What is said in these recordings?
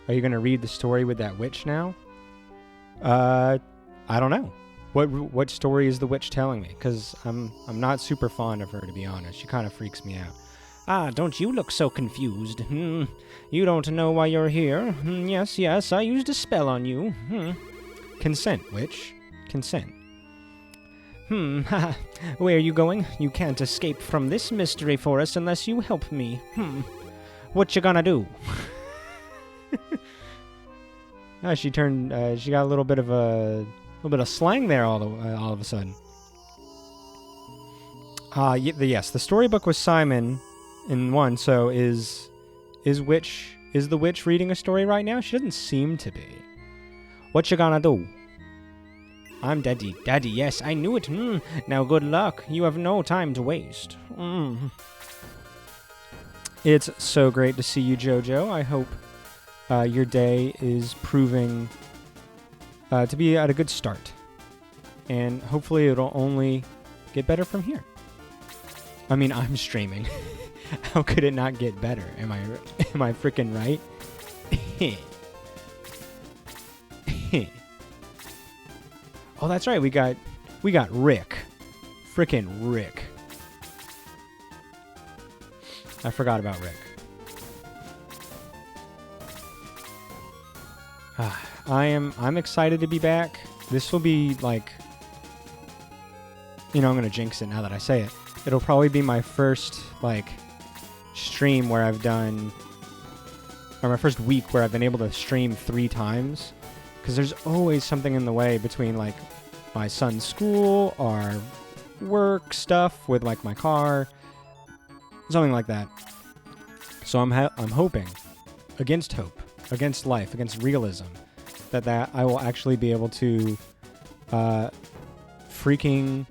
Are you going to read the story with that witch now? I don't know. What story is the witch telling me? Because I'm not super fond of her, to be honest. She kind of freaks me out. Ah, don't you look so confused? You don't know why you're here? Yes, I used a spell on you. Consent, witch. Consent. Where are you going? You can't escape from this mystery forest unless you help me. What you gonna do? She turned. She got a little bit of slang there all of a sudden. Yes, the storybook was Simon in one. So is the witch reading a story right now? She doesn't seem to be. What you gonna do? I'm Daddy. Daddy, yes, I knew it. Now good luck. You have no time to waste. It's so great to see you, Jojo. I hope your day is proving to be at a good start. And hopefully it'll only get better from here. I mean, I'm streaming. How could it not get better? Am I freaking right? Oh, that's right. We got Rick. Frickin' Rick. I forgot about Rick. I'm excited to be back. This will be like, I'm gonna jinx it now that I say it. It'll probably be my first stream where I've done, or my first week where I've been able to stream 3 times. Because there's always something in the way between my son's school or work stuff with my car, something like that. So I'm hoping, against hope, against life, against realism, that I will actually be able to freaking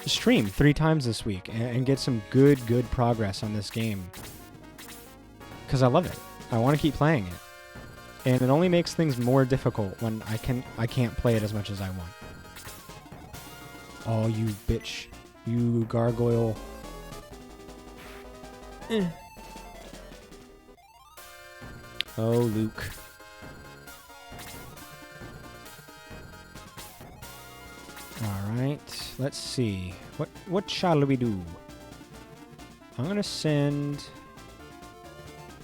stream 3 times this week and get some good progress on this game. Because I love it. I want to keep playing it. And it only makes things more difficult when I can't play it as much as I want. Oh, you bitch. You gargoyle. Oh, Luke. Alright, let's see. What shall we do? I'm gonna send...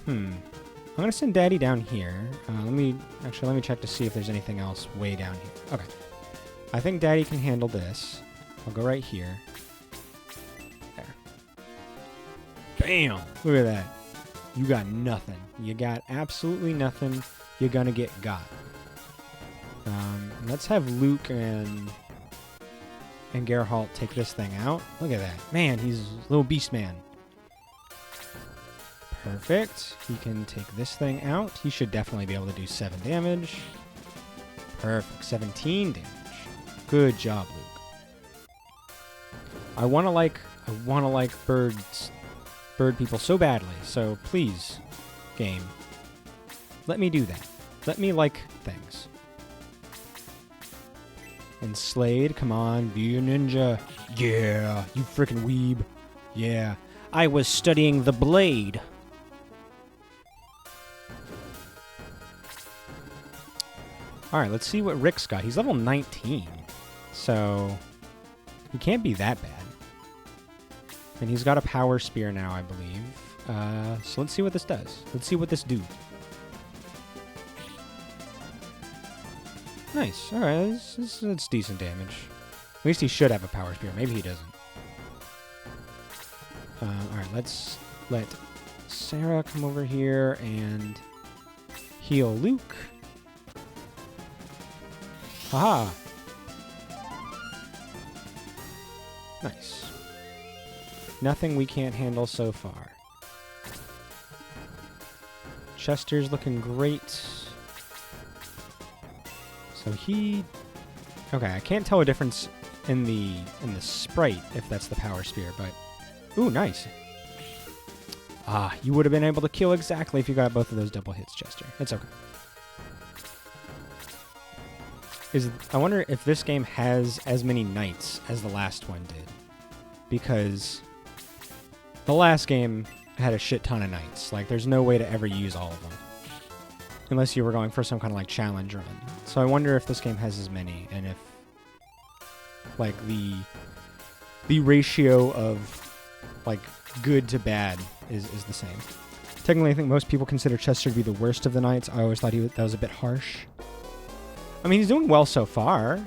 I'm gonna send Daddy down here. Let me check to see if there's anything else way down here. Okay. I think Daddy can handle this. I'll go right here. There. Bam! Look at that. You got nothing. You got absolutely nothing. You're gonna get got. Let's have Luke and Geralt take this thing out. Look at that. Man, he's a little beast man. Perfect. He can take this thing out. He should definitely be able to do 7 damage. Perfect. 17 damage. Good job, Luke. I want to like bird people so badly. So please, game, let me do that. Let me like things. And Slade, come on, be a ninja. Yeah, you freaking weeb. Yeah, I was studying the blade. Alright, let's see what Rick's got. He's level 19. So, he can't be that bad. And he's got a power spear now, I believe. So let's see what this does. Let's see what this do. Nice. Alright, that's decent damage. At least he should have a power spear. Maybe he doesn't. Alright, let's let Sarah come over here and heal Luke. Haha! Nice. Nothing we can't handle so far. Chester's looking great. So he... Okay, I can't tell a difference in the sprite if that's the power spear, but... Ooh, nice. Ah, you would have been able to kill exactly if you got both of those double hits, Chester. It's okay. I wonder if this game has as many knights as the last one did. Because the last game had a shit ton of knights. Like, there's no way to ever use all of them. Unless you were going for some kind of like challenge run. So I wonder if this game has as many, and if like the ratio of like good to bad is the same. Technically, I think most people consider Chester to be the worst of the knights. I always thought that was a bit harsh. I mean, he's doing well so far.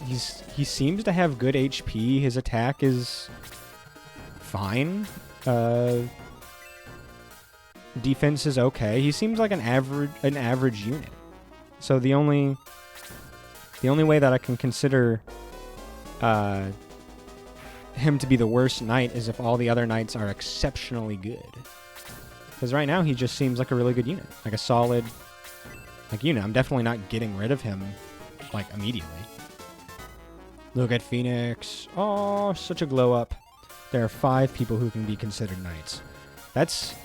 He seems to have good HP. His attack is fine. Defense is okay. He seems like an average unit. So the only way that I can consider him to be the worst knight is if all the other knights are exceptionally good. Because right now he just seems like a really good unit, like a solid unit. I'm definitely not getting rid of him like immediately. Look at Phoenix. Oh, such a glow up. There are 5 people who can be considered knights. That's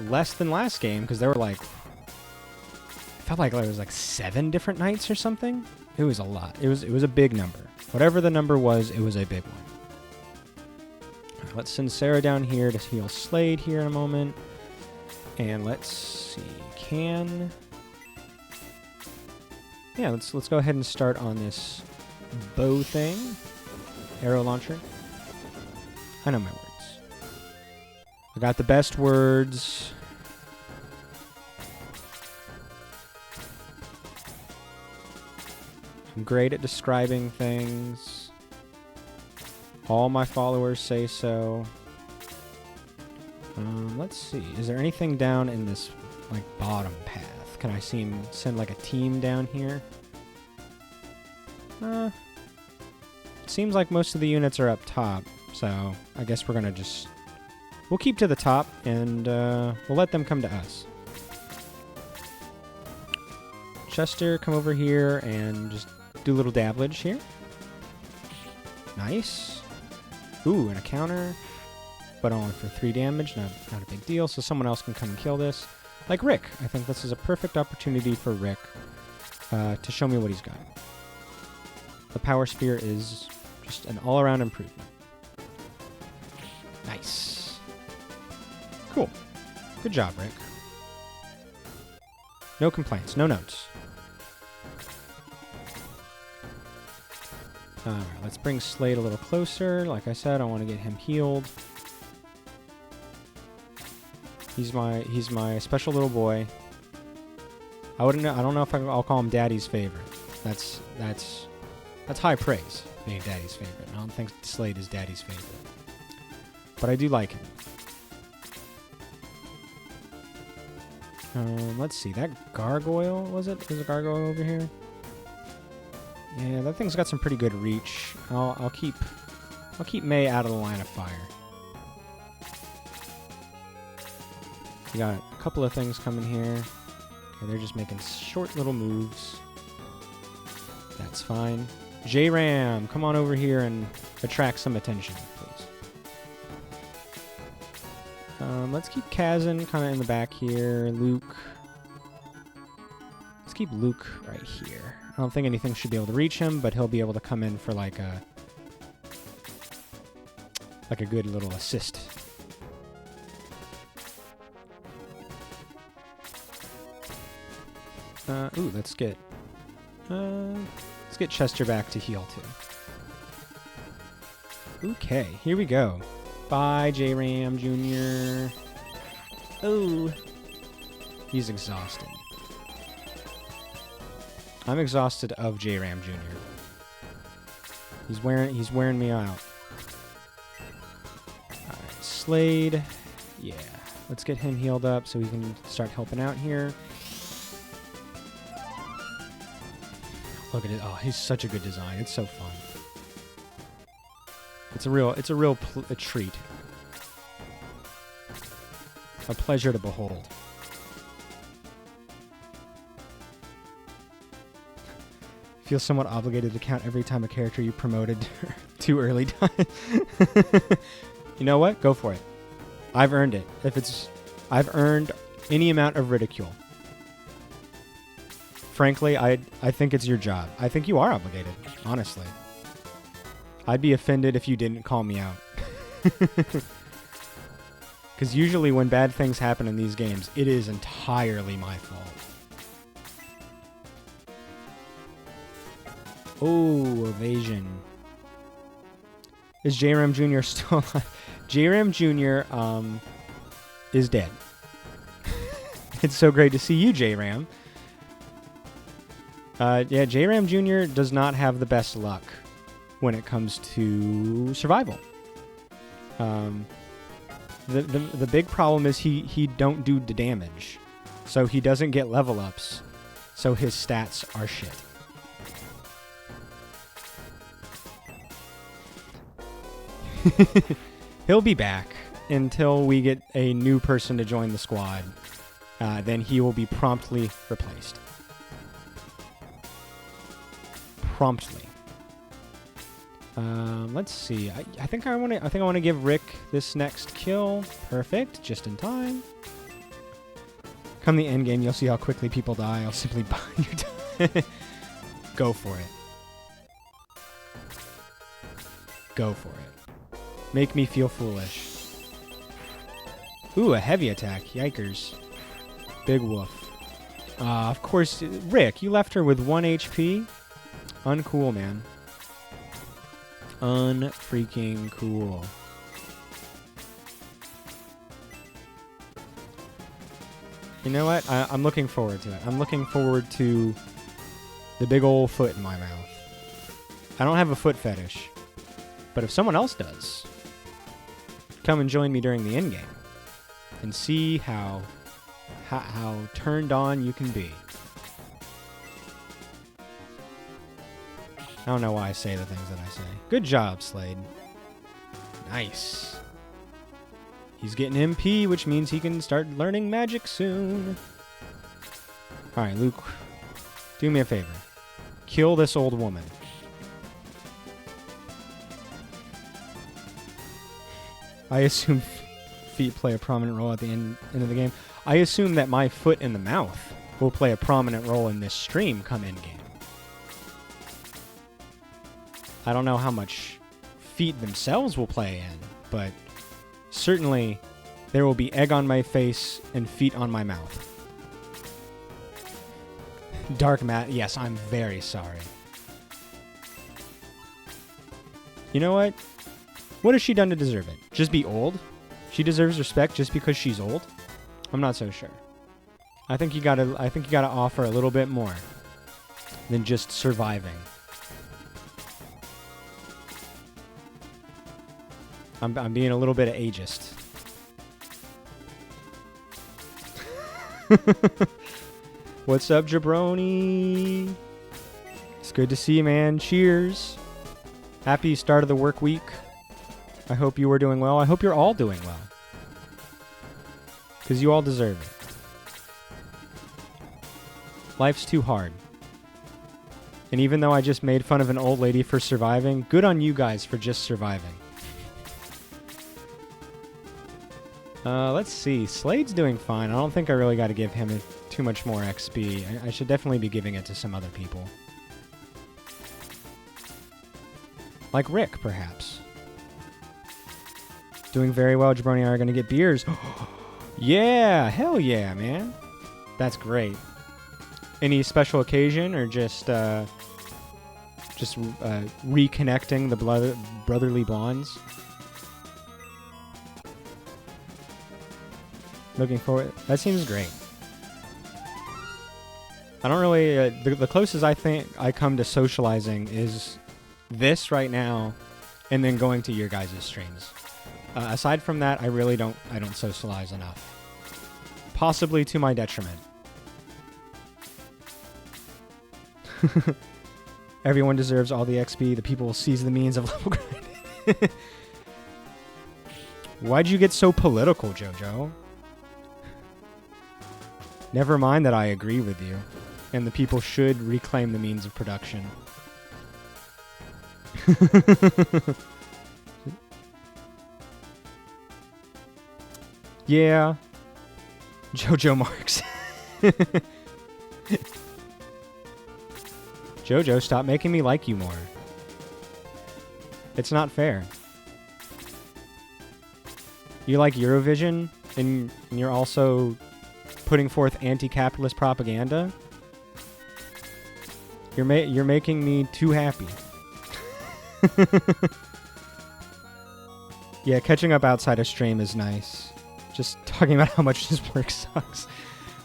less than last game, because there were like, I felt like there was like 7 different knights or something. It was a lot. It was a big number. Whatever the number was, it was a big one. All right, let's send Sarah down here to heal Slade here in a moment. And let's see, yeah, let's go ahead and start on this bow thing. Arrow launcher. I know my words. I got the best words. I'm great at describing things. All my followers say so. Let's see. Is there anything down in this like bottom path? Can I send like a team down here? It seems like most of the units are up top, so I guess we're gonna we'll keep to the top and we'll let them come to us. Chester, come over here and just do a little dabblage here. Nice. Ooh, and a counter. But only for 3 damage, not a big deal, so someone else can come and kill this. Like Rick. I think this is a perfect opportunity for Rick to show me what he's got. The Power Spear is just an all-around improvement. Nice. Cool. Good job, Rick. No complaints, no notes. Alright, let's bring Slade a little closer. Like I said, I want to get him healed. He's my special little boy. I don't know if I'll call him Daddy's favorite. That's high praise, being Daddy's favorite. I don't think Slade is Daddy's favorite, but I do like him. Let's see, that gargoyle, was it? There's a gargoyle over here. Yeah, that thing's got some pretty good reach. I'll keep May out of the line of fire. We got a couple of things coming here. Okay, they're just making short little moves. That's fine. J-Ram, come on over here and attract some attention, please. Let's keep Kazan kind of in the back here. Luke. Let's keep Luke right here. I don't think anything should be able to reach him, but he'll be able to come in for like a good little assist. Ooh, let's get Chester back to heal too. Okay, here we go. Bye, J-Ram Jr. Oh, he's exhausted. I'm exhausted of J-Ram Jr. He's wearing me out. Alright, Slade. Yeah, let's get him healed up so he can start helping out here. Look at it. Oh, he's such a good design. It's so fun. It's a real treat. A pleasure to behold. Feel somewhat obligated to count every time a character you promoted too early died. You know what? Go for it. I've earned it. I've earned any amount of ridicule. Frankly, I think it's your job. I think you are obligated, honestly. I'd be offended if you didn't call me out. Because usually when bad things happen in these games, it is entirely my fault. Oh, evasion. Is JRAM Jr. still alive? JRAM Jr. Is dead. It's so great to see you, JRAM. Yeah, JRAM Jr. does not have the best luck when it comes to survival. The big problem is he don't do the damage. So he doesn't get level ups. So his stats are shit. He'll be back until we get a new person to join the squad. Then he will be promptly replaced. Promptly. Let's see. I think I want to give Rick this next kill. Perfect. Just in time. Come the end game, you'll see how quickly people die. I'll simply buy your time. Go for it. Go for it. Make me feel foolish. Ooh, a heavy attack. Yikers. Big woof. Of course, Rick, you left her with 1 HP. Uncool, man. Unfreaking cool. You know what? I'm looking forward to it. I'm looking forward to the big old foot in my mouth. I don't have a foot fetish. But if someone else does, come and join me during the end game and see how turned on you can be. I don't know why I say the things that I say. Good job, Slade. Nice. He's getting MP, which means he can start learning magic soon. Alright, Luke, do me a favor. Kill this old woman. I assume feet play a prominent role at the end of the game. I assume that my foot in the mouth will play a prominent role in this stream come end game. I don't know how much feet themselves will play in, but certainly there will be egg on my face and feet on my mouth. Dark Matt, yes, I'm very sorry. You know what? What has she done to deserve it? Just be old? She deserves respect just because she's old? I'm not so sure. I think you gotta offer a little bit more than just surviving. I'm being a little bit ageist. What's up, jabroni? It's good to see you, man. Cheers. Happy start of the work week. I hope you are doing well. I hope you're all doing well. Because you all deserve it. Life's too hard. And even though I just made fun of an old lady for surviving, good on you guys for just surviving. Let's see. Slade's doing fine. I don't think I really got to give him too much more XP. I should definitely be giving it to some other people. Like Rick, perhaps. Doing very well. Jabroni and I are going to get beers. Yeah! Hell yeah, man. That's great. Any special occasion or just reconnecting the brotherly bonds? Looking forward. That seems great. I don't really... the closest I think I come to socializing is this right now and then going to your guys' streams. Aside from that, I don't socialize enough. Possibly to my detriment. Everyone deserves all the XP. The people will seize the means of level grinding. Why'd you get so political, Jojo? Never mind that I agree with you, and the people should reclaim the means of production. Yeah. Jojo Marks. Jojo, stop making me like you more. It's not fair. You like Eurovision, and you're also putting forth anti-capitalist propaganda? You're making me too happy. Yeah, catching up outside of stream is nice. Just talking about how much his work sucks.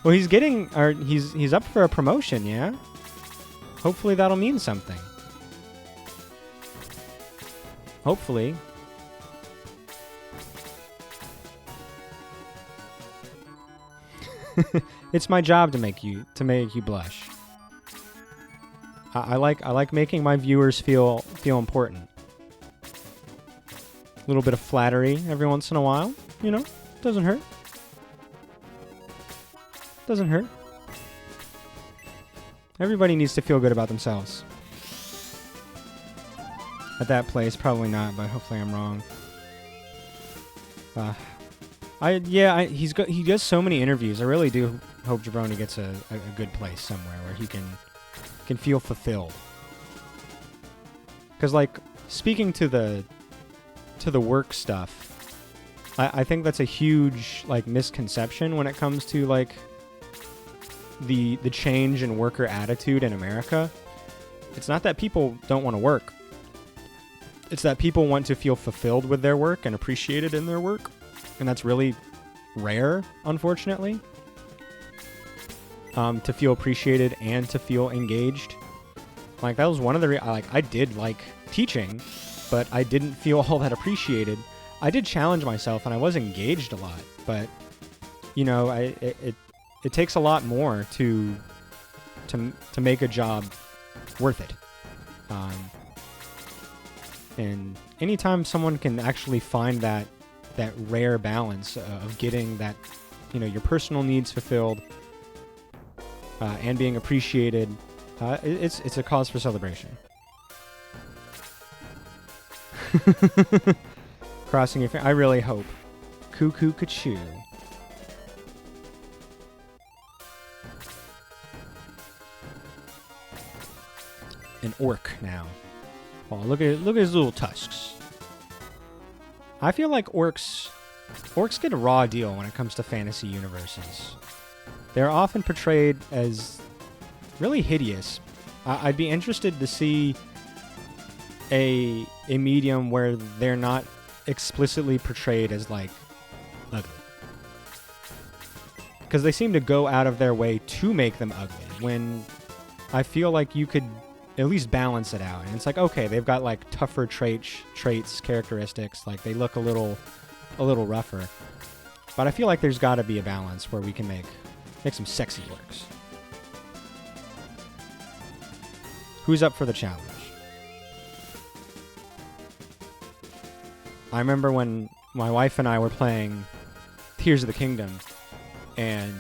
Well, he's up for a promotion, yeah? Hopefully that'll mean something. Hopefully. It's my job to make you blush. I like making my viewers feel important. A little bit of flattery every once in a while, you know, doesn't hurt. Doesn't hurt. Everybody needs to feel good about themselves. At that place, probably not, but hopefully I'm wrong. He does so many interviews. I really do hope Jabroni gets a good place somewhere where he can feel fulfilled. Because, like, speaking to the work stuff, I think that's a huge, like, misconception when it comes to, like, the change in worker attitude in America. It's not that people don't want to work. It's that people want to feel fulfilled with their work and appreciated in their work. And that's really rare, unfortunately. To feel appreciated and to feel engaged. Like, that was one of the... I did like teaching, but I didn't feel all that appreciated. I did challenge myself, and I was engaged a lot. But, you know, it takes a lot more to make a job worth it. And anytime someone can actually find that rare balance of getting that, you know, your personal needs fulfilled and being appreciated, it's a cause for celebration. Crossing your fingers. I really hope. Cuckoo Kachoo. An orc now. Oh, look at his little tusks. I feel like orcs get a raw deal when it comes to fantasy universes. They're often portrayed as really hideous. I'd be interested to see a medium where they're not explicitly portrayed as, like, ugly. Because they seem to go out of their way to make them ugly, when I feel like you could at least balance it out. And it's like, okay, they've got, like, tougher traits, characteristics, like they look a little rougher. But I feel like there's got to be a balance where we can make some sexy orcs. Who's up for the challenge? I remember when my wife and I were playing Tears of the Kingdom, and,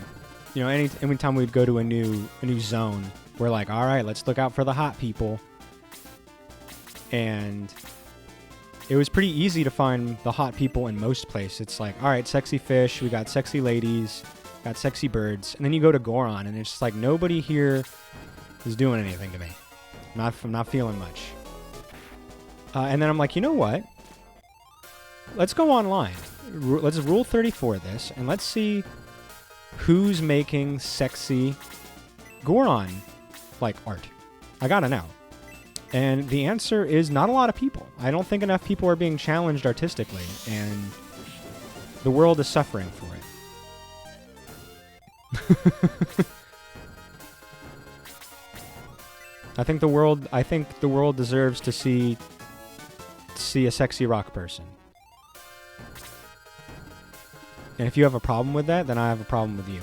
you know, any time we'd go to a new zone, we're like, all right, let's look out for the hot people. And it was pretty easy to find the hot people in most places. It's like, all right, sexy fish, we got sexy ladies, got sexy birds. And then you go to Goron, and it's just like, nobody here is doing anything to me. I'm not feeling much. And then I'm like, you know what? Let's go online. Let's Rule 34 this, and let's see who's making sexy Goron, like, art. I gotta know. And the answer is not a lot of people. I don't think enough people are being challenged artistically, and the world is suffering for it. I think the world deserves to see a sexy rock person. And if you have a problem with that, then I have a problem with you.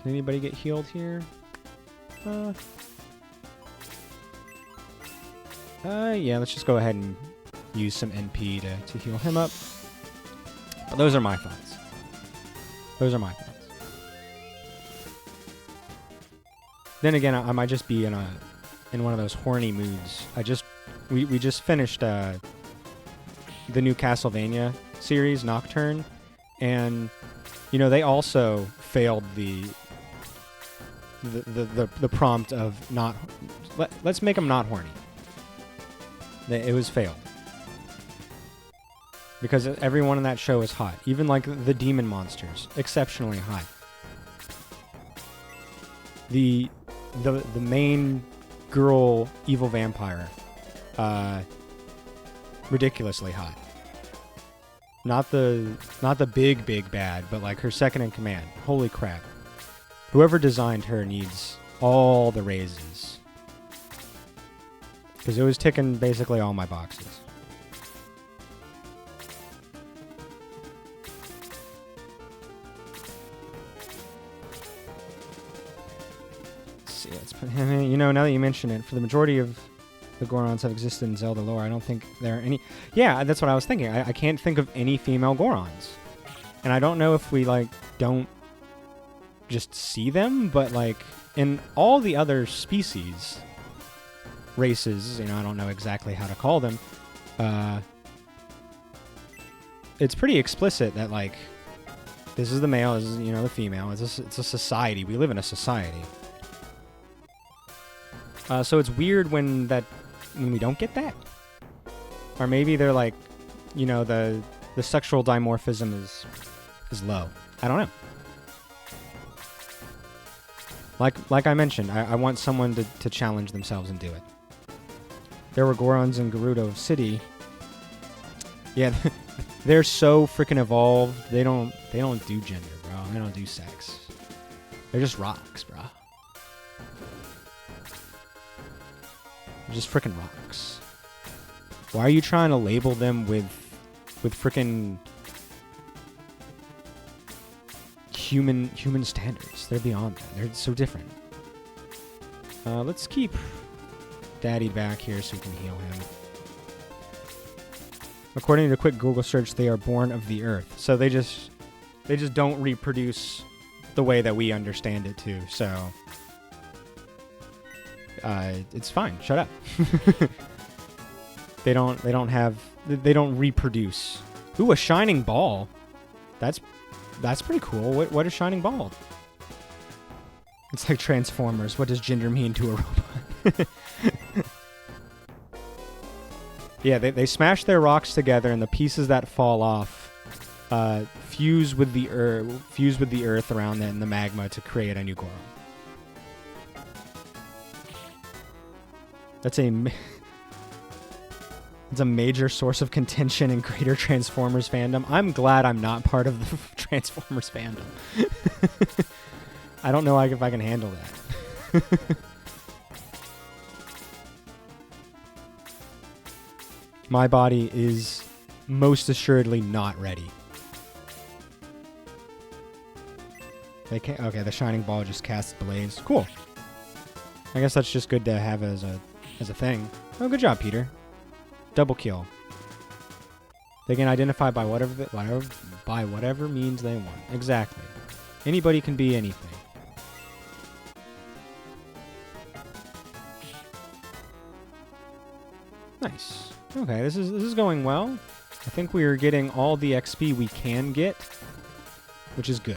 Can anybody get healed here? Yeah, let's just go ahead and use some NP to heal him up. But those are my thoughts. Then again, I might just be in one of those horny moods. We just finished the new Castlevania series, Nocturne, and, you know, they also failed the prompt of not... Let's make them not horny. It was failed. Because everyone in that show is hot. Even like the demon monsters, exceptionally hot. The main girl evil vampire, ridiculously hot. Not the big bad, but like her second in command. Holy crap. Whoever designed her needs all the raises. Because it was ticking basically all my boxes. Let's see, let's put him in. You know, now that you mention it, for the majority of the Gorons have existed in Zelda lore, I don't think there are any... Yeah, that's what I was thinking. I can't think of any female Gorons. And I don't know if we, like, don't just see them, but, like, in all the other species, races, you know, I don't know exactly how to call them, it's pretty explicit that, like, this is the male, this is, you know, the female. It's a society. We live in a society. So it's weird when we don't get that. Or maybe they're like, you know, the sexual dimorphism is low. I don't know. Like I mentioned, I want someone to challenge themselves and do it. There were Gorons in Gerudo City. Yeah, they're so freaking evolved. They don't do gender, bro. They don't do sex. They're just rocks, bro. They're just freaking rocks. Why are you trying to label them with freaking human standards? They're beyond that. They're so different. Let's keep Daddy back here so we can heal him. According to a quick Google search, they are born of the earth. So they just don't reproduce the way that we understand it to. So it's fine. Shut up. They don't reproduce. Ooh, a shining ball. That's pretty cool. What is shining ball? It's like Transformers. What does gender mean to a robot? Yeah, they smash their rocks together, and the pieces that fall off fuse with the earth around it and the magma to create a new Goron. That's a major source of contention in greater Transformers fandom. I'm glad I'm not part of the Transformers fandom. I don't know if I can handle that. My body is most assuredly not ready. Okay, the shining ball just casts blaze. Cool. I guess that's just good to have as a thing. Oh, good job, Peter. Double kill. They can identify by whatever means they want. Exactly. Anybody can be anything. Nice. Okay, this is going well. I think we are getting all the XP we can get, which is good.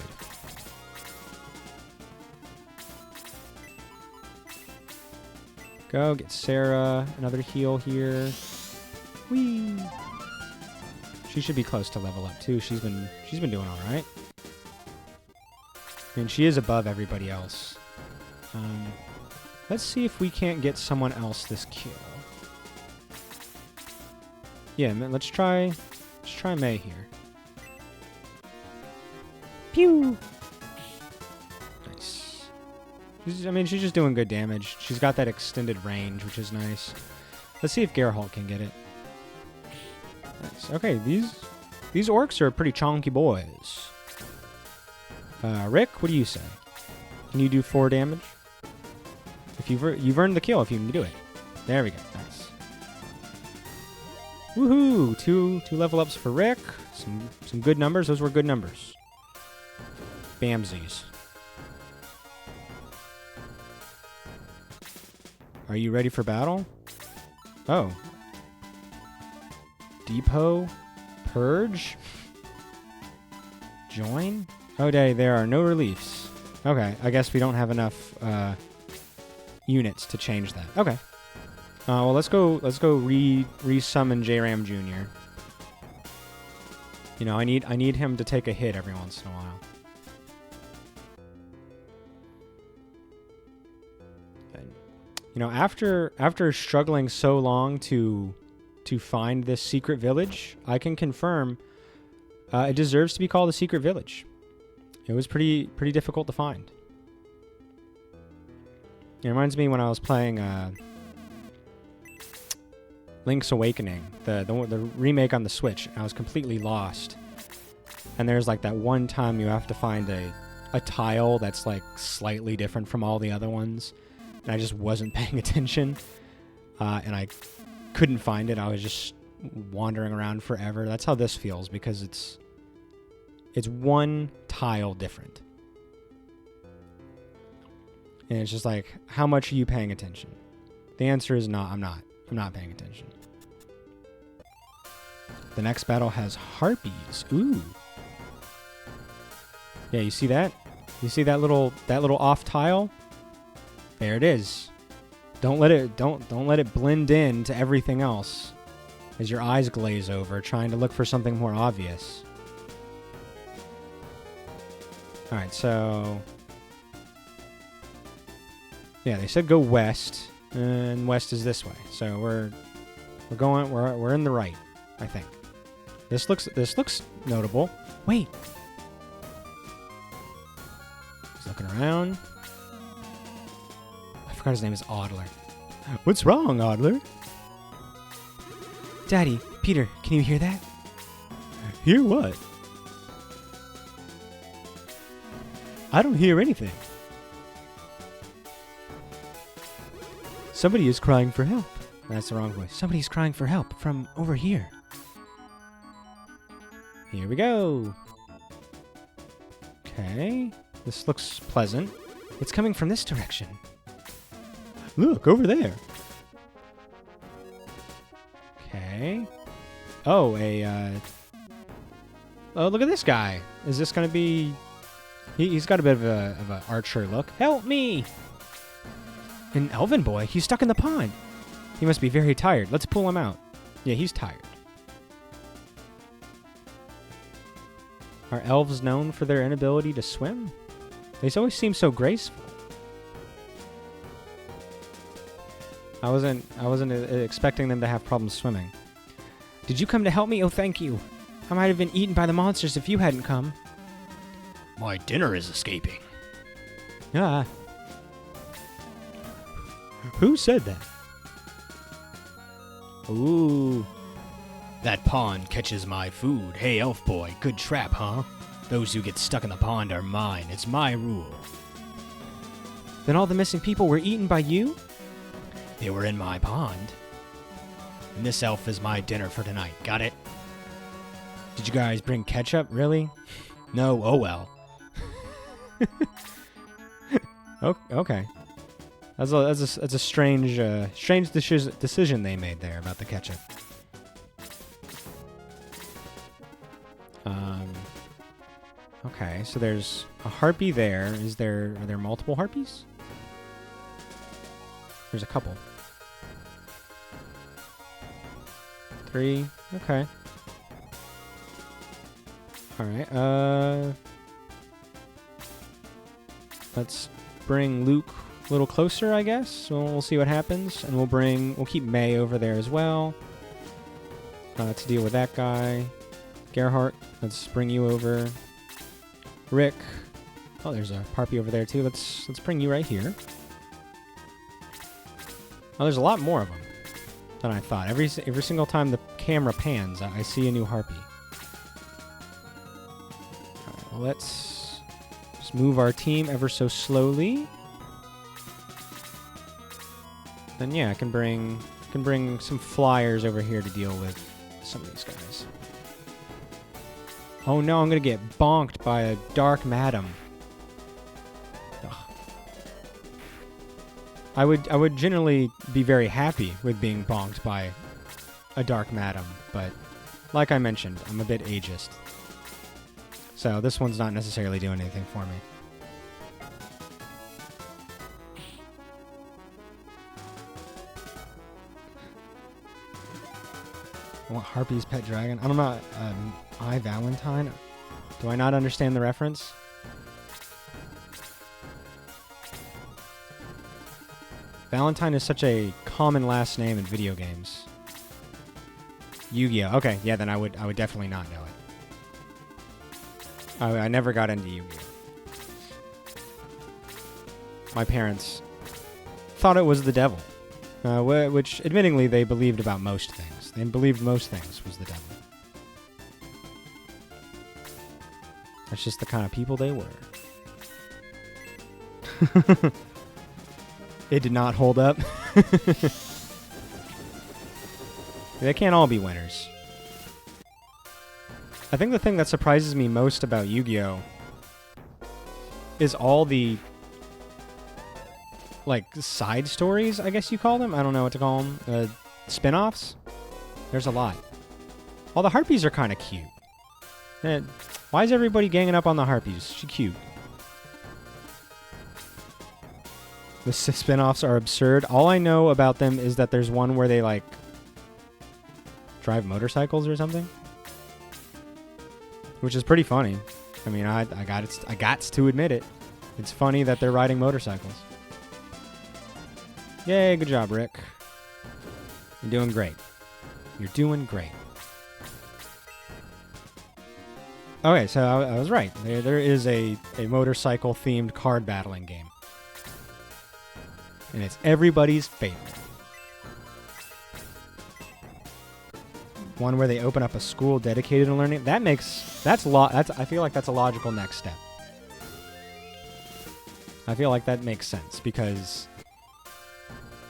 Go get Sarah. Another heal here. Whee! She should be close to level up too. She's been doing all right. I mean, she is above everybody else. Let's see if we can't get someone else this kill. Yeah, let's try May here. Pew! Nice. She's just doing good damage. She's got that extended range, which is nice. Let's see if Geralt can get it. Nice. Okay, these orcs are pretty chonky boys. Rick, what do you say? Can you do 4 damage? If you've earned the kill if you can do it. There we go. Nice. Woohoo! Two level ups for Rick. Some good numbers. Those were good numbers. Bamsies. Are you ready for battle? Oh. Depot? Purge? Join? Oh, Daddy, there are no reliefs. Okay, I guess we don't have enough units to change that. Okay. Well, let's go re-summon J-Ram Jr. You know, I need him to take a hit every once in a while. And, you know, after struggling so long to find this secret village, I can confirm it deserves to be called a secret village. It was pretty difficult to find. It reminds me when I was playing Link's Awakening, the remake on the Switch. I was completely lost. And there's like that one time you have to find a tile that's like slightly different from all the other ones. And I just wasn't paying attention. And I couldn't find it. I was just wandering around forever. That's how this feels, because it's one tile different. And it's just like, how much are you paying attention? The answer is not. I'm not paying attention. The next battle has harpies. Ooh. Yeah, you see that? You see that little off tile? There it is. Don't let it blend in to everything else as your eyes glaze over trying to look for something more obvious. All right, so yeah, they said go west, and west is this way. So we're in the right, I think. This looks notable. Wait. He's looking around. I forgot his name is Adler. What's wrong, Adler? Daddy, Peter, can you hear that? Hear what? I don't hear anything. Somebody is crying for help. That's the wrong voice. Somebody's crying for help from over here. Here we go. Okay. This looks pleasant. It's coming from this direction. Look, over there. Okay. Oh, oh, look at this guy. Is this going to be... He's got a bit of a archer look. Help me! An elven boy? He's stuck in the pond. He must be very tired. Let's pull him out. Yeah, he's tired. Are elves known for their inability to swim? They always seem so graceful. I wasn't expecting them to have problems swimming. Did you come to help me? Oh, thank you. I might have been eaten by the monsters if you hadn't come. My dinner is escaping. Ah. Who said that? Ooh. That pond catches my food. Hey, elf boy, good trap, huh? Those who get stuck in the pond are mine. It's my rule. Then all the missing people were eaten by you? They were in my pond. And this elf is my dinner for tonight. Got it? Did you guys bring ketchup? Really? No, oh well. Oh, okay. That's a strange decision they made there about the ketchup. Okay, so there's a harpy there. Are there multiple harpies? There's a couple. 3. Okay. All right. Let's bring Luke a little closer, I guess. So we'll see what happens, and we'll keep May over there as well to deal with that guy. Gerhardt, let's bring you over. Rick, oh, there's a harpy over there too. Let's bring you right here. Oh, there's a lot more of them than I thought. Every single time the camera pans, I see a new harpy. All right, well, let's just move our team ever so slowly. Then yeah, I can bring some flyers over here to deal with some of these guys. Oh no, I'm gonna get bonked by a dark madam. Ugh. I would generally be very happy with being bonked by a dark madam, but like I mentioned, I'm a bit ageist. So this one's not necessarily doing anything for me. want Harpy's pet dragon. I don't know. I Valentine. Do I not understand the reference? Valentine is such a common last name in video games. Yu-Gi-Oh. Okay, yeah, then I would definitely not know it. I never got into Yu-Gi-Oh. My parents thought it was the devil, which, admittingly, they believed about most things. They believed most things was the devil. That's just the kind of people they were. It did not hold up. They can't all be winners. I think the thing that surprises me most about Yu-Gi-Oh! Is all the, like, side stories, I guess you call them? I don't know what to call them. Spin-offs? There's a lot. All the Harpies are kind of cute. Why is everybody ganging up on the Harpies? She's cute. The spin-offs are absurd. All I know about them is that there's one where they, like, drive motorcycles or something. Which is pretty funny. I mean, I got to admit it. It's funny that they're riding motorcycles. Yay, good job, Rick. You're doing great. You're doing great. Okay, so I was right. There is a motorcycle-themed card battling game. And it's everybody's favorite. One where they open up a school dedicated to learning. I feel like that's a logical next step. I feel like that makes sense because,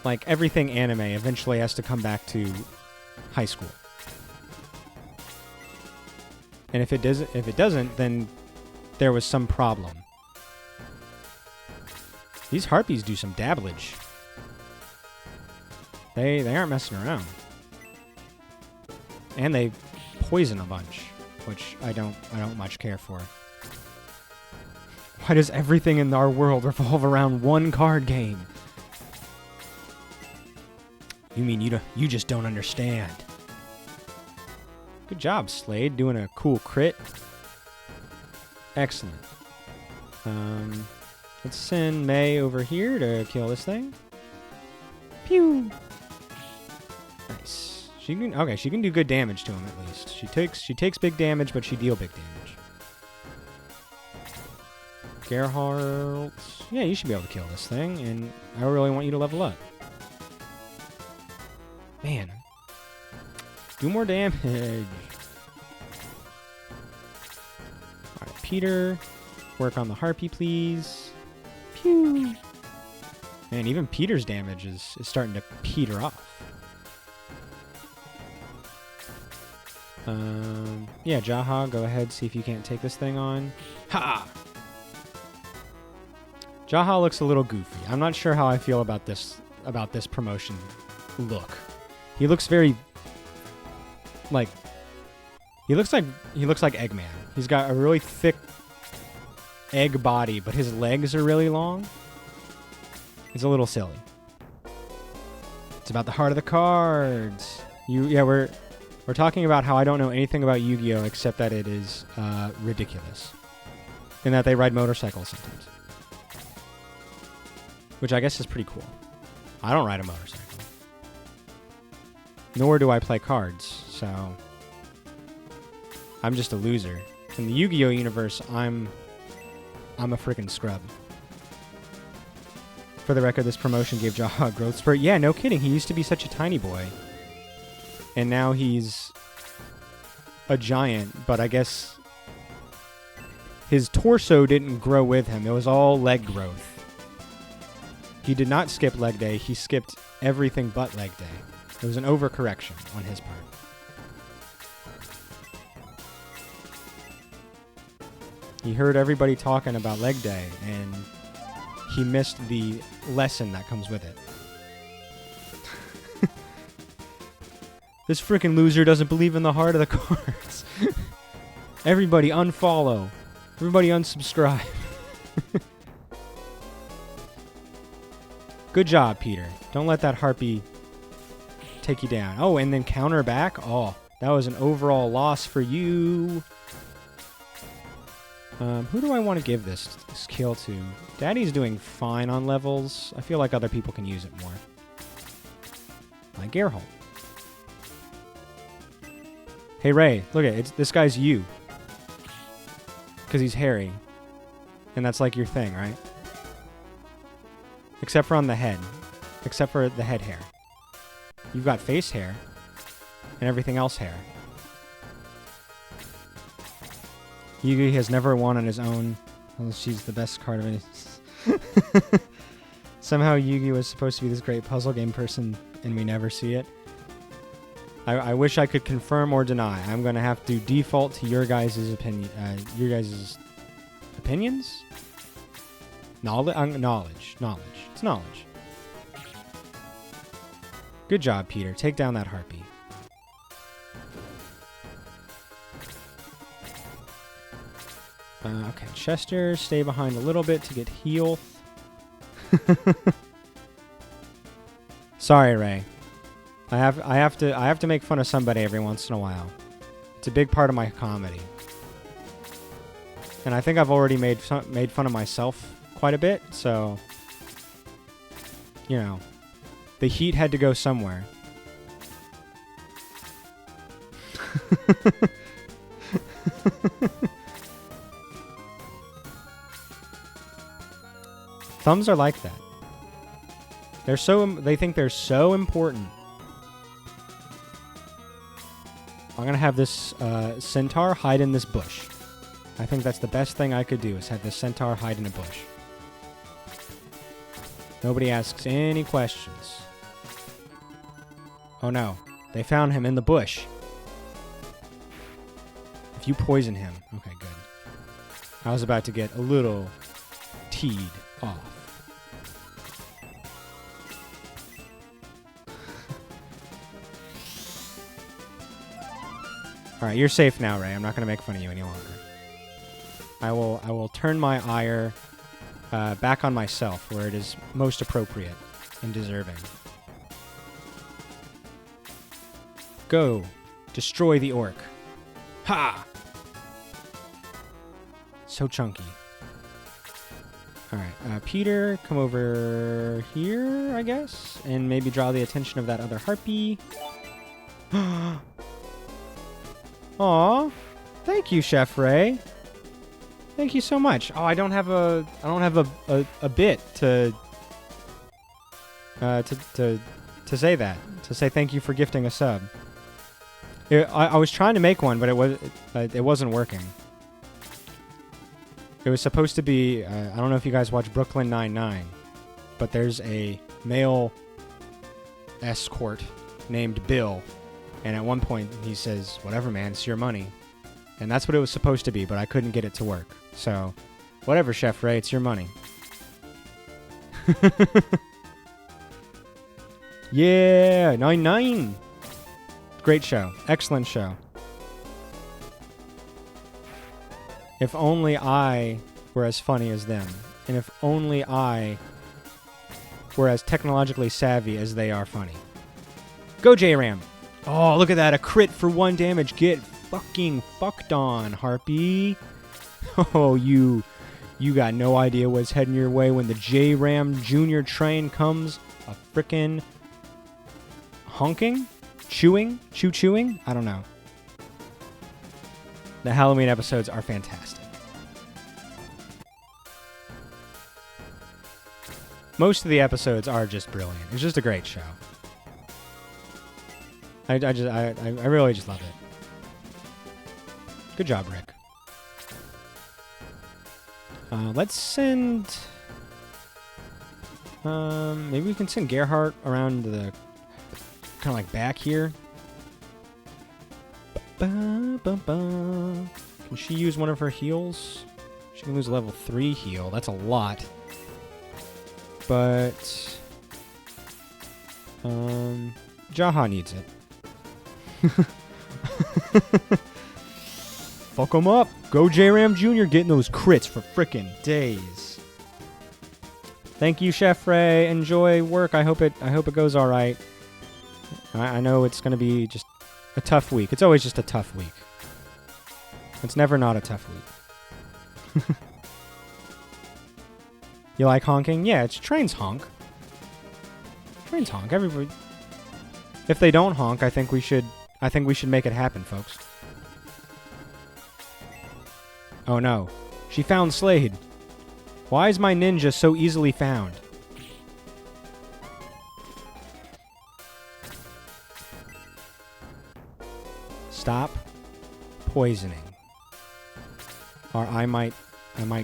like, everything anime eventually has to come back to high school. And if it doesn't, then there was some problem. These Harpies do some dabblage. They aren't messing around. And they poison a bunch, which I don't much care for. Why does everything in our world revolve around one card game? You mean you just don't understand. Good job, Slade, doing a cool crit. Excellent. Let's send May over here to kill this thing. Pew! Nice. She can do good damage to him at least. She takes big damage, but she deal big damage. Gerhardt. Yeah, you should be able to kill this thing, and I really want you to level up. Man. Do more damage. Alright, Peter. Work on the Harpy, please. Pew! Man, even Peter's damage is starting to peter off. Yeah, Jaha, go ahead, see if you can't take this thing on. Ha! Jaha looks a little goofy. I'm not sure how I feel about this promotion look. He looks very like he looks like Eggman. He's got a really thick egg body, but his legs are really long. It's a little silly. It's about the heart of the cards. We're talking about how I don't know anything about Yu-Gi-Oh! Except that it is ridiculous. And that they ride motorcycles sometimes. Which I guess is pretty cool. I don't ride a motorcycle. Nor do I play cards, so I'm just a loser. In the Yu-Gi-Oh! Universe, I'm a freaking scrub. For the record, this promotion gave Jaha a growth spurt. Yeah, no kidding. He used to be such a tiny boy. And now he's a giant, but I guess his torso didn't grow with him. It was all leg growth. He did not skip leg day. He skipped everything but leg day. It was an overcorrection on his part. He heard everybody talking about leg day, and he missed the lesson that comes with it. This freaking loser doesn't believe in the heart of the cards. Everybody unfollow. Everybody unsubscribe. Good job, Peter. Don't let that Harpy take you down. Oh, and then counter back? Oh, That was an overall loss for you. Who do I want to give this kill to? Daddy's doing fine on levels. I feel like other people can use it more. Like Geralt. Hey, Ray, look at it. This guy's you. Because he's hairy. And that's like your thing, right? Except for on the head. Except for the head hair. You've got face hair. And everything else hair. Yugi has never won on his own. Well, she's the best card of any. Somehow Yugi was supposed to be this great puzzle game person, and we never see it. I wish I could confirm or deny. I'm going to have to default to your guys' opinion. Your guys' opinions? Knowledge. It's knowledge. Good job, Peter. Take down that harpy. Okay, Chester, stay behind a little bit to get heal. Sorry, Ray. I have to make fun of somebody every once in a while. It's a big part of my comedy. And I think I've already made fun of myself quite a bit, so you know, the heat had to go somewhere. Thumbs are like that. They think they're so important. I'm gonna have this centaur hide in this bush. I think that's the best thing I could do, is have this centaur hide in a bush. Nobody asks any questions. Oh no, they found him in the bush. If you poison him, okay, good. I was about to get a little teed off. Alright, you're safe now, Ray. I'm not going to make fun of you any longer. I will turn my ire back on myself, where it is most appropriate and deserving. Go. Destroy the orc. Ha! So chunky. Alright, Peter, come over here, I guess, and maybe draw the attention of that other harpy. Aw, thank you, Chef Ray. Thank you so much. Oh, I don't have a bit to say that. To say thank you for gifting a sub. I was trying to make one, but it wasn't working. It was supposed to be. I don't know if you guys watch Brooklyn Nine-Nine, but there's a male escort named Bill. And at one point, he says, whatever, man, it's your money. And that's what it was supposed to be, but I couldn't get it to work. So, whatever, Chef Ray, it's your money. Yeah, 9-9. Great show. Excellent show. If only I were as funny as them. And if only I were as technologically savvy as they are funny. Go, J-Ram. Oh, look at that. A crit for 1 damage. Get fucking fucked on, Harpy. Oh, you got no idea what's heading your way when the J-Ram Jr. train comes. A frickin' honking? Chewing? Chewing? I don't know. The Halloween episodes are fantastic. Most of the episodes are just brilliant. It's just a great show. I really just love it. Good job, Rick. Let's send... maybe we can send Gerhardt around the... kind of like back here. Can she use one of her heals? She can lose a level 3 heal. That's a lot. But... Jaha needs it. Fuck him up. Go J-Ram Jr. getting those crits for frickin' days. Thank you, Chef Ray. Enjoy work. I hope it goes all right. I know it's gonna be just A tough week. It's always just a tough week. It's never not a tough week. You like honking? Yeah, it's trains honk. Trains honk. Everybody. If they don't honk, I think we should make it happen, folks. Oh no. She found Slade. Why is my ninja so easily found? Stop poisoning. Or I might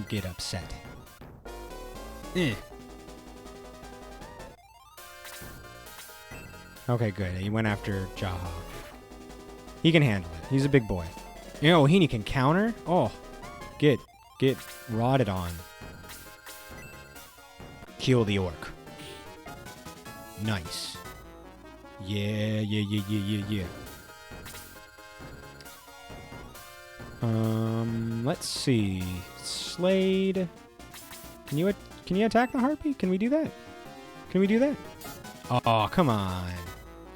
get upset. Okay, good. He went after Jaha. He can handle it. He's a big boy. You know, Heaney can counter? Oh, get rotted on. Kill the orc. Nice. Yeah. Let's see. Slade. Can you attack the harpy? Can we do that? Can we do that? Oh, come on.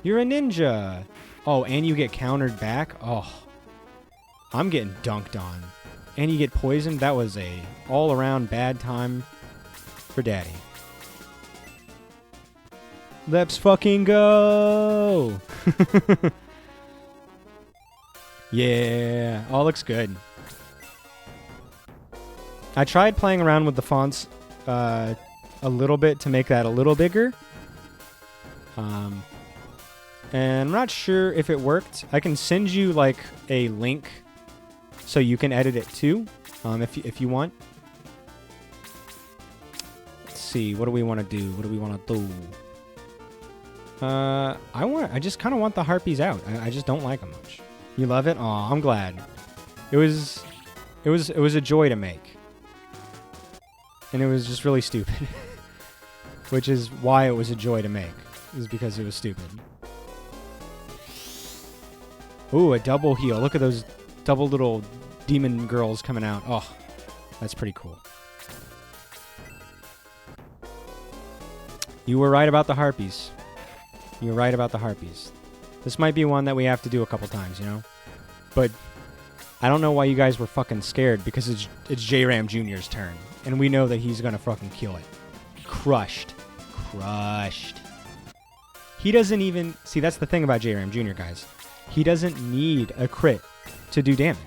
You're a ninja. Oh, and you get countered back? Oh. I'm getting dunked on. And you get poisoned? That was a all-around bad time for Daddy. Let's fucking go! Yeah. All looks good. I tried playing around with the fonts a little bit to make that a little bigger. And I'm not sure if it worked. I can send you like a link so you can edit it too, if you want. Let's see. What do we want to do? What do we want to do? I just kind of want the harpies out. I just don't like them much. You love it? Aw, I'm glad. It was a joy to make. And it was just really stupid. Which is why it was a joy to make. Is because it was stupid. Ooh, a double heal. Look at those double little demon girls coming out. Oh, that's pretty cool. You were right about the harpies. You were right about the harpies. This might be one that we have to do a couple times, you know? But I don't know why you guys were fucking scared, because it's J-Ram Jr.'s turn. And we know that he's gonna fucking kill it. Crushed. Crushed. He doesn't even... See, that's the thing about J-Ram Jr., guys. He doesn't need a crit to do damage.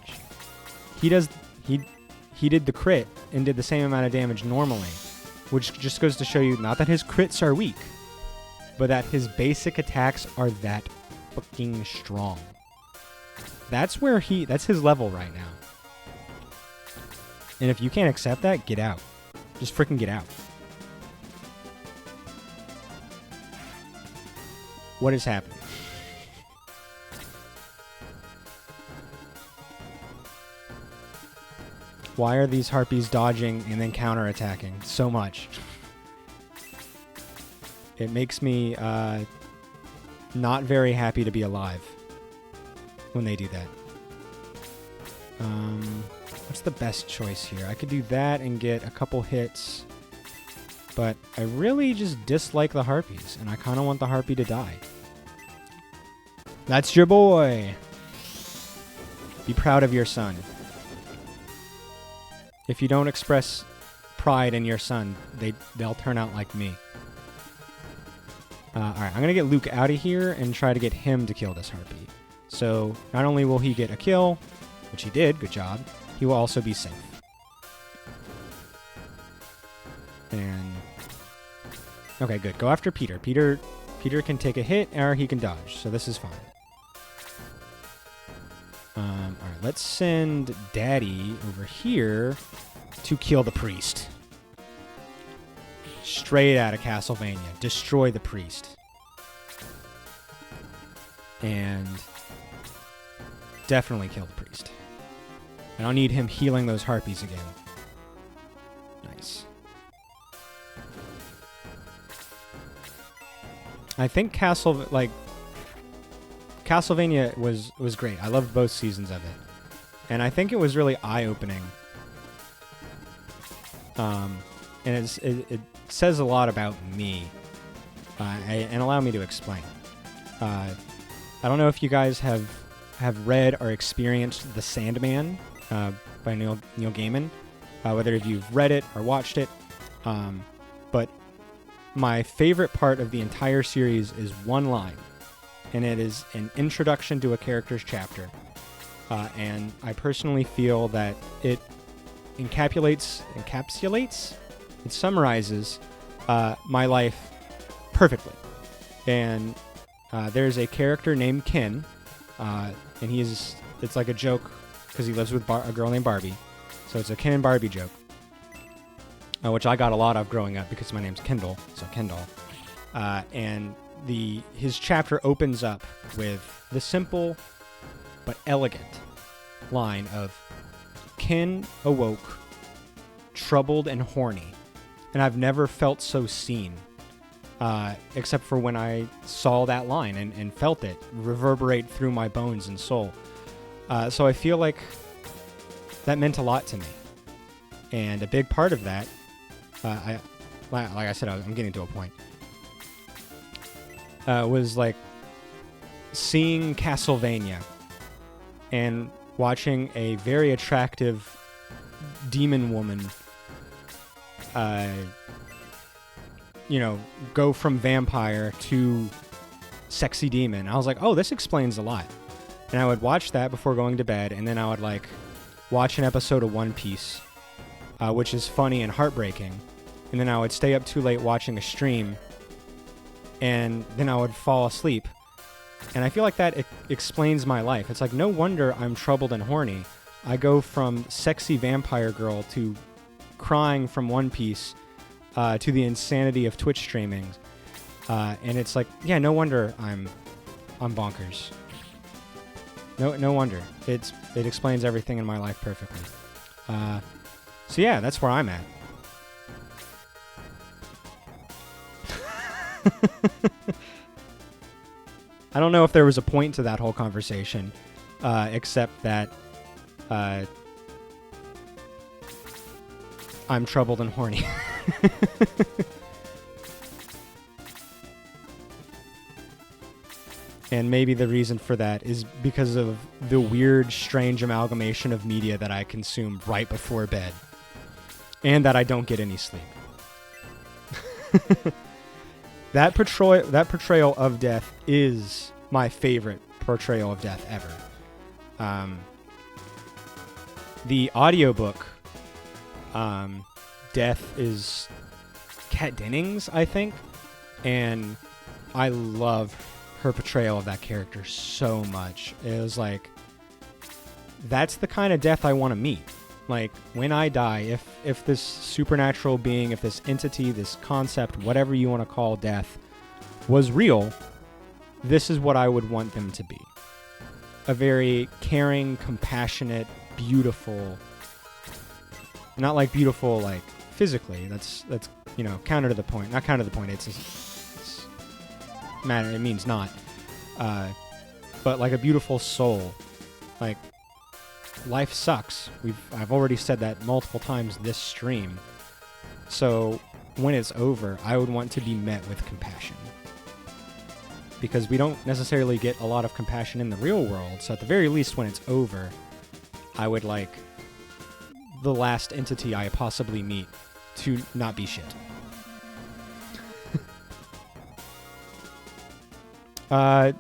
He did the crit and did the same amount of damage normally, which just goes to show you not that his crits are weak, but that his basic attacks are that fucking strong. That's his level right now. And if you can't accept that, get out. Just freaking get out. What is happening? Why are these harpies dodging and then counterattacking so much? It makes me not very happy to be alive when they do that. What's the best choice here? I could do that and get a couple hits, but I really just dislike the harpies, and I kind of want the harpy to die. That's your boy! Be proud of your son. If you don't express pride in your son, they'll turn out like me. Alright, I'm going to get Luke out of here and try to get him to kill this harpy. So, not only will he get a kill, which he did, good job, he will also be safe. And... okay, good. Go after Peter. Peter can take a hit, or he can dodge, so this is fine. Alright, let's send Daddy over here to kill the priest. Straight out of Castlevania. Destroy the priest. And definitely kill the priest. I don't need him healing those harpies again. Nice. I think Castlevania was great. I loved both seasons of it. And I think it was really eye-opening. And it says a lot about me. And allow me to explain. I don't know if you guys have read or experienced The Sandman by Neil Gaiman, whether if you've read it or watched it. But my favorite part of the entire series is one line, and it is an introduction to a character's chapter. And I personally feel that it encapsulates, it summarizes my life perfectly. And there's a character named Ken, and it's like a joke because he lives with a girl named Barbie. So it's a Ken and Barbie joke, which I got a lot of growing up because my name's Kendall, so Kendall. And his chapter opens up with the simple but elegant line of, Ken awoke, troubled and horny, and I've never felt so seen, except for when I saw that line and felt it reverberate through my bones and soul. So I feel like that meant a lot to me. And a big part of that, like I said, I'm getting to a point, was like seeing Castlevania and watching a very attractive demon woman, go from vampire to sexy demon. I was like, oh, this explains a lot. And I would watch that before going to bed, and then I would like watch an episode of One Piece, which is funny and heartbreaking. And then I would stay up too late watching a stream, and then I would fall asleep. And I feel like that explains my life. It's like, no wonder I'm troubled and horny. I go from sexy vampire girl to crying from One Piece to the insanity of Twitch streaming. And it's like, yeah, no wonder I'm bonkers. No wonder. It explains everything in my life perfectly. So yeah, that's where I'm at. I don't know if there was a point to that whole conversation, except that I'm troubled and horny. And maybe the reason for that is because of the weird, strange amalgamation of media that I consume right before bed, and that I don't get any sleep. That portrayal of death is my favorite portrayal of death ever. The audiobook, Death, is Kat Dennings, I think, and I love her portrayal of that character so much. It was like, that's the kind of death I want to meet. Like, when I die, if this supernatural being, if this entity, this concept, whatever you want to call death, was real, this is what I would want them to be. A very caring, compassionate, beautiful, not like beautiful like physically, that's counter to the point. Not counter to the point, it's matter, it means not. But like a beautiful soul. Like, life sucks. I've already said that multiple times this stream. So when it's over, I would want to be met with compassion. Because we don't necessarily get a lot of compassion in the real world. So at the very least, when it's over, I would like the last entity I possibly meet to not be shit.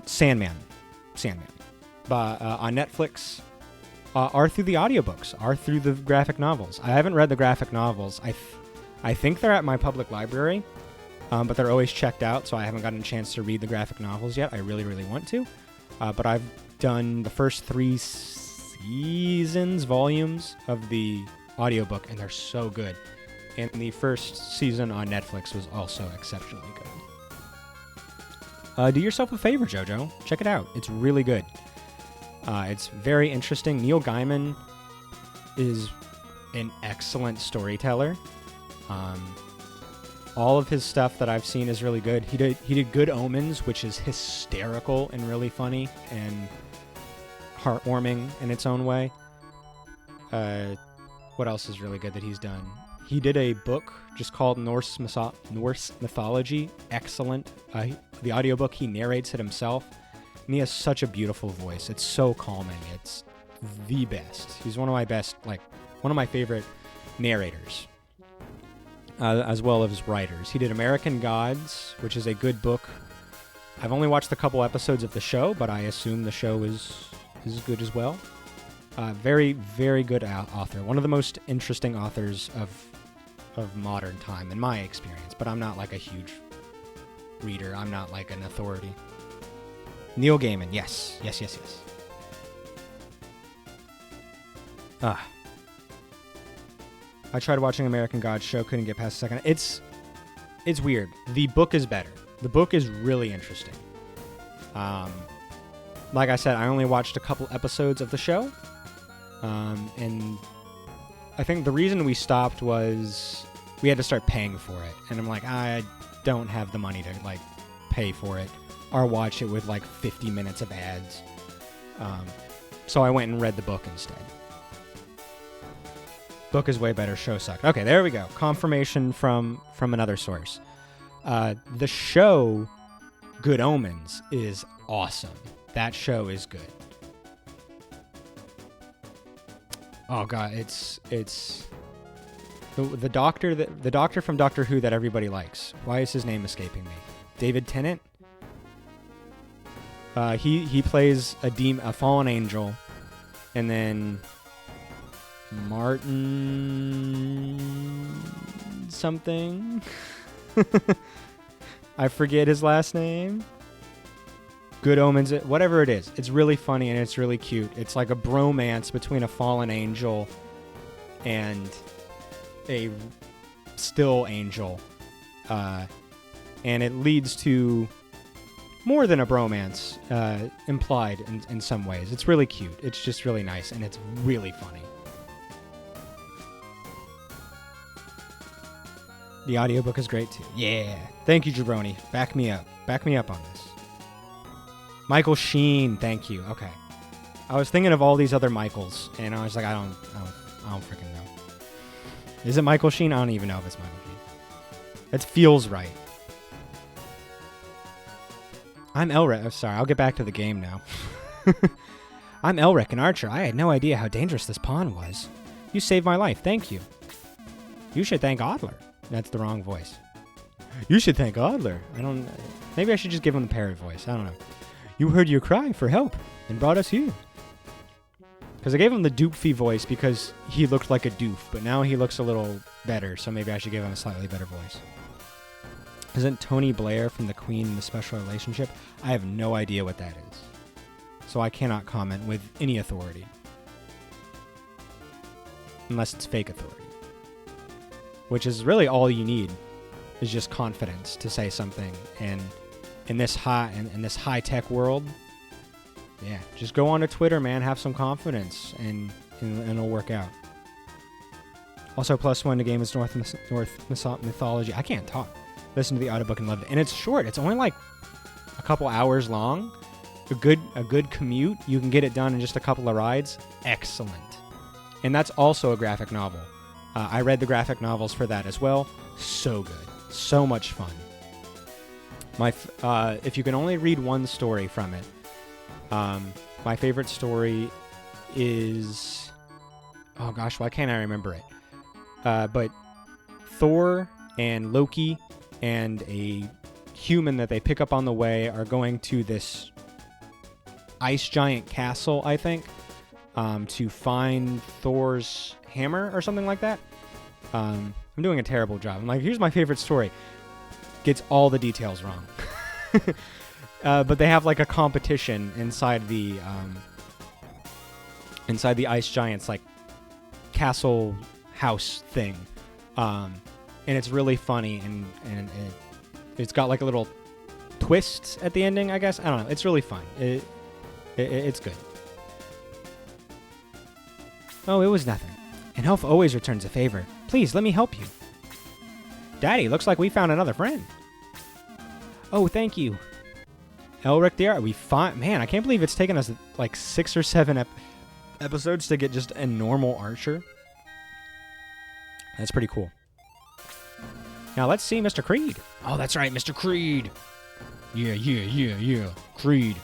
Sandman. On Netflix. Are through the audiobooks, are through the graphic novels. I haven't read the graphic novels. I think they're at my public library, but they're always checked out, so I haven't gotten a chance to read the graphic novels yet. I really, really want to. But I've done the first 3 volumes of the audiobook, and they're so good. And the first season on Netflix was also exceptionally good. Do yourself a favor, JoJo. Check it out. It's really good. It's very interesting. Neil Gaiman is an excellent storyteller. All of his stuff that I've seen is really good. He did Good Omens, which is hysterical and really funny and heartwarming in its own way. What else is really good that he's done? He did a book just called Norse Mythology. Excellent. The audiobook, he narrates it himself. And he has such a beautiful voice. It's so calming. It's the best. He's one of my best, like, one of my favorite narrators, as well as writers. He did American Gods, which is a good book. I've only watched a couple episodes of the show, but I assume the show is good as well. Very, very good author. One of the most interesting authors of modern time, in my experience. But I'm not like a huge reader. I'm not like an authority. Neil Gaiman, yes. I tried watching American Gods show, couldn't get past the second. It's weird. The book is better. The book is really interesting. Like I said, I only watched a couple episodes of the show. And I think the reason we stopped was we had to start paying for it. And I'm like, I don't have the money to, like, pay for it or watch it with, like, 50 minutes of ads. So I went and read the book instead. Book is way better. Show sucked. Okay, there we go. Confirmation from another source. The show Good Omens is awesome. That show is good. Oh god, it's the doctor from Doctor Who that everybody likes. Why is his name escaping me? David Tennant. He plays a fallen angel, and then Martin something. I forget his last name. Good Omens, whatever it is. It's really funny and it's really cute. It's like a bromance between a fallen angel and a still angel. And it leads to more than a bromance implied in some ways. It's really cute. It's just really nice and it's really funny. The audiobook is great too. Yeah. Thank you, Jabroni. Back me up. Back me up on this. Michael Sheen, thank you. Okay. I was thinking of all these other Michaels, and I was like, I don't freaking know. Is it Michael Sheen? I don't even know if it's Michael Sheen. It feels right. I'm Elric. Oh, sorry, I'll get back to the game now. I'm Elric, an archer. I had no idea how dangerous this pawn was. You saved my life. Thank you. You should thank Adler. That's the wrong voice. You should thank Adler. Maybe I should just give him the parrot voice. I don't know. You heard your cry for help and brought us here. Because I gave him the doofy voice because he looked like a doof, but now he looks a little better, so maybe I should give him a slightly better voice. Isn't Tony Blair from The Queen in the Special Relationship? I have no idea what that is. So I cannot comment with any authority. Unless it's fake authority. Which is really all you need, is just confidence to say something. And in this high tech world, yeah, just go onto Twitter, man. Have some confidence, and it'll work out. Also, +1 to Game is North mythology. I can't talk. Listen to the audiobook and loved it, and it's short. It's only like a couple hours long. A good commute. You can get it done in just a couple of rides. Excellent. And that's also a graphic novel. I read the graphic novels for that as well. So good. So much fun. If you can only read one story from it, my favorite story is... Oh gosh, why can't I remember it? But Thor and Loki and a human that they pick up on the way are going to this ice giant castle, I think, to find Thor's hammer or something like that. I'm doing a terrible job. I'm like, here's my favorite story. Gets all the details wrong. But they have like a competition inside the ice giant's like castle house thing. And it's really funny and it's got like a little twist at the ending, I guess. I don't know. It's really fun. It's good. Oh, it was nothing. And health always returns a favor. Please, let me help you. Daddy, looks like we found another friend. Oh, thank you. Elric the Art. Man, I can't believe it's taken us like 6 or 7 episodes to get just a normal archer. That's pretty cool. Now let's see Mr. Creed. Oh, that's right, Mr. Creed. Yeah. Creed.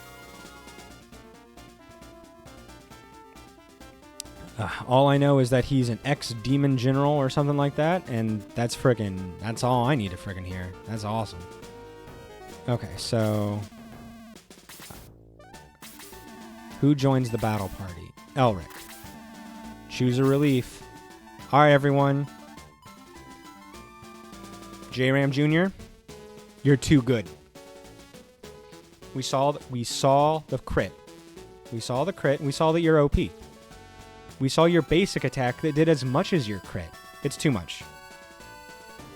All I know is that he's an ex-demon general or something like that, and that's all I need to friggin' hear. That's awesome. Okay, so... who joins the battle party? Elric. Choose a relief. Alright, everyone. J-Ram Jr., you're too good. We saw the crit. We saw the crit, and we saw that you're OP. We saw your basic attack that did as much as your crit. It's too much.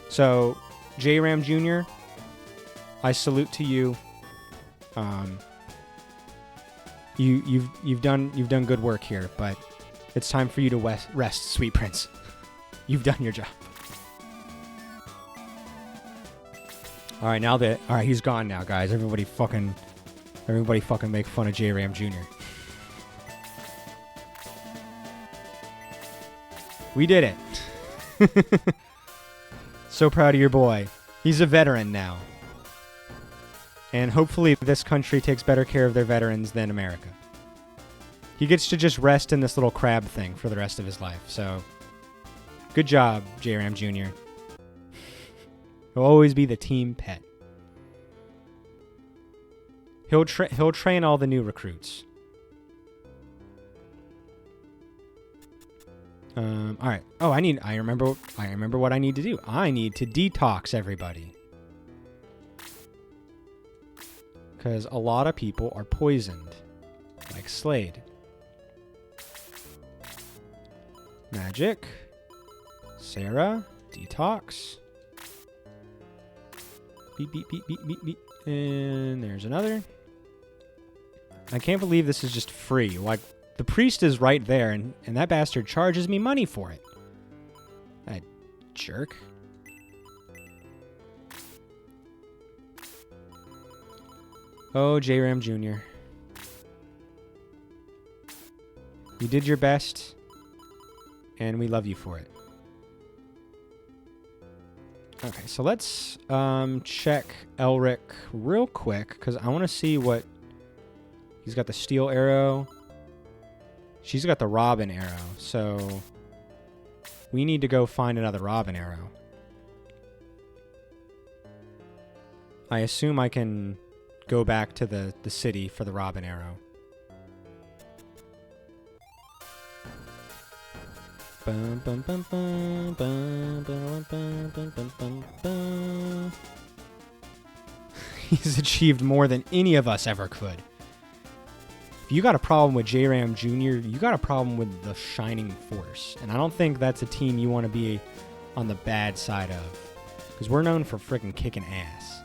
So, J-Ram Jr., I salute to you. You've done good work here, but it's time for you to rest, sweet prince. You've done your job. All right, he's gone now, guys. Everybody fucking make fun of J-Ram Jr. We did it. So proud of your boy. He's a veteran now. And hopefully this country takes better care of their veterans than America. He gets to just rest in this little crab thing for the rest of his life. So, good job, J-Ram Jr. He'll always be the team pet. He'll train all the new recruits. All right. Oh, I remember what I need to do. I need to detox everybody. Because a lot of people are poisoned. Like Slade. Magic. Sarah. Detox. Beep, beep, beep, beep, beep, beep. And there's another. I can't believe this is just free. Like, the priest is right there, and that bastard charges me money for it. That jerk. Oh, J-Ram Jr. You did your best, and we love you for it. Okay, so let's check Elric real quick, because I want to see what... He's got the steel arrow. She's got the robin arrow, so... we need to go find another robin arrow. I assume I can go back to the city for the robin arrow. Bum, bum, bum, bum, bum, bum, bum, bum, bum, bum. He's achieved more than any of us ever could. If you got a problem with J-Ram Jr., you got a problem with the Shining Force. And I don't think that's a team you want to be on the bad side of. Because we're known for freaking kicking ass.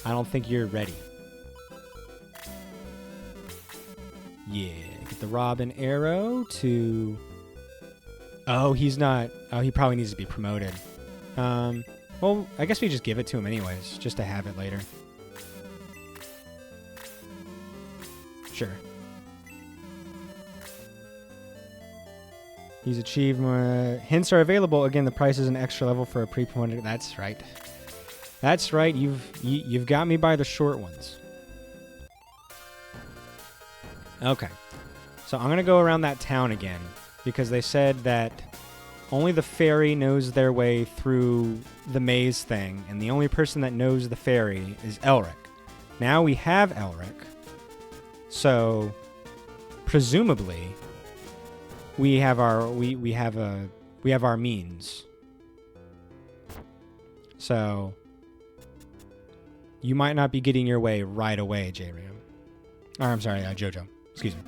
I don't think you're ready. Yeah, get the Robin arrow to... Oh, he's not... Oh, he probably needs to be promoted. Well, I guess we just give it to him anyways, just to have it later. Sure. He's achieved more... Hints are available. Again, the price is an extra level for a pre-promoted... That's right. That's right. You've got me by the short ones. Okay. So I'm going to go around that town again, because they said that only the fairy knows their way through the maze thing, and the only person that knows the fairy is Elric. Now we have Elric, so presumably we have our we have our means. So you might not be getting your way right away, J-Ram. Or I'm sorry, Jojo. Excuse me.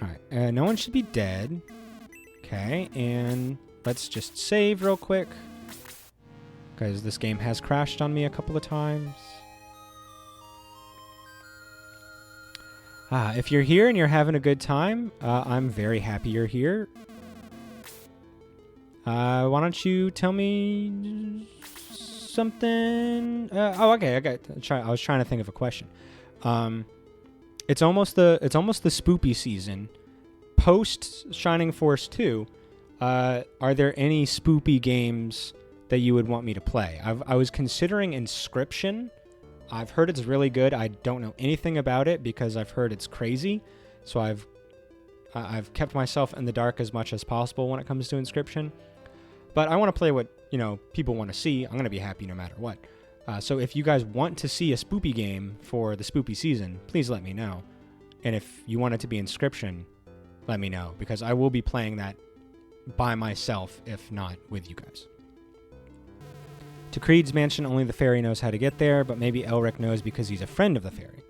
Alright, no one should be dead. Okay, and let's just save real quick, because this game has crashed on me a couple of times. If you're here and you're having a good time, I'm very happy you're here. Why don't you tell me something? Okay. I was trying to think of a question. It's almost the spoopy season. Post Shining Force 2, are there any spoopy games that you would want me to play? I was considering Inscription. I've heard it's really good. I don't know anything about it because I've heard it's crazy. So I've kept myself in the dark as much as possible when it comes to Inscription. But I want to play what, people want to see. I'm going to be happy no matter what. So if you guys want to see a spoopy game for the spoopy season, please let me know. And if you want it to be Inscription, let me know, because I will be playing that by myself, if not with you guys. To Creed's mansion, only the fairy knows how to get there, but maybe Elric knows because he's a friend of the fairy.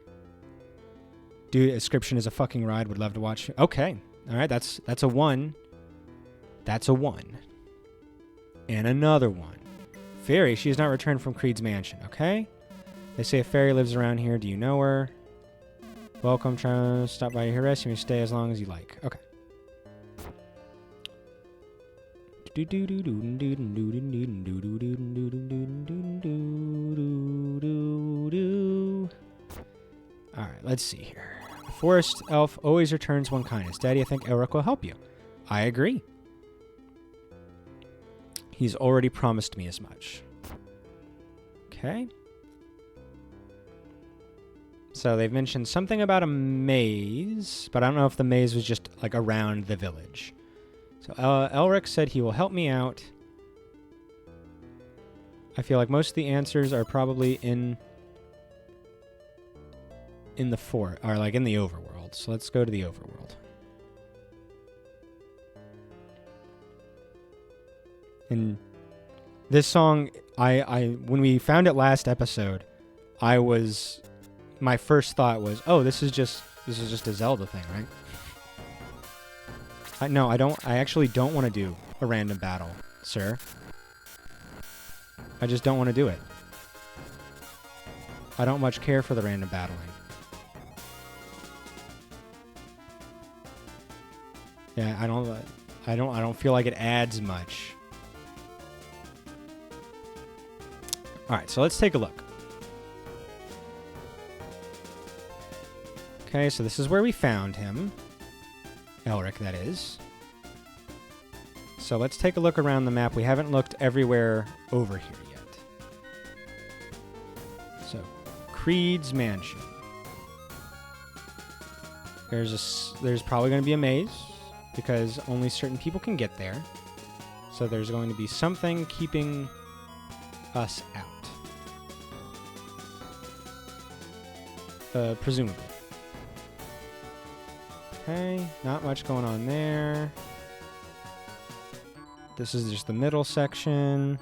Dude, Inscription is a fucking ride. Would love to watch. Okay. All right, that's a 1. That's a 1. And another 1. Fairy, she has not returned from Creed's mansion. Okay. They say a fairy lives around here. Do you know her? Welcome. Trying to stop by your rest. You may stay as long as you like. Okay. Alright, let's see here. The forest elf always returns one kindness. Daddy, I think Elric will help you. I agree. He's already promised me as much. Okay. So they've mentioned something about a maze, but I don't know if the maze was just like around the village. So Elric said he will help me out. I feel like most of the answers are probably in the fort, or like in the overworld. So let's go to the overworld. And this song, I when we found it last episode, my first thought was, oh, this is just a Zelda thing, right? No, I actually don't want to do a random battle, sir. I just don't want to do it. I don't much care for the random battling. Yeah, I don't feel like it adds much. All right, so let's take a look. Okay, so this is where we found him. Elric, that is. So let's take a look around the map. We haven't looked everywhere over here yet. So, Creed's mansion. There's probably going to be a maze, because only certain people can get there. So there's going to be something keeping us out. Presumably. Okay, not much going on there. This is just the middle section.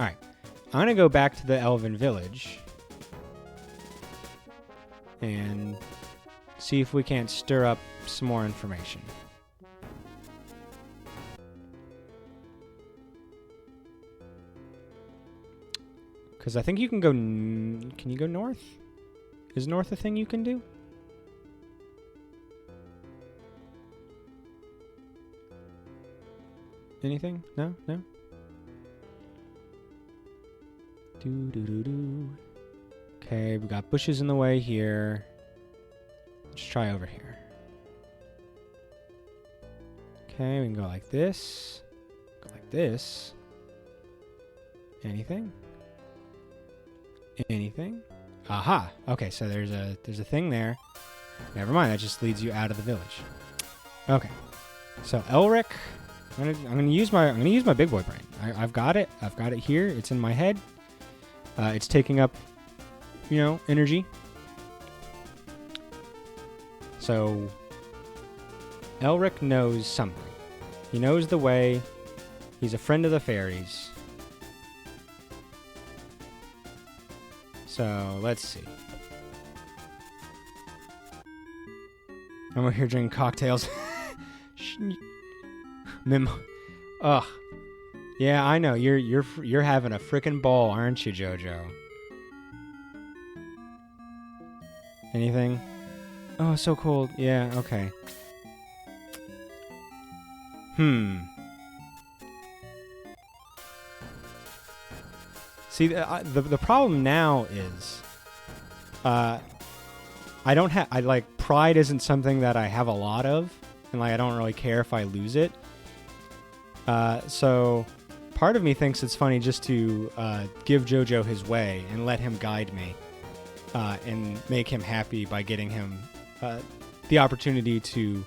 Alright, I'm going to go back to the Elven Village and see if we can't stir up some more information. Because I think you can go... Can you go north? Is north a thing you can do? Anything? No? No? Okay, we got bushes in the way here. Let's try over here. Okay, we can go like this. Go like this. Anything? Anything? Aha! Okay, so there's a thing there. Never mind, that just leads you out of the village. Okay. So Elric, I'm gonna use my big boy brain. I've got it. I've got it here. It's in my head. It's taking up, energy. So Elric knows something. He knows the way. He's a friend of the fairies. So, let's see. I'm over here drinking cocktails. Ugh. Yeah, I know. You're having a frickin' ball, aren't you, Jojo? Anything? Oh, so cold. Yeah, okay. See, the problem now is, pride isn't something that I have a lot of, and I don't really care if I lose it. So part of me thinks it's funny just to give JoJo his way and let him guide me and make him happy by getting him the opportunity to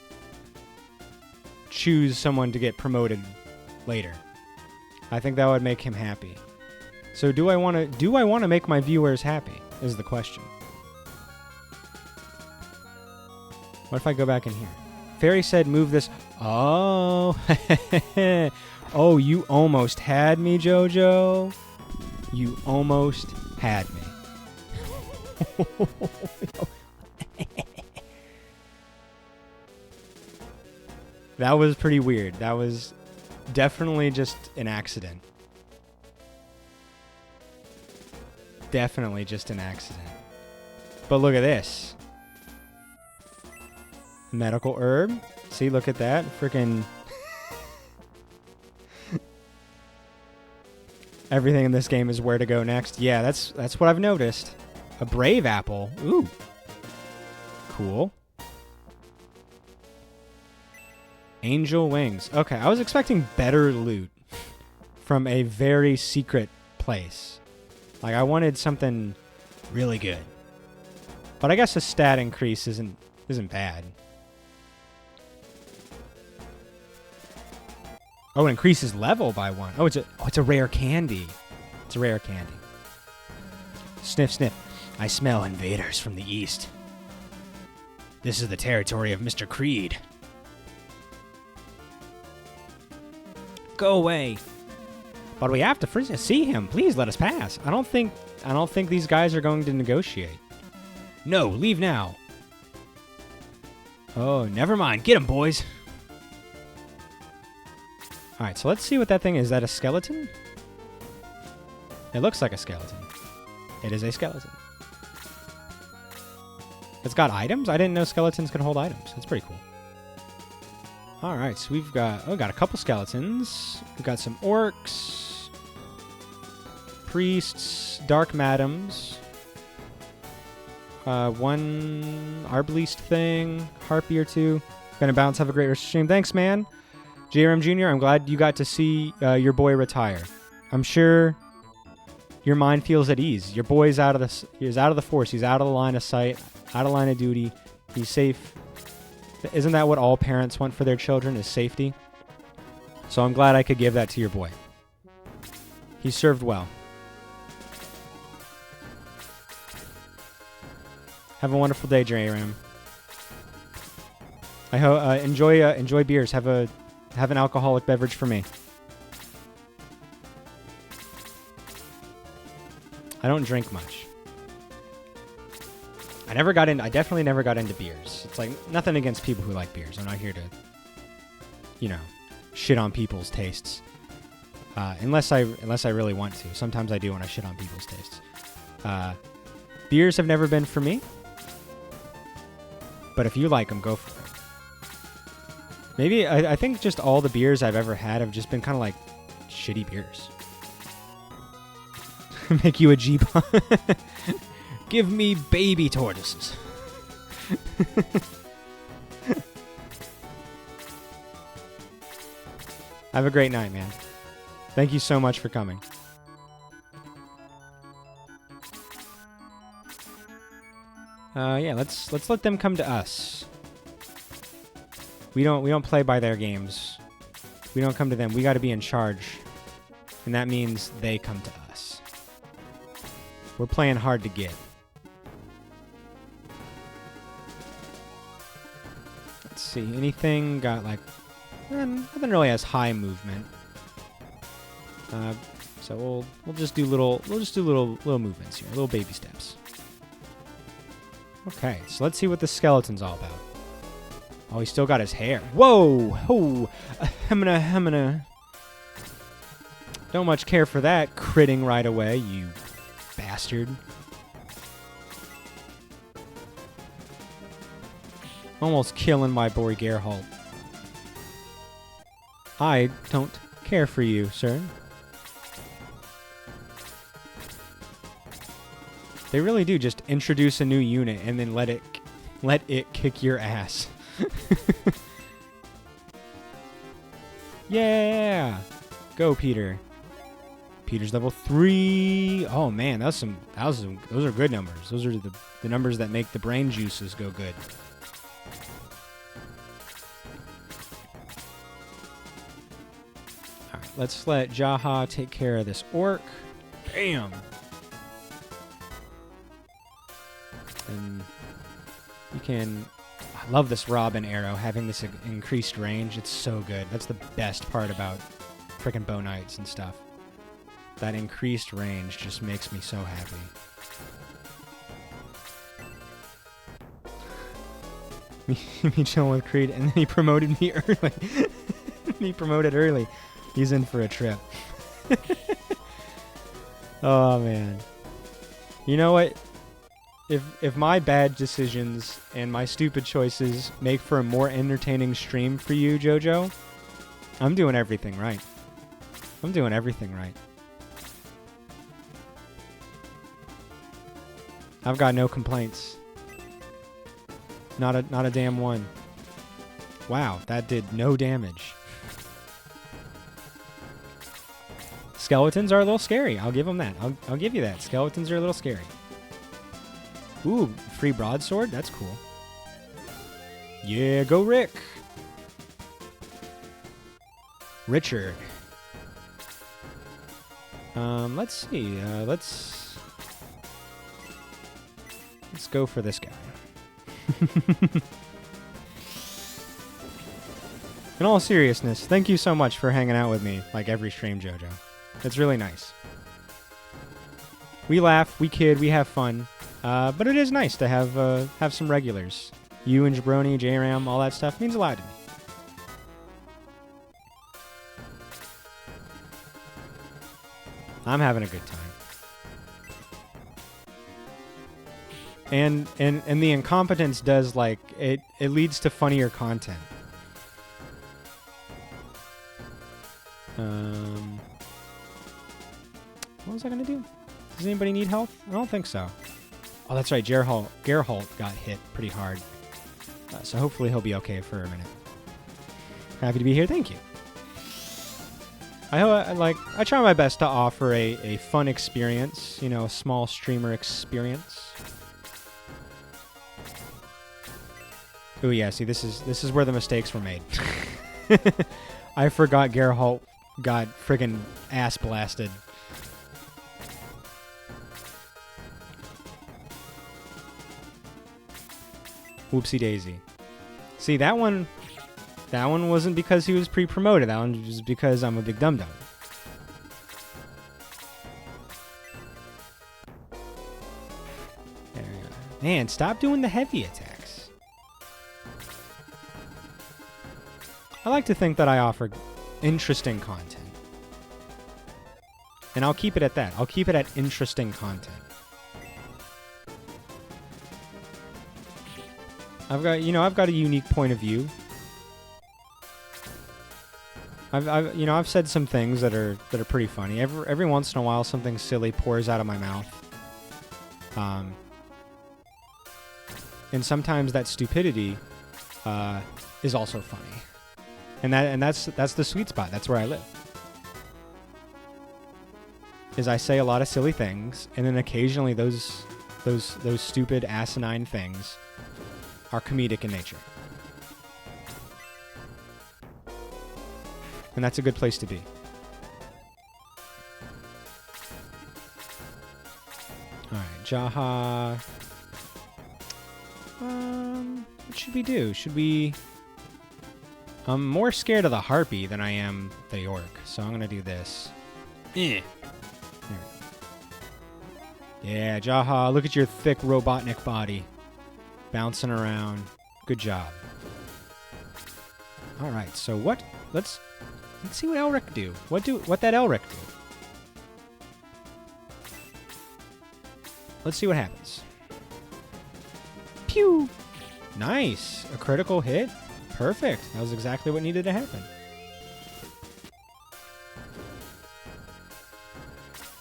choose someone to get promoted later. I think that would make him happy. So do I want to make my viewers happy is the question. What if I go back in here? Fairy said move this. Oh. Oh, you almost had me, JoJo. You almost had me. That was pretty weird. That was definitely just an accident. Definitely just an accident. But look at this. Medical herb. See, look at that. Freaking everything in this game is where to go next. Yeah, that's what I've noticed. A brave apple. Ooh. Cool. Angel wings. Okay, I was expecting better loot from a very secret place. Like, I wanted something really good. But I guess a stat increase isn't bad. Oh, it increases level by 1. Oh, it's a rare candy. It's a rare candy. Sniff, sniff. I smell invaders from the east. This is the territory of Mr. Creed. Go away. But we have to first see him. Please let us pass. I don't think these guys are going to negotiate. No, leave now. Oh, never mind. Get him, boys. All right, so let's see what that thing is. Is that a skeleton? It looks like a skeleton. It is a skeleton. It's got items? I didn't know skeletons could hold items. That's pretty cool. All right, so we've got a couple skeletons. We've got some orcs, priests, dark madams, one arbalist thing, harpy or two. Gonna bounce. Have a great rest of the stream. Thanks, man. JRM Jr., I'm glad you got to see your boy retire. I'm sure your mind feels at ease. Your boy's out of the force. He's out of the line of sight, out of line of duty. He's safe. Isn't that what all parents want for their children, is safety? So I'm glad I could give that to your boy. He served well. Have a wonderful day, JRM. I hope enjoy beers. Have an alcoholic beverage for me. I don't drink much. I definitely never got into beers. It's like nothing against people who like beers. I'm not here to, shit on people's tastes. Unless I really want to. Sometimes I do when I shit on people's tastes. Beers have never been for me. But if you like them, go for it. Maybe, I think just all the beers I've ever had have just been kind of like shitty beers. Make you a Jeep. Give me baby tortoises. Have a great night, man. Thank you so much for coming. Yeah, let's let them come to us. We don't play by their games. We don't come to them. We got to be in charge. And that means they come to us. We're playing hard to get. Let's see. Anything got like nothing really has high movement. So we'll just do little movements here, little baby steps. Okay, so let's see what the skeleton's all about. Oh, he's still got his hair. Whoa! Oh! Hemina. Don't much care for that critting right away, you bastard. Almost killing my boy Geralt. I don't care for you, sir. They really do just introduce a new unit and then let it kick your ass. Yeah! Go, Peter. Peter's level 3. Oh man, those are good numbers. Those are the numbers that make the brain juices go good. Alright, let's let Jaha take care of this orc. Bam! And you can... I love this Robin arrow, having this increased range. It's so good. That's the best part about frickin' Bow Knights and stuff. That increased range just makes me so happy. me chilling with Creed, and then he promoted me early. He promoted early. He's in for a trip. Oh, man. You know what? If my bad decisions and my stupid choices make for a more entertaining stream for you, Jojo, I'm doing everything right. I'm doing everything right. I've got no complaints. Not a damn one. Wow, that did no damage. Skeletons are a little scary. I'll give them that. I'll give you that. Skeletons are a little scary. Ooh, free broadsword? That's cool. Yeah, go Rick! Richard. Let's see. Let's go for this guy. In all seriousness, thank you so much for hanging out with me like every stream, Jojo. It's really nice. We laugh, we kid, we have fun. But it is nice to have some regulars. You and Jabroni, J-Ram, all that stuff means a lot to me. I'm having a good time. And the incompetence does, like, it leads to funnier content. What was I gonna do? Does anybody need health? I don't think so. Oh, that's right. Geralt got hit pretty hard. So hopefully he'll be okay for a minute. Happy to be here. Thank you. I try my best to offer a fun experience, you know, a small streamer experience. Oh yeah, see, this is where the mistakes were made. I forgot Geralt got friggin' ass blasted. Whoopsie daisy. See, that one wasn't because he was pre-promoted. That one was because I'm a big dum-dum. There we go. Man, stop doing the heavy attacks. I like to think that I offer interesting content. And I'll keep it at that. I'll keep it at interesting content. I've got a unique point of view. I've said some things that are pretty funny. Every once in a while, something silly pours out of my mouth. And sometimes that stupidity is also funny. And that's the sweet spot. That's where I live. Is I say a lot of silly things, and then occasionally those stupid asinine things are comedic in nature. And that's a good place to be. Alright, Jaha. What should we do? Should we... I'm more scared of the harpy than I am the orc, so I'm gonna do this. There we go. Yeah, Jaha, look at your thick Robotnik body. Bouncing around. Good job. Alright, so what? Let's see what Elric do. What that Elric do? Let's see what happens. Pew! Nice! A critical hit? Perfect. That was exactly what needed to happen.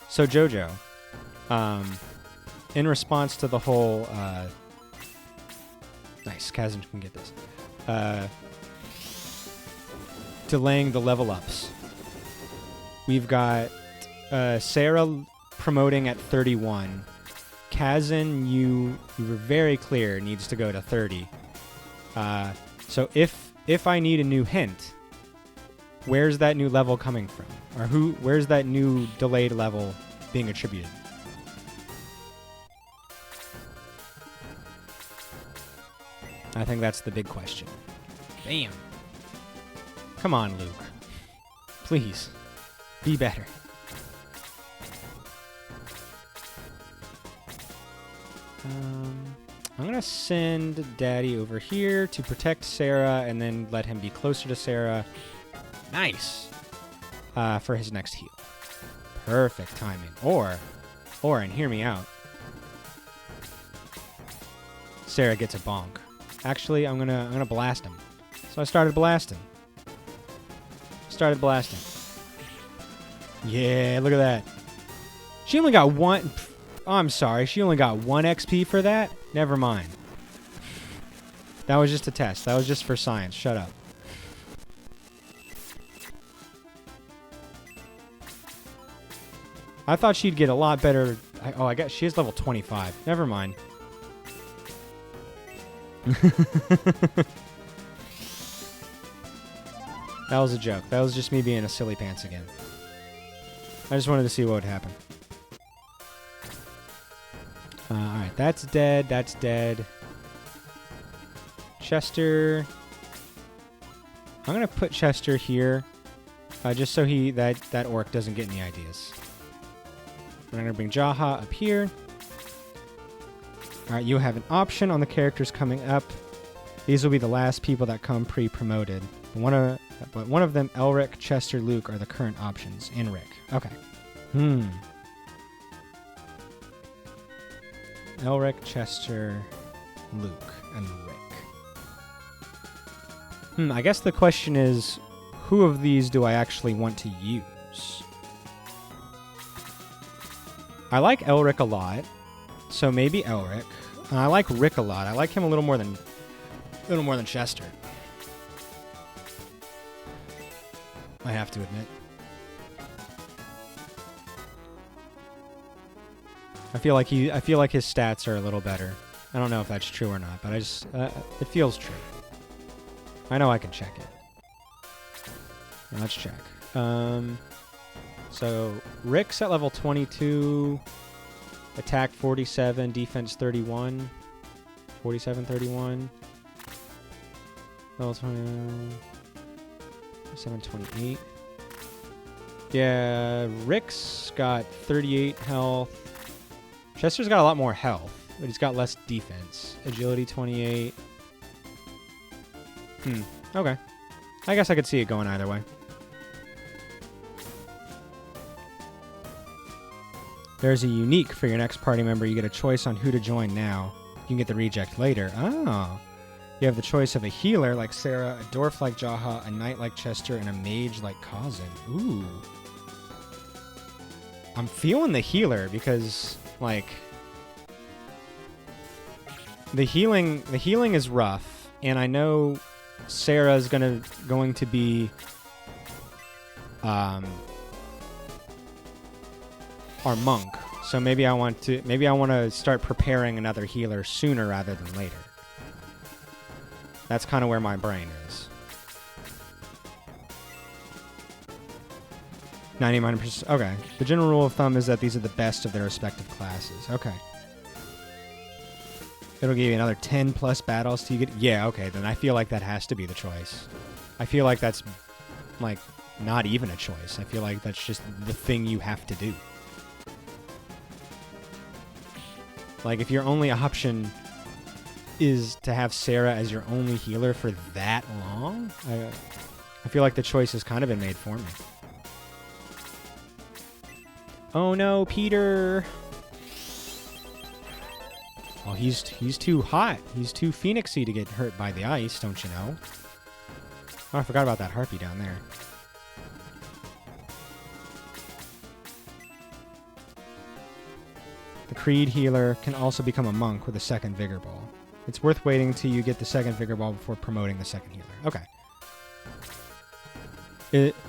So Jojo, in response to the whole, nice, Kazan can get this. delaying the level ups. We've got Sarah promoting at 31. Kazan, you were very clear, needs to go to 30. So if I need a new hint, where's that new level coming from? Or where's that new delayed level being attributed? I think that's the big question. Bam. Come on, Luke. Please. Be better. I'm going to send Daddy over here to protect Sarah and then let him be closer to Sarah. Nice. For his next heal. Perfect timing. Or, and hear me out, Sarah gets a bonk. Actually, I'm gonna blast him. So I started blasting. Yeah, look at that. She only got one. Oh, I'm sorry. She only got 1 XP for that? Never mind. That was just a test. That was just for science. Shut up. I thought she'd get a lot better. I guess she is level 25. Never mind. That was a joke. That was just me being a silly pants again. I just wanted to see what would happen. Alright, that's dead. That's dead. Chester. I'm going to put Chester here. Just so that orc doesn't get any ideas. I'm going to bring Jaha up here. Alright, you have an option on the characters coming up. These will be the last people that come pre-promoted. One of them, Elric, Chester, Luke, are the current options. And Rick. Okay. Elric, Chester, Luke, and Rick. I guess the question is, who of these do I actually want to use? I like Elric a lot, so maybe Elric. I like Rick a lot. I like him a little more than Chester. I have to admit. I feel like his stats are a little better. I don't know if that's true or not, but it feels true. I know I can check it. Let's check. So Rick's at level 22, attack 47, defense 31, 47, 31. Level 27, 28. Yeah, Rick's got 38 health. Chester's got a lot more health, but he's got less defense. Agility 28. Okay. I guess I could see it going either way. There's a unique for your next party member. You get a choice on who to join now. You can get the reject later. Oh. You have the choice of a healer like Sarah, a dwarf like Jaha, a knight like Chester, and a mage like Kazan. Ooh. I'm feeling the healer because, like, the healing is rough, and I know Sarah's going to be our monk. So maybe I want to start preparing another healer sooner rather than later. That's kind of where my brain is. 99%. Okay. The general rule of thumb is that these are the best of their respective classes. Okay. It'll give you another 10 plus battles till you get... Yeah, okay. Then I feel like that has to be the choice. I feel like that's, like, not even a choice. I feel like that's just the thing you have to do. Like, if your only option is to have Sarah as your only healer for that long, I feel like the choice has kind of been made for me. Oh no, Peter! Well, he's too hot. He's too phoenixy to get hurt by the ice, don't you know? Oh, I forgot about that harpy down there. The Creed healer can also become a monk with a second Vigor Ball. It's worth waiting till you get the second Vigor Ball before promoting the second healer. Okay.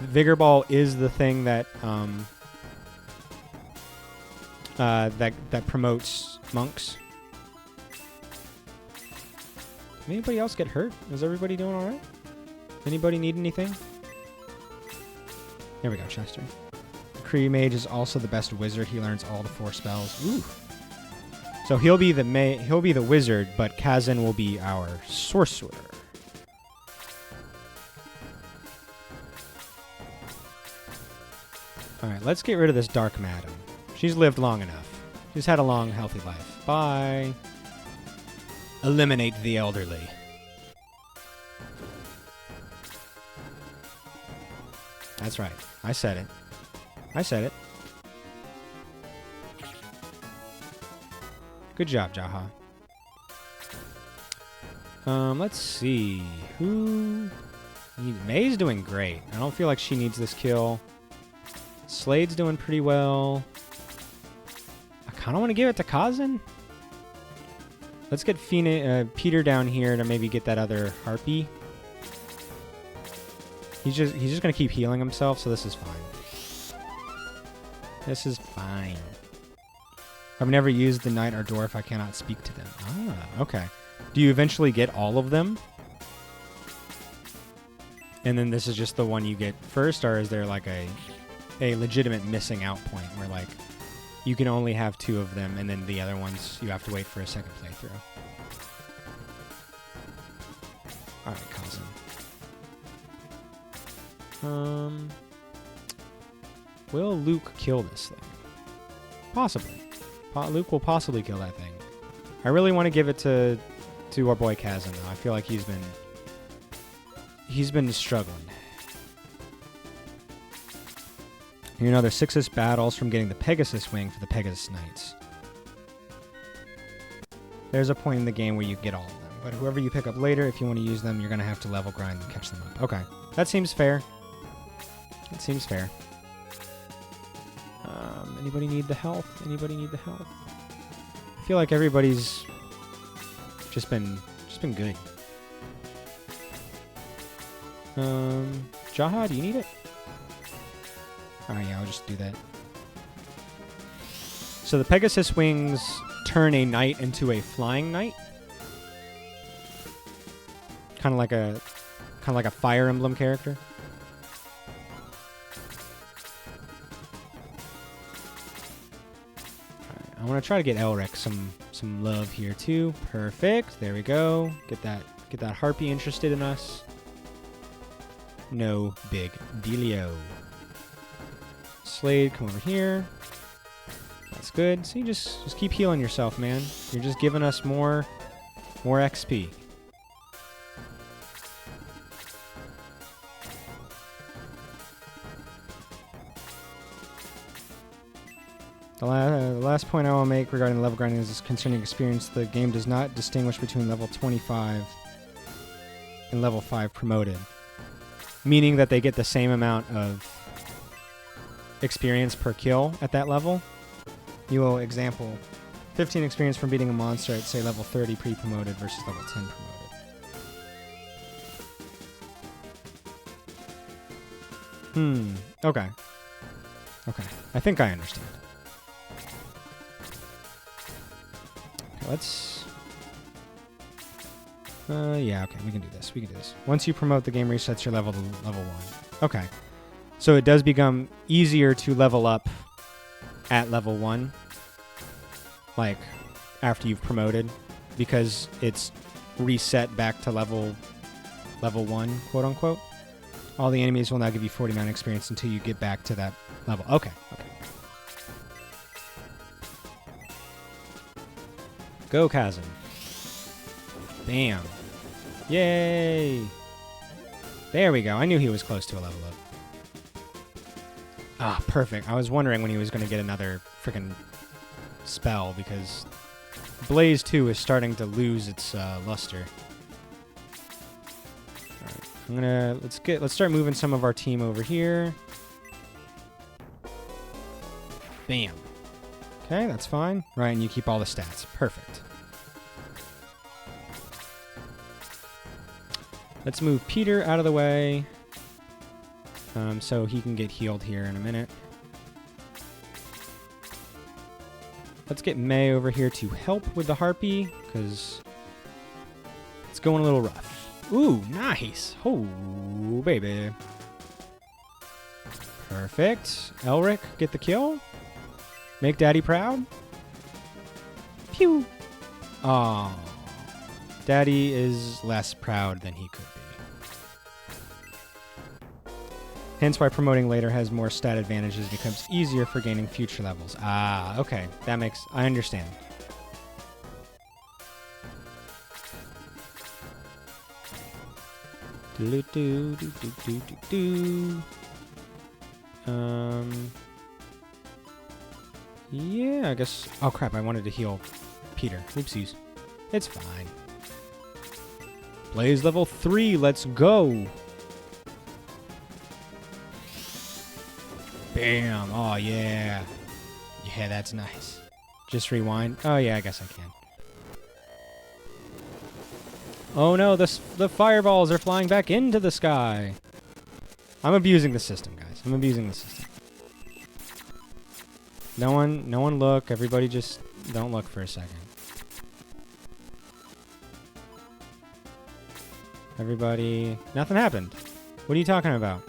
Vigor Ball is the thing that that promotes monks. Did anybody else get hurt? Is everybody doing all right? Anybody need anything? There we go, Chester. The Kree Mage is also the best wizard. He learns all the 4 spells. Ooh. So he'll be the wizard, but Kazan will be our sorcerer. All right, let's get rid of this Dark Madam. She's lived long enough. She's had a long, healthy life. Bye. Eliminate the elderly. That's right. I said it. I said it. Good job, Jaha. Let's see. May's doing great. I don't feel like she needs this kill. Slade's doing pretty well. I kind of want to give it to Kazan. Let's get Peter down here to maybe get that other harpy. He's just gonna keep healing himself, so this is fine. This is fine. I've never used the knight or dwarf. I cannot speak to them. Ah, okay. Do you eventually get all of them? And then this is just the one you get first, or is there like a legitimate missing out point where like you can only have 2 of them and then the other ones you have to wait for a second playthrough? Alright, Kazan. Will Luke kill this thing? Possibly. Luke will possibly kill that thing. I really want to give it to our boy Kazan, though. I feel like he's been struggling. You know, there's 6 battles from getting the Pegasus wing for the Pegasus Knights. There's a point in the game where you get all of them, but whoever you pick up later, if you want to use them, you're going to have to level grind and catch them up. Okay, that seems fair. That seems fair. Anybody need the health? Anybody need the health? I feel like everybody's just been good. Jaha, do you need it? Oh yeah, I'll just do that. So the Pegasus wings turn a knight into a flying knight. Kind of like a Fire Emblem character. I want to try to get Elric some love here too. Perfect. There we go. Get that harpy interested in us. No big dealio. Slade, come over here. That's good. So you just keep healing yourself, man. You're just giving us more XP. The last point I will make regarding level grinding is concerning experience. The game does not distinguish between level 25 and level 5 promoted, meaning that they get the same amount of experience per kill at that level. You will example 15 experience from beating a monster at, say, level 30 pre-promoted versus level 10 promoted. Okay. Okay. I think I understand. Okay, let's... yeah, okay, we can do this. We can do this. Once you promote, the game resets your level to level 1. Okay. So it does become easier to level up at level 1, like after you've promoted, because it's reset back to level 1, quote unquote. All the enemies will now give you 49 experience until you get back to that level. Okay, okay. Go, Kazan. Bam. Yay! There we go. I knew he was close to a level up. Ah, perfect. I was wondering when he was going to get another freaking spell, because Blaze 2 is starting to lose its luster. All right, let's start moving some of our team over here. Bam. Okay, that's fine. Ryan, you keep all the stats. Perfect. Let's move Peter out of the way. So he can get healed here in a minute. Let's get May over here to help with the Harpy, because it's going a little rough. Ooh, nice. Oh, baby. Perfect. Elric, get the kill. Make Daddy proud. Pew. Oh, Daddy is less proud than he could be. Hence why promoting later has more stat advantages and becomes easier for gaining future levels. Ah, okay. That makes... I understand. Yeah, I guess... Oh, crap. I wanted to heal Peter. Oopsies. It's fine. Blaze level 3. Let's go. Bam. Oh, yeah. Yeah, that's nice. Just rewind. Oh, yeah, I guess I can. Oh, no. The fireballs are flying back into the sky. I'm abusing the system, guys. I'm abusing the system. No one look. Everybody just don't look for a second. Everybody... Nothing happened. What are you talking about?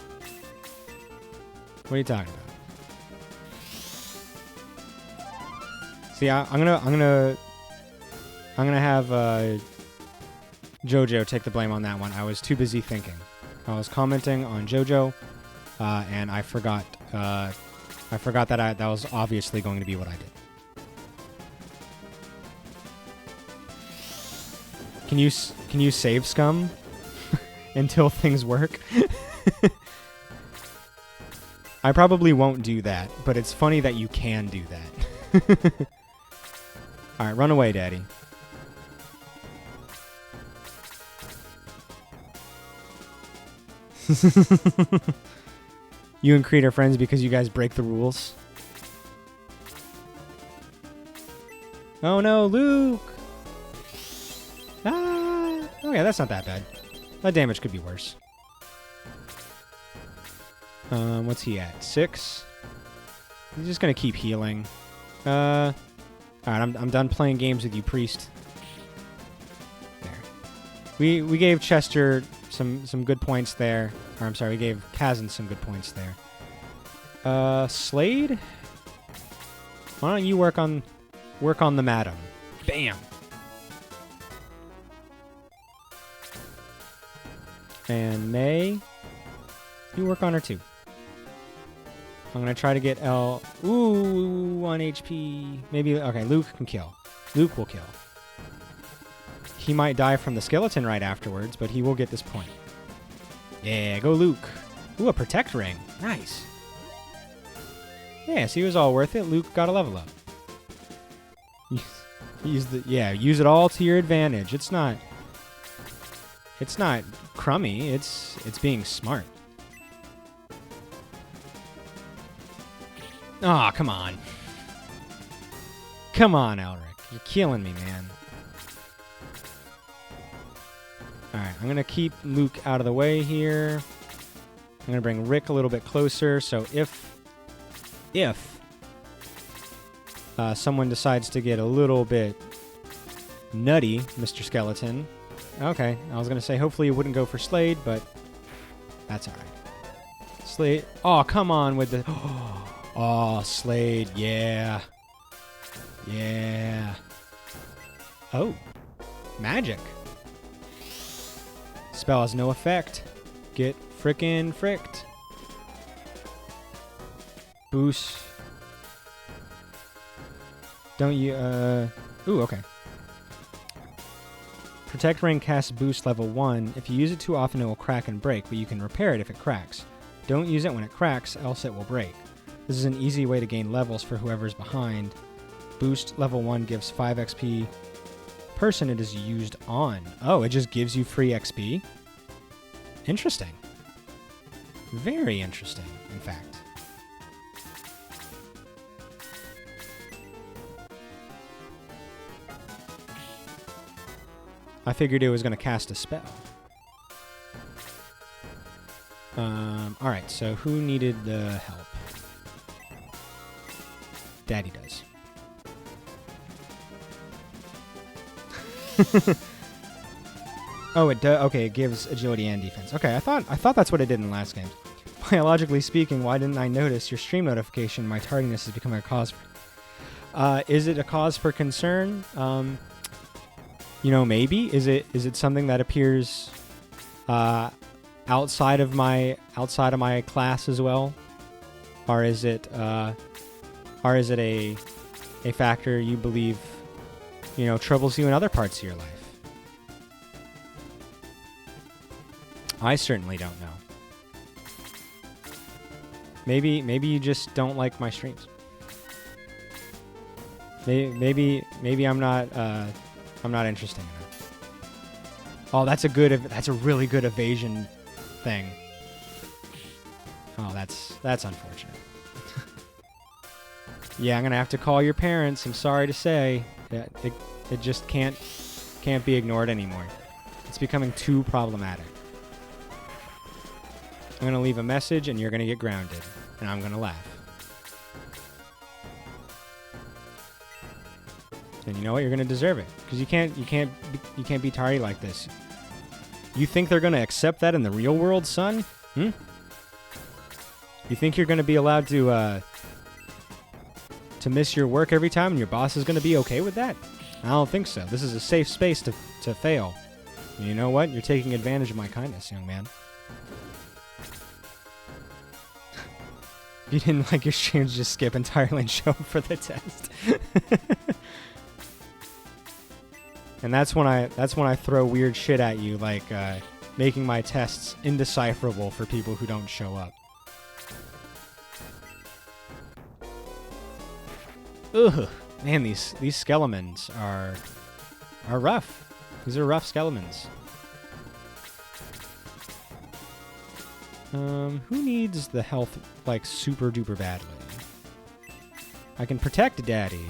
What are you talking about? See, I'm gonna have JoJo take the blame on that one. I was too busy thinking. I was commenting on JoJo, and I forgot that that was obviously going to be what I did. Can you save scum until things work? I probably won't do that, but it's funny that you can do that. Alright, run away, Daddy. You and Creed are friends because you guys break the rules. Oh no, Luke! Ah! Okay, that's not that bad. That damage could be worse. What's he at? 6? He's just gonna keep healing. Alright, I'm done playing games with you, Priest. There. We gave Chester some good points there. Or I'm sorry, we gave Kazan some good points there. Slade? Why don't you work on the madam? Bam! And May, you work on her too. I'm going to try to get L... Ooh, 1 HP. Maybe... Okay, Luke can kill. Luke will kill. He might die from the skeleton right afterwards, but he will get this point. Yeah, go Luke. Ooh, a protect ring. Nice. Yeah, so he was all worth it. Luke got a level up. Use it all to your advantage. It's not crummy. It's being smart. Aw, oh, come on. Come on, Elric. You're killing me, man. Alright, I'm going to keep Luke out of the way here. I'm going to bring Rick a little bit closer, so if someone decides to get a little bit nutty, Mr. Skeleton... Okay, I was going to say hopefully you wouldn't go for Slade, but that's alright. Slade... Oh, come on with the... Oh, Slade, yeah. Yeah. Oh, magic. Spell has no effect. Get frickin' fricked. Boost. Don't you, Ooh, okay. Protect ring casts boost level 1. If you use it too often, it will crack and break, but you can repair it if it cracks. Don't use it when it cracks, else it will break. This is an easy way to gain levels for whoever's behind. Boost level 1 gives 5 XP person it is used on. Oh, it just gives you free XP? Interesting. Very interesting, in fact. I figured it was going to cast a spell. All right, so who needed the help? Daddy does. Oh, it does. Okay, it gives agility and defense. Okay, I thought that's what it did in the last game. Biologically speaking, why didn't I notice your stream notification? My tardiness is becoming a cause. Is it a cause for concern? Maybe. Is it something that appears outside of my class as well, or is it a factor you believe troubles you in other parts of your life? I certainly don't know. Maybe you just don't like my streams. Maybe I'm not interesting enough. Oh, that's a really good evasion thing. Oh, that's unfortunate. Yeah, I'm gonna have to call your parents. I'm sorry to say that it just can't be ignored anymore. It's becoming too problematic. I'm gonna leave a message and you're gonna get grounded, and I'm gonna laugh. And you know what? You're gonna deserve it, because you can't be tardy like this. You think they're gonna accept that in the real world, son? You think you're gonna be allowed to miss your work every time, and your boss is gonna be okay with that? I don't think so. This is a safe space to fail. And you know what? You're taking advantage of my kindness, young man. If you didn't like your streams, just skip entirely and show up for the test. And that's when I throw weird shit at you, like making my tests indecipherable for people who don't show up. Ugh, man, these skeletons are rough. These are rough skeletons. Who needs the health, like, super duper badly? I can protect Daddy.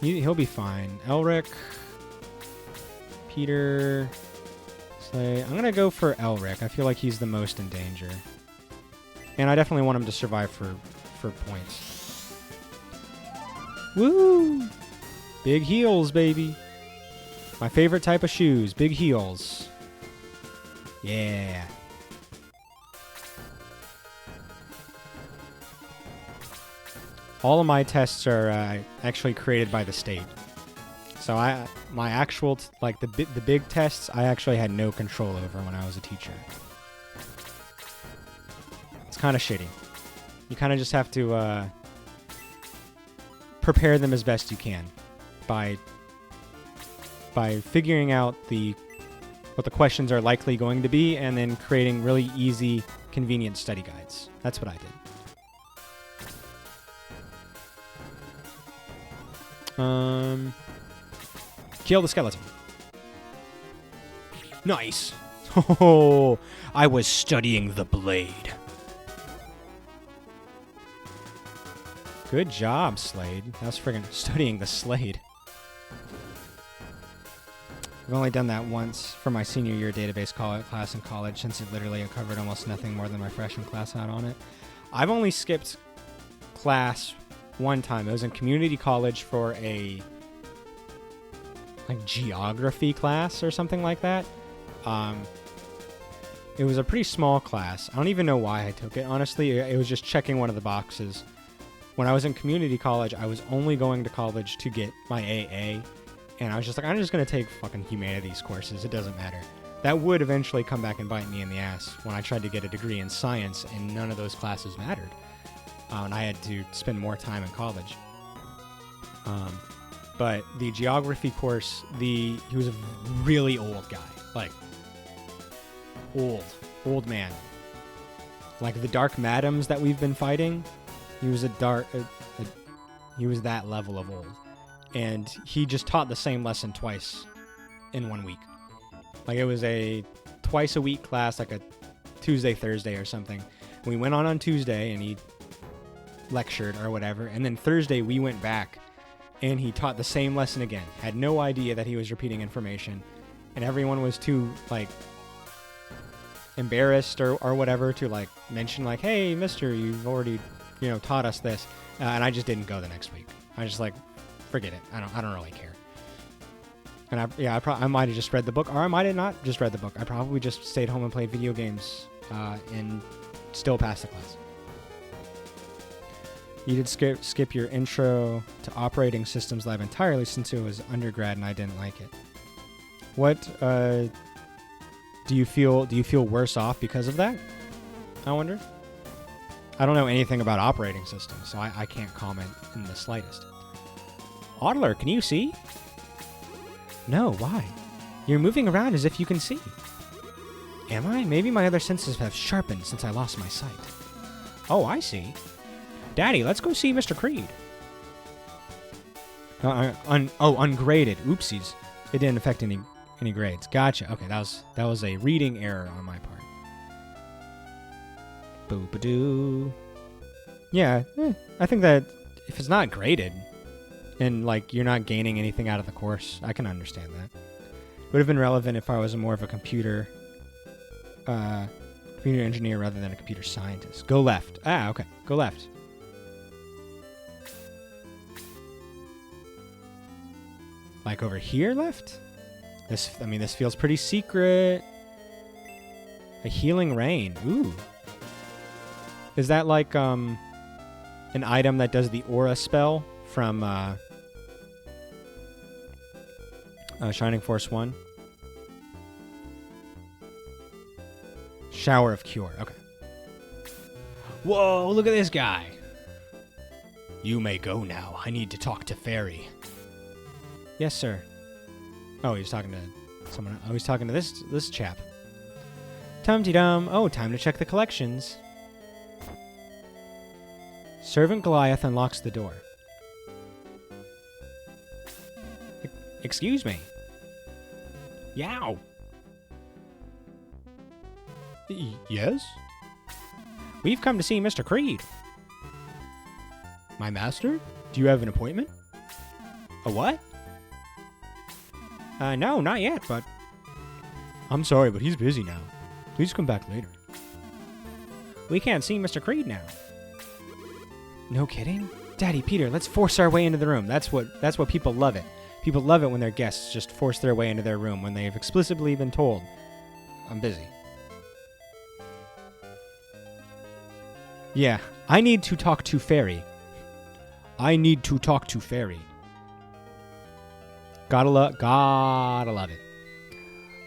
He'll be fine. Elric, Peter, Slay. I'm gonna go for Elric. I feel like he's the most in danger, and I definitely want him to survive for points. Woo! Big heels, baby. My favorite type of shoes. Big heels. Yeah. All of my tests are actually created by the state. So my actual the big tests I actually had no control over when I was a teacher. It's kind of shitty. You kind of just have to prepare them as best you can by figuring out what the questions are likely going to be, and then creating really easy, convenient study guides. That's what I did. Kill the skeleton. Nice. Oh, I was studying the blade. Good job, Slade. I was friggin' studying the Slade. I've only done that once for my senior year database class in college, since it literally covered almost nothing more than my freshman class had on it. I've only skipped class one time. It was in community college for a geography class or something like that. It was a pretty small class. I don't even know why I took it, honestly. It was just checking one of the boxes. When I was in community college, I was only going to college to get my AA. And I was just like, I'm just going to take fucking humanities courses. It doesn't matter. That would eventually come back and bite me in the ass when I tried to get a degree in science, and none of those classes mattered. And I had to spend more time in college. But the geography course, he was a really old guy. Like, old man. Like the Dark Madams that we've been fighting, he was he was that level of old. And he just taught the same lesson twice in 1 week. Like, it was a twice a week class, like a Tuesday, Thursday or something. We went on Tuesday and he lectured or whatever. And then Thursday we went back and he taught the same lesson again. Had no idea that he was repeating information. And everyone was too, embarrassed or whatever to like mention like, hey, mister, you've already, taught us this. And I just didn't go the next week. I just like, forget it. I don't really care. And I might have just read the book, or I might have not just read the book. I probably just stayed home and played video games and still passed the class. You did skip your intro to operating systems lab entirely since it was undergrad and I didn't like it. What do you feel worse off because of that? I wonder. I don't know anything about operating systems, so I can't comment in the slightest. Audler, can you see? No, why? You're moving around as if you can see. Am I? Maybe my other senses have sharpened since I lost my sight. Oh, I see. Daddy, let's go see Mr. Creed. Ungraded. Oopsies. It didn't affect any grades. Gotcha. Okay, that was a reading error on my part. Boop-a-doo. Yeah, I think that if it's not graded and like you're not gaining anything out of the course, I can understand that. Would have been relevant if I was more of a computer engineer rather than a computer scientist. Go left. Ah, okay. Go left. Like over here left? This feels pretty secret. A healing rain. Ooh. Is that like an item that does the aura spell from Shining Force 1? Shower of Cure. Okay. Whoa, look at this guy. You may go now. I need to talk to Fairy. Yes, sir. Oh, he's talking to someone. Oh, he's talking to this chap. Tum-de-dum. Oh, time to check the collections. Servant Goliath unlocks the door. Excuse me. Yow. Yes? We've come to see Mr. Creed. My master? Do you have an appointment? A what? No, not yet, but... I'm sorry, but he's busy now. Please come back later. We can't see Mr. Creed now. No kidding? Daddy, Peter, let's force our way into the room. That's what people love it. People love it when their guests just force their way into their room when they've explicitly been told, I'm busy. Yeah, I need to talk to Fairy. I need to talk to Fairy. Gotta love it.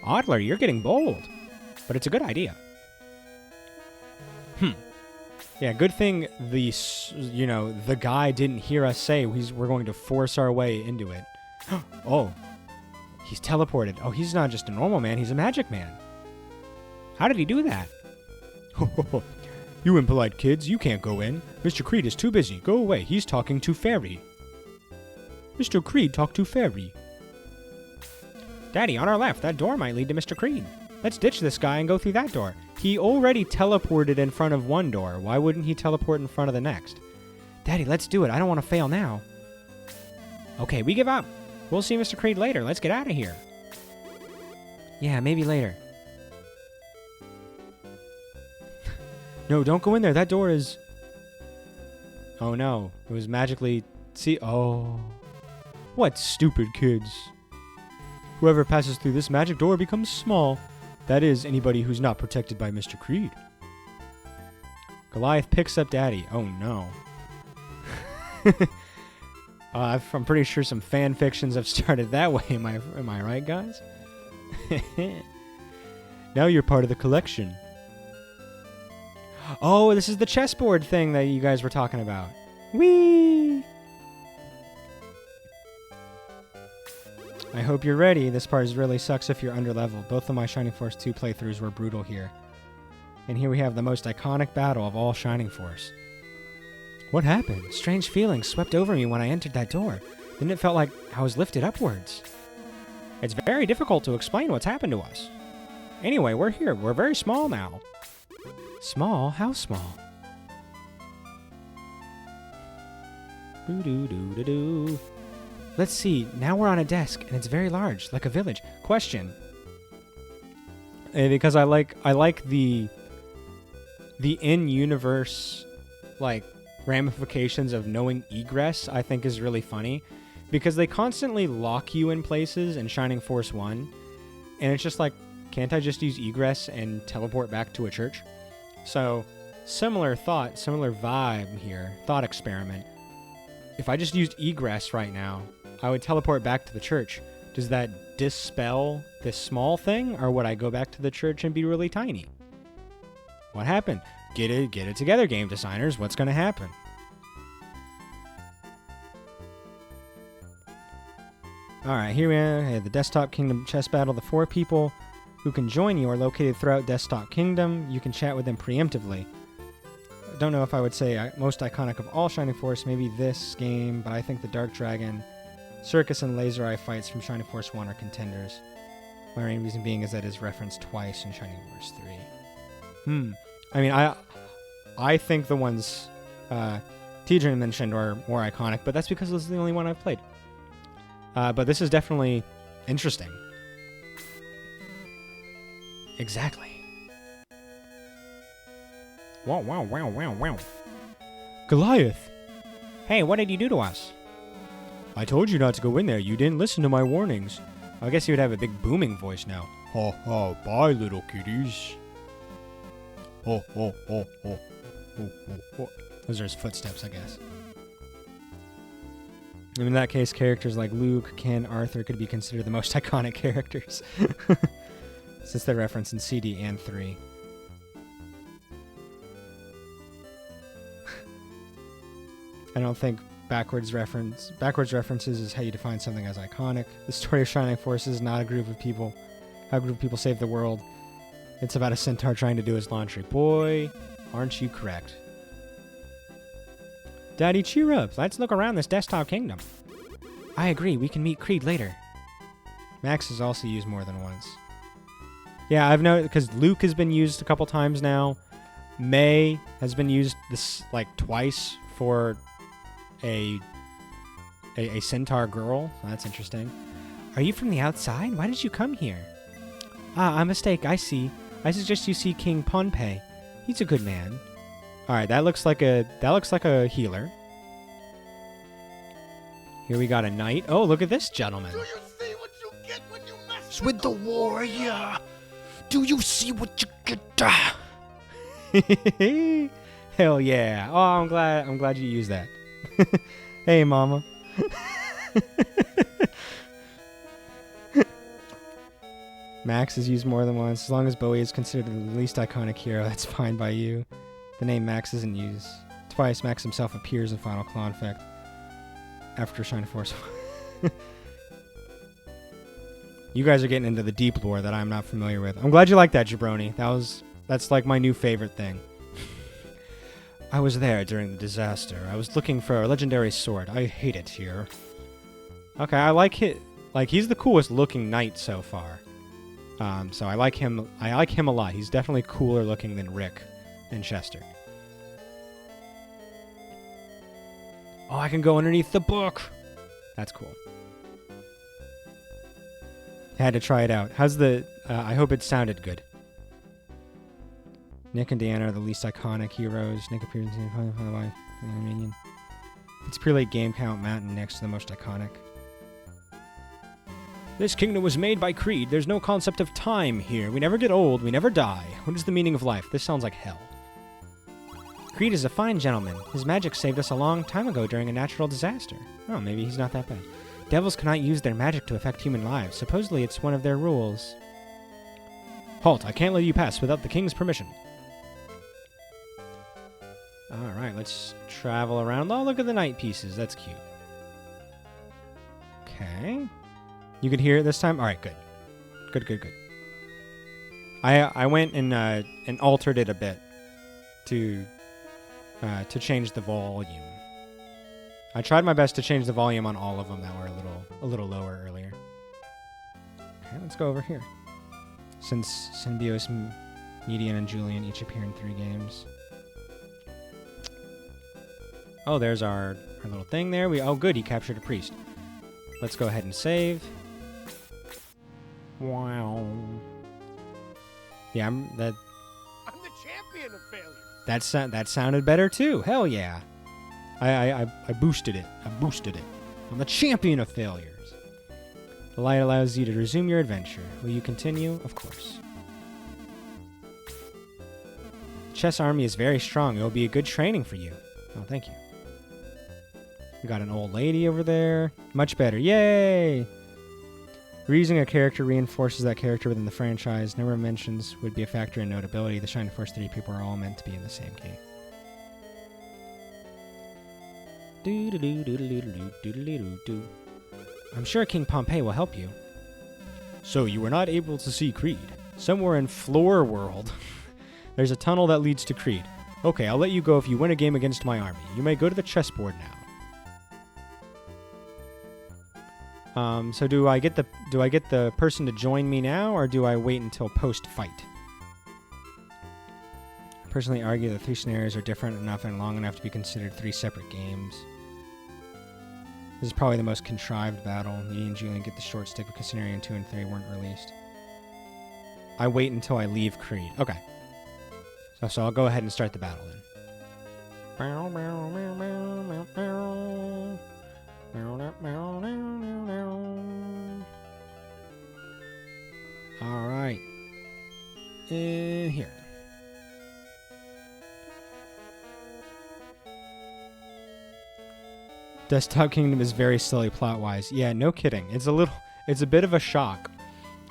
Audler, you're getting bold, but it's a good idea. Yeah, good thing the guy didn't hear us say we're going to force our way into it. Oh, he's teleported. Oh, he's not just a normal man, he's a magic man. How did he do that? You impolite kids, you can't go in. Mr. Creed is too busy. Go away, he's talking to Fairy. Mr. Creed talked to Fairy. Daddy, on our left, that door might lead to Mr. Creed. Let's ditch this guy and go through that door. He already teleported in front of one door. Why wouldn't he teleport in front of the next? Daddy, let's do it. I don't want to fail now. Okay, we give up. We'll see Mr. Creed later. Let's get out of here. Yeah, maybe later. No, don't go in there. That door is... Oh, no. It was magically... See... Oh. What stupid kids. Whoever passes through this magic door becomes small. That is, anybody who's not protected by Mr. Creed. Goliath picks up Daddy. Oh, no. I'm pretty sure some fan fictions have started that way. Am I right, guys? Now you're part of the collection. Oh, this is the chessboard thing that you guys were talking about. Whee! I hope you're ready. This part really sucks if you're underleveled. Both of my Shining Force 2 playthroughs were brutal here. And here we have the most iconic battle of all Shining Force. What happened? Strange feelings swept over me when I entered that door. Then it felt like I was lifted upwards. It's very difficult to explain what's happened to us. Anyway, we're here. We're very small now. Small? How small? Boo-doo-doo-doo-doo. Let's see. Now we're on a desk, and it's very large, like a village. Question. Because I like the in-universe like ramifications of knowing egress. I think is really funny because they constantly lock you in places in Shining Force 1, and it's just like, can't I just use egress and teleport back to a church? So similar thought, similar vibe here, thought experiment. If I just used egress right now, I would teleport back to the church. Does that dispel this small thing, or would I go back to the church and be really tiny? What happened? Get it together, game designers. What's going to happen? Alright, here we are. Hey, the Desktop Kingdom chess battle. The 4 people who can join you are located throughout Desktop Kingdom. You can chat with them preemptively. I don't know if I would say most iconic of all Shining Force, maybe this game, but I think the Dark Dragon, Circus, and Laser Eye fights from Shining Force 1 are contenders. My main reason being is that it is referenced twice in Shining Force 3. I mean, I think the ones Tidrin mentioned are more iconic, but that's because this is the only one I've played. But this is definitely interesting. Exactly. Wow, wow, wow, wow, wow. Goliath! Hey, what did you do to us? I told you not to go in there. You didn't listen to my warnings. I guess you would have a big booming voice now. Ha ha, bye little kitties. Oh, oh, oh, oh. Oh, oh, oh. Those are his footsteps, I guess. In that case, characters like Luke, Ken, Arthur could be considered the most iconic characters. Since they're referenced in CD and 3. I don't think backwards references is how you define something as iconic. The story of Shining Force is not a group of people. How a group of people save the world. It's about a centaur trying to do his laundry. Boy, aren't you correct. Daddy, cheer up. Let's look around this Desktop Kingdom. I agree. We can meet Creed later. Max is also used more than once. Yeah, I've noticed, because Luke has been used a couple times now. May has been used this like twice for a centaur girl. That's interesting. Are you from the outside? Why did you come here? Ah, a mistake. I see. I suggest you see King Pohnpei. He's a good man. All right, that looks like a healer. Here we got a knight. Oh, look at this gentleman. Do you see what you get when you mess With the warrior, do you see what you get? Hell yeah! Oh, I'm glad you used that. Hey, mama. Max is used more than once. As long as Bowie is considered the least iconic hero, that's fine by you. The name Max isn't used. Twice, Max himself appears in Final Conflict after Shining Force. You guys are getting into the deep lore that I'm not familiar with. I'm glad you like that, Jabroni. That's like my new favorite thing. I was there during the disaster. I was looking for a legendary sword. I hate it here. Okay, I like it. Like, he's the coolest looking knight so far. So I like him. I like him a lot. He's definitely cooler looking than Rick and Chester. Oh, I can go underneath the book. That's cool. Had to try it out. How's the... I hope it sounded good. Nick and Deanna are the least iconic heroes. Nick appears in the wife. Minion. It's pre-late game count. Matt and Nick's the most iconic. This kingdom was made by Creed. There's no concept of time here. We never get old. We never die. What is the meaning of life? This sounds like hell. Creed is a fine gentleman. His magic saved us a long time ago during a natural disaster. Oh, maybe he's not that bad. Devils cannot use their magic to affect human lives. Supposedly it's one of their rules. Halt, I can't let you pass without the king's permission. Alright, let's travel around. Oh, look at the night pieces. That's cute. Okay. You could hear it this time? Alright, good. Good. I went and altered it a bit to change the volume. I tried my best to change the volume on all of them that were a little lower earlier. Okay, let's go over here. Since Symbios, Median, and Julian each appear in 3 games. Oh, there's our little thing there. Oh, good, he captured a priest. Let's go ahead and save. Wow. Yeah, I'm the champion of failure. that sounded better too. Hell yeah. I boosted it. I'm the champion of failures. The light allows you to resume your adventure. Will you continue? Of course. The chess army is very strong. It will be a good training for you. Oh, thank you. We got an old lady over there. Much better. Yay! Reusing a character reinforces that character within the franchise. Number of mentions would be a factor in notability. The Shining Force 3 people are all meant to be in the same game. I'm sure King Pompey will help you. So you were not able to see Creed. Somewhere in Floor World, there's a tunnel that leads to Creed. Okay, I'll let you go if you win a game against my army. You may go to the chessboard now. So do I get the person to join me now, or do I wait until post-fight? I personally argue that 3 scenarios are different enough and long enough to be considered 3 separate games. This is probably the most contrived battle. Me and Julian get the short stick because scenario 2 and 3 weren't released. I wait until I leave Creed. Okay. So I'll go ahead and start the battle then. Alright. In here. Desktop Kingdom is very silly plot-wise. Yeah, no kidding. It's a bit of a shock.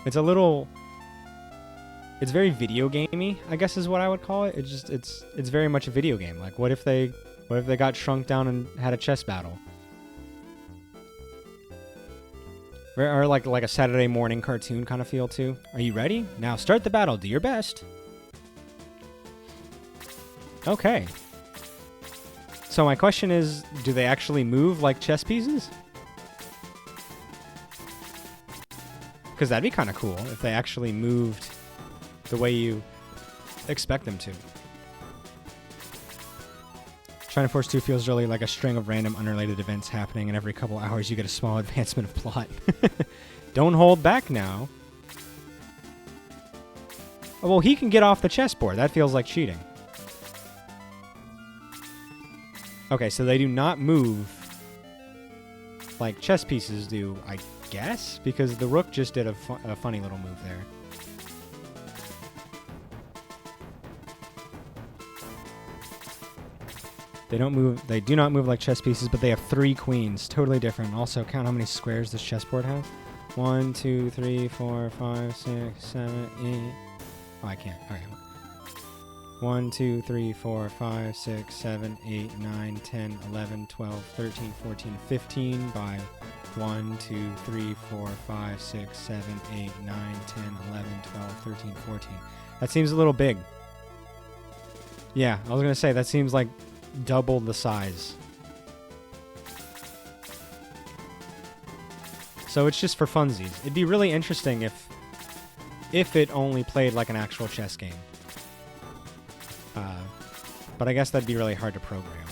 It's very video gamey, I guess is what I would call it. It's very much a video game. Like, what if they got shrunk down and had a chess battle? Or like a Saturday morning cartoon kind of feel too. Are you ready? Now start the battle. Do your best. Okay. So my question is, do they actually move like chess pieces? Because that'd be kind of cool if they actually moved the way you expect them to. Shining Force 2 feels really like a string of random unrelated events happening, and every couple hours you get a small advancement of plot. Don't hold back now. Oh, well, he can get off the chessboard. That feels like cheating. Okay, so they do not move like chess pieces do, I guess, because the rook just did a funny little move there. They do not move like chess pieces, but they have 3 queens. Totally different. Also, count how many squares this chessboard has. 1, 2, 3, 4, 5, 6, 7, 8. Oh, I can't. Okay. 1, 2, 3, 4, 5, 6, 7, 8, 9, 10, 11, 12, 13, 14, 15 by 1, 2, 3, 4, 5, 6, 7, 8, 9, 10, 11, 12, 13, 14. That seems a little big. Yeah, I was going to say, that seems like double the size. So it's just for funsies. It'd be really interesting if it only played like an actual chess game. But I guess that'd be really hard to program.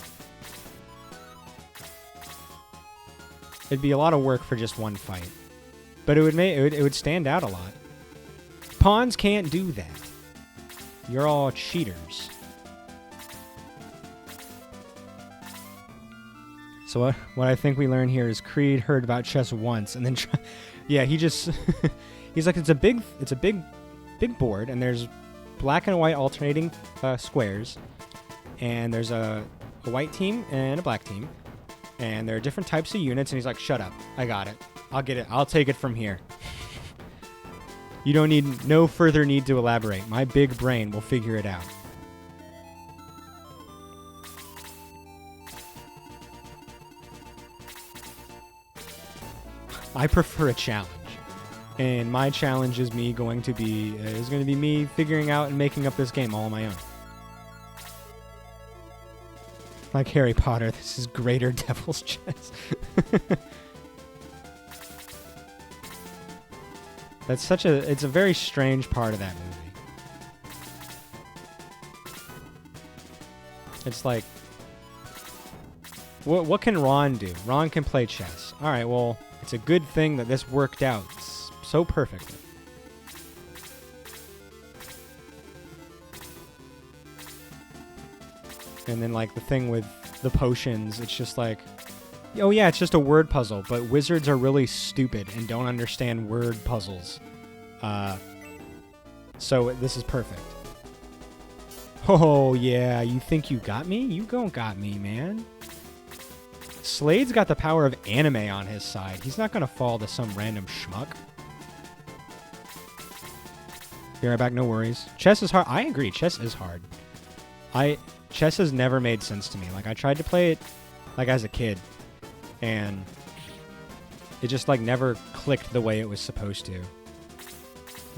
It'd be a lot of work for just one fight. But it would stand out a lot. Pawns can't do that. You're all cheaters. So what I think we learn here is Creed heard about chess once and then yeah, he just he's like, it's a big board, and there's black and white alternating squares, and there's a white team and a black team, and there are different types of units, and he's like, shut up, I got it, I'll get it, I'll take it from here. You don't need no further need to elaborate. My big brain will figure it out. I prefer a challenge, and my challenge is going to be me figuring out and making up this game all on my own. Like Harry Potter, this is Greater Devil's Chess. It's a very strange part of that movie. It's like, what can Ron do? Ron can play chess. All right, well, it's a good thing that this worked out so perfectly. And then like the thing with the potions, it's just like, oh yeah, it's just a word puzzle, but wizards are really stupid and don't understand word puzzles. So this is perfect. Oh yeah, you think you got me? You don't got me, man. Slade's got the power of anime on his side. He's not gonna fall to some random schmuck. Be right back, no worries. Chess is hard. I agree, chess is hard. Chess has never made sense to me. Like, I tried to play it, like, as a kid, and it just, like, never clicked the way it was supposed to.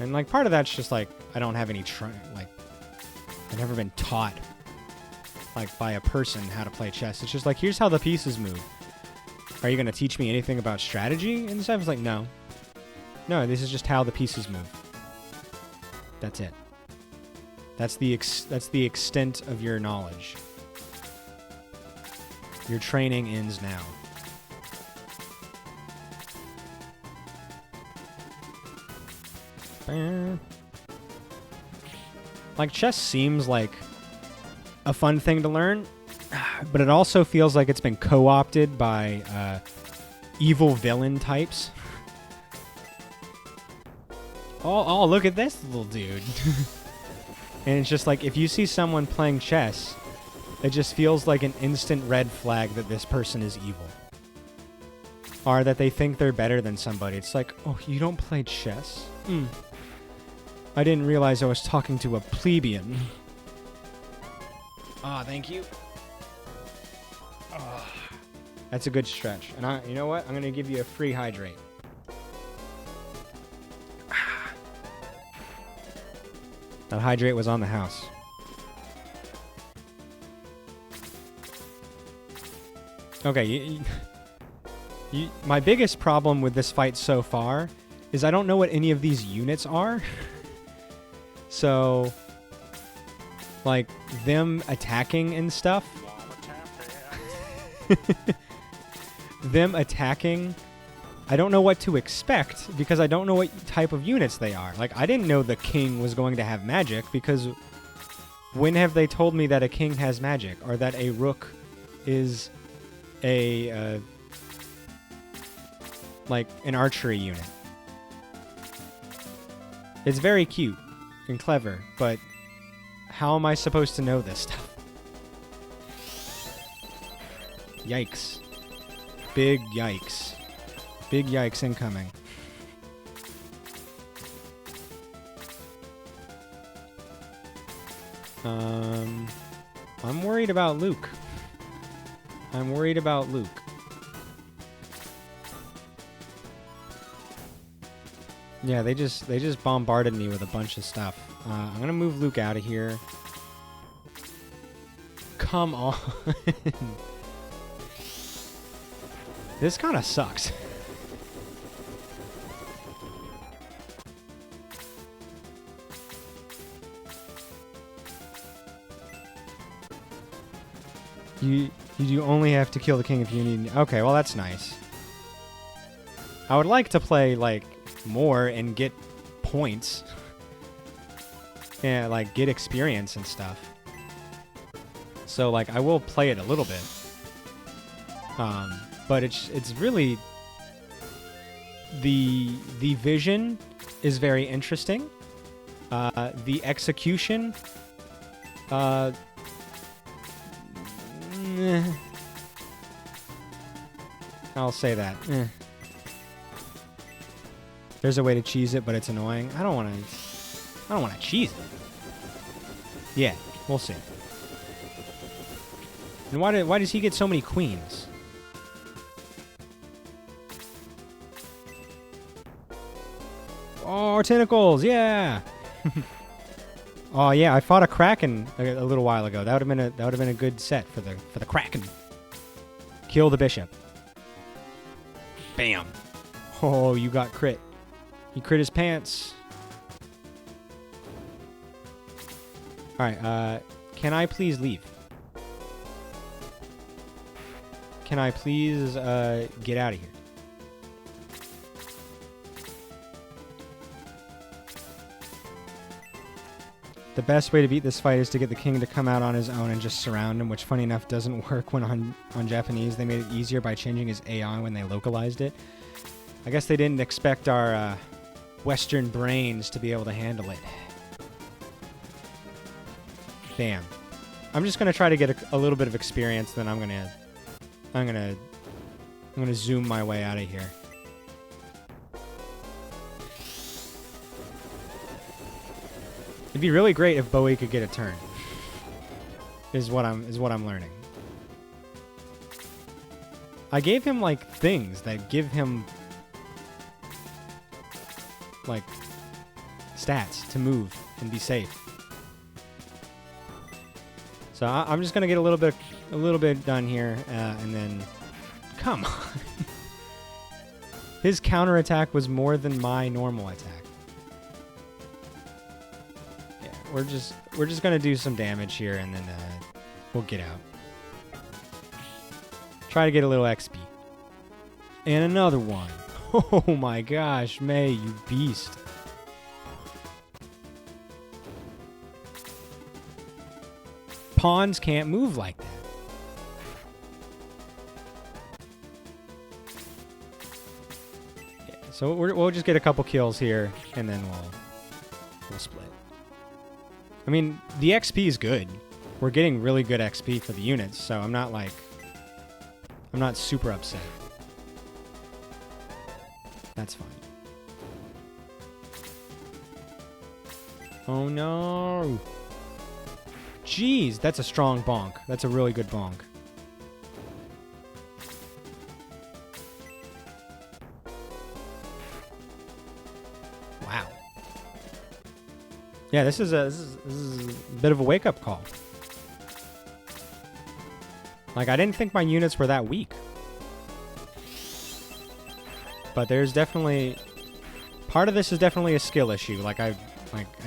And, like, part of that's just, like, I don't have any, like, I've never been taught, like, by a person how to play chess. It's just like, here's how the pieces move. Are you going to teach me anything about strategy and stuff? It's like, no. No, this is just how the pieces move. That's it. That's the extent of your knowledge. Your training ends now. Like, chess seems like a fun thing to learn, but it also feels like it's been co-opted by evil villain types. Oh, look at this little dude. And it's just like, if you see someone playing chess, it just feels like an instant red flag that this person is evil. Or that they think they're better than somebody. It's like, oh, you don't play chess? I didn't realize I was talking to a plebeian. Ah, thank you. That's a good stretch. And you know what? I'm going to give you a free hydrate. That hydrate was on the house. Okay, my biggest problem with this fight so far is I don't know what any of these units are. So, like, them attacking and stuff. Them attacking, I don't know what to expect because I don't know what type of units they are. Like, I didn't know the king was going to have magic because when have they told me that a king has magic or that a rook is a like an archery unit? It's very cute and clever, but how am I supposed to know this stuff? Yikes. Big yikes. Big yikes incoming. I'm worried about Luke. I'm worried about Luke. Yeah, they just bombarded me with a bunch of stuff. I'm gonna move Luke out of here. Come on. This kind of sucks. You only have to kill the king if you need... Okay, well, that's nice. I would like to play, like, more and get points. Yeah, like, get experience and stuff. So, like, I will play it a little bit. But it's really... The vision is very interesting. The execution... I'll say that. There's a way to cheese it, but it's annoying. I don't want to cheese it. Yeah, we'll see. And why does he get so many queens? Oh, tentacles, yeah. Oh yeah, I fought a kraken a little while ago. That would have been a good set for the kraken. Kill the bishop. Bam. Oh, you got crit. He crit his pants. All right. Can I please leave? Can I please get out of here? The best way to beat this fight is to get the king to come out on his own and just surround him, which funny enough doesn't work when on Japanese. They made it easier by changing his AI when they localized it. I guess they didn't expect our Western brains to be able to handle it. Bam. I'm just gonna try to get a little bit of experience, then I'm gonna zoom my way out of here. It'd be really great if Bowie could get a turn. Is what I'm learning. I gave him like things that give him like stats to move and be safe. So I'm just gonna get a little bit done here, and then come on. His counterattack was more than my normal attack. Yeah, we're just gonna do some damage here, and then we'll get out. Try to get a little XP. And another one. Oh my gosh, May, you beast. Pawns can't move like that. Yeah, so we'll just get a couple kills here, and then we'll split. I mean, the XP is good. We're getting really good XP for the units, so I'm not super upset. That's fine. Oh no! Jeez, that's a strong bonk. That's a really good bonk. Wow. Yeah, this is a bit of a wake-up call. Like, I didn't think my units were that weak. But there's definitely... Part of this is definitely a skill issue. Like, I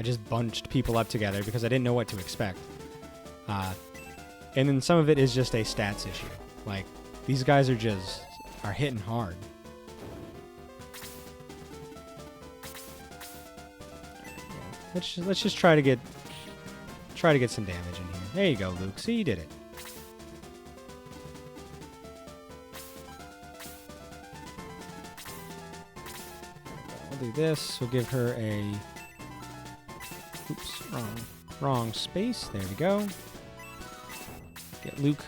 just bunched people up together because I didn't know what to expect. And then some of it is just a stats issue. Like, these guys are hitting hard. Let's just try to get some damage in here. There you go, Luke. See, you did it. We'll do this. We'll give her a... Oops, wrong space. There we go. Get Luke.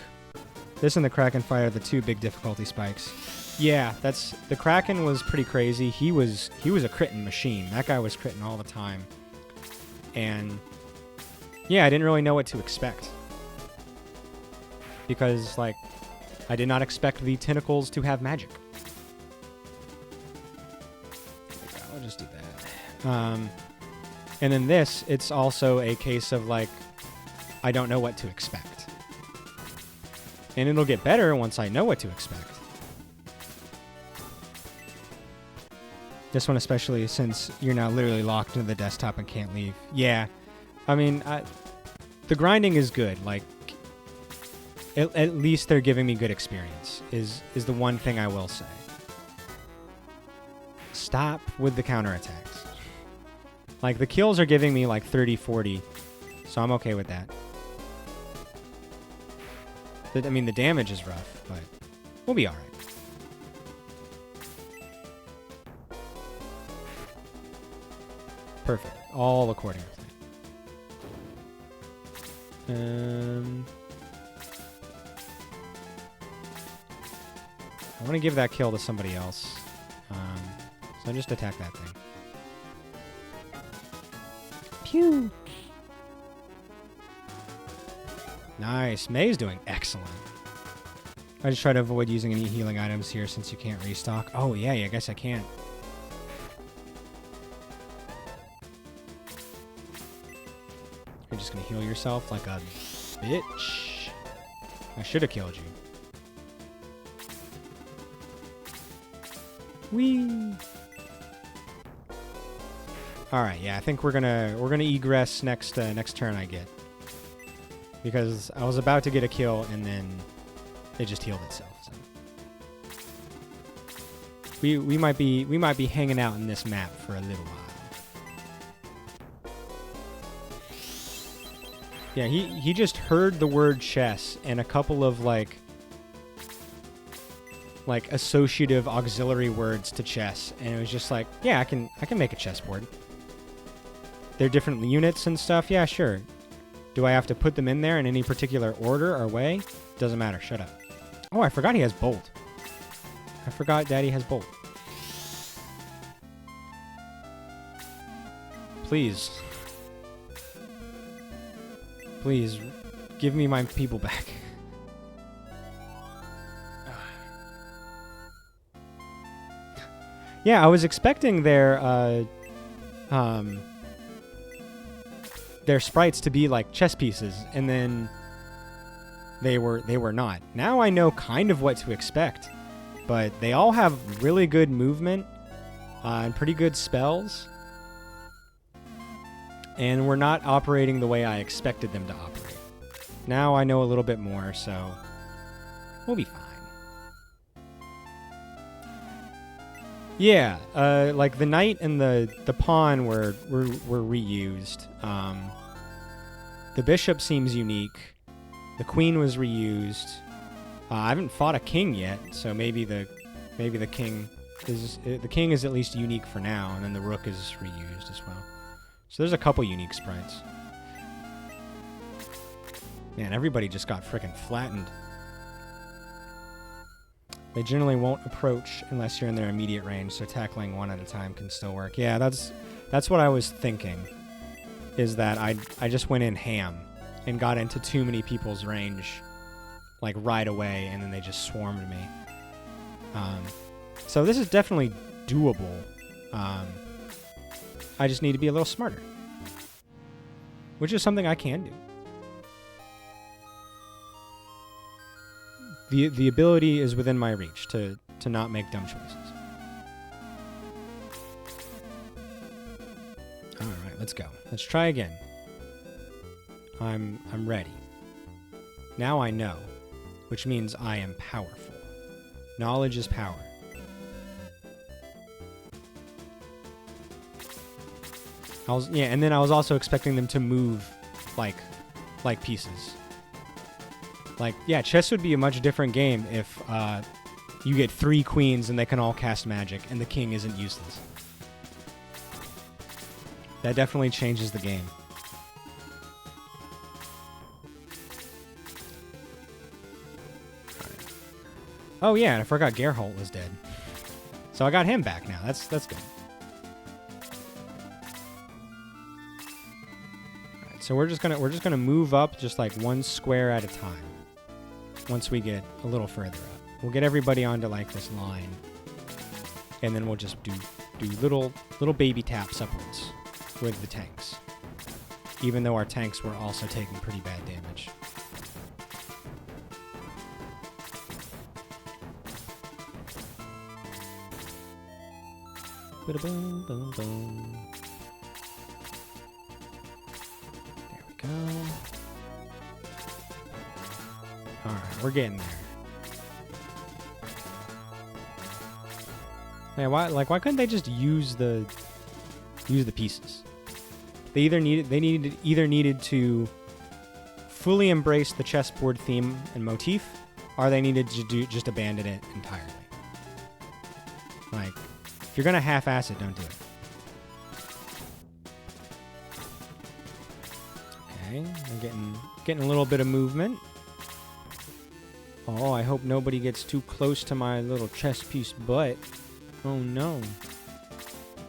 This and the Kraken Fire are the two big difficulty spikes. Yeah, the Kraken was pretty crazy. He was a critting machine. That guy was critting all the time. And yeah, I didn't really know what to expect. Because, like, I did not expect the tentacles to have magic. I'll just do that. And then this, it's also a case of, like, I don't know what to expect. And it'll get better once I know what to expect. This one especially, since you're now literally locked into the desktop and can't leave. Yeah. I mean, the grinding is good. Like, at least they're giving me good experience, is the one thing I will say. Stop with the counterattacks. Like, the kills are giving me like 30, 40, so I'm okay with that. I mean, the damage is rough, but we'll be alright. Perfect. All according to plan. I want to give that kill to somebody else. So I just attack that thing. Pew! Nice. May's doing excellent. I just try to avoid using any healing items here since you can't restock. Oh, yeah, I guess I can't. You're just gonna heal yourself like a bitch. I should have killed you. Whee! Alright, yeah, I think we're gonna egress next turn I get. Because I was about to get a kill and then it just healed itself. So. We might be hanging out in this map for a little while. Yeah, he just heard the word chess and a couple of like associative auxiliary words to chess, and it was just like, yeah, I can make a chessboard. They're different units and stuff. Yeah, sure. Do I have to put them in there in any particular order or way? Doesn't matter. Shut up. Oh, I forgot he has bolt. I forgot Daddy has bolt. Please. Please, give me my people back. Yeah, I was expecting their sprites to be like chess pieces, and then they were not. Now I know kind of what to expect, but they all have really good movement and pretty good spells, and we're not operating the way I expected them to operate. Now I know a little bit more, so we'll be fine. Yeah, like the knight and the pawn were reused. The bishop seems unique. The queen was reused. I haven't fought a king yet, so maybe the king is at least unique for now, and then the rook is reused as well. So there's a couple unique sprites. Man, everybody just got frickin' flattened. They generally won't approach unless you're in their immediate range, so tackling one at a time can still work. Yeah, that's what I was thinking, is that I just went in ham and got into too many people's range, like right away, and then they just swarmed me. So this is definitely doable. I just need to be a little smarter, which is something I can do. The ability is within my reach to not make dumb choices. All right, let's go. Let's try again. I'm ready. Now I know, which means I am powerful. Knowledge is power. And then I was also expecting them to move like pieces. Like, yeah, chess would be a much different game if you get 3 queens and they can all cast magic and the king isn't useless. That definitely changes the game. Oh yeah, and I forgot Gerholt was dead. So I got him back now. That's good. Alright, so we're just gonna move up just like one square at a time. Once we get a little further up, we'll get everybody onto like this line, and then we'll just do little baby taps upwards with the tanks, even though our tanks were also taking pretty bad damage. Ba-da-boom, boom, boom. There we go. Alright, we're getting there. Yeah, why couldn't they just use the pieces? They either needed to fully embrace the chessboard theme and motif, or they needed to just abandon it entirely. Like, if you're gonna half-ass it, don't do it. Okay, I'm getting a little bit of movement. Oh, I hope nobody gets too close to my little chess piece butt. Oh no.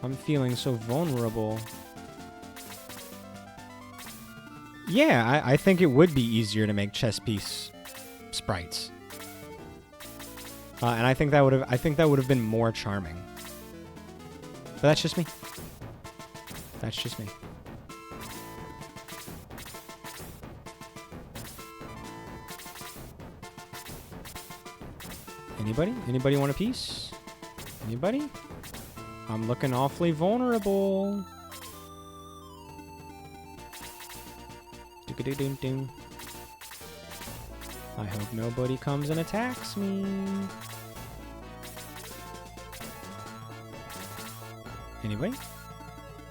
I'm feeling so vulnerable. Yeah, I think it would be easier to make chess piece sprites. And I think that would have been more charming. But that's just me. That's just me. Anybody? Anybody want a piece? Anybody? I'm looking awfully vulnerable. Do-ga-do-dum-dum. I hope nobody comes and attacks me. Anybody?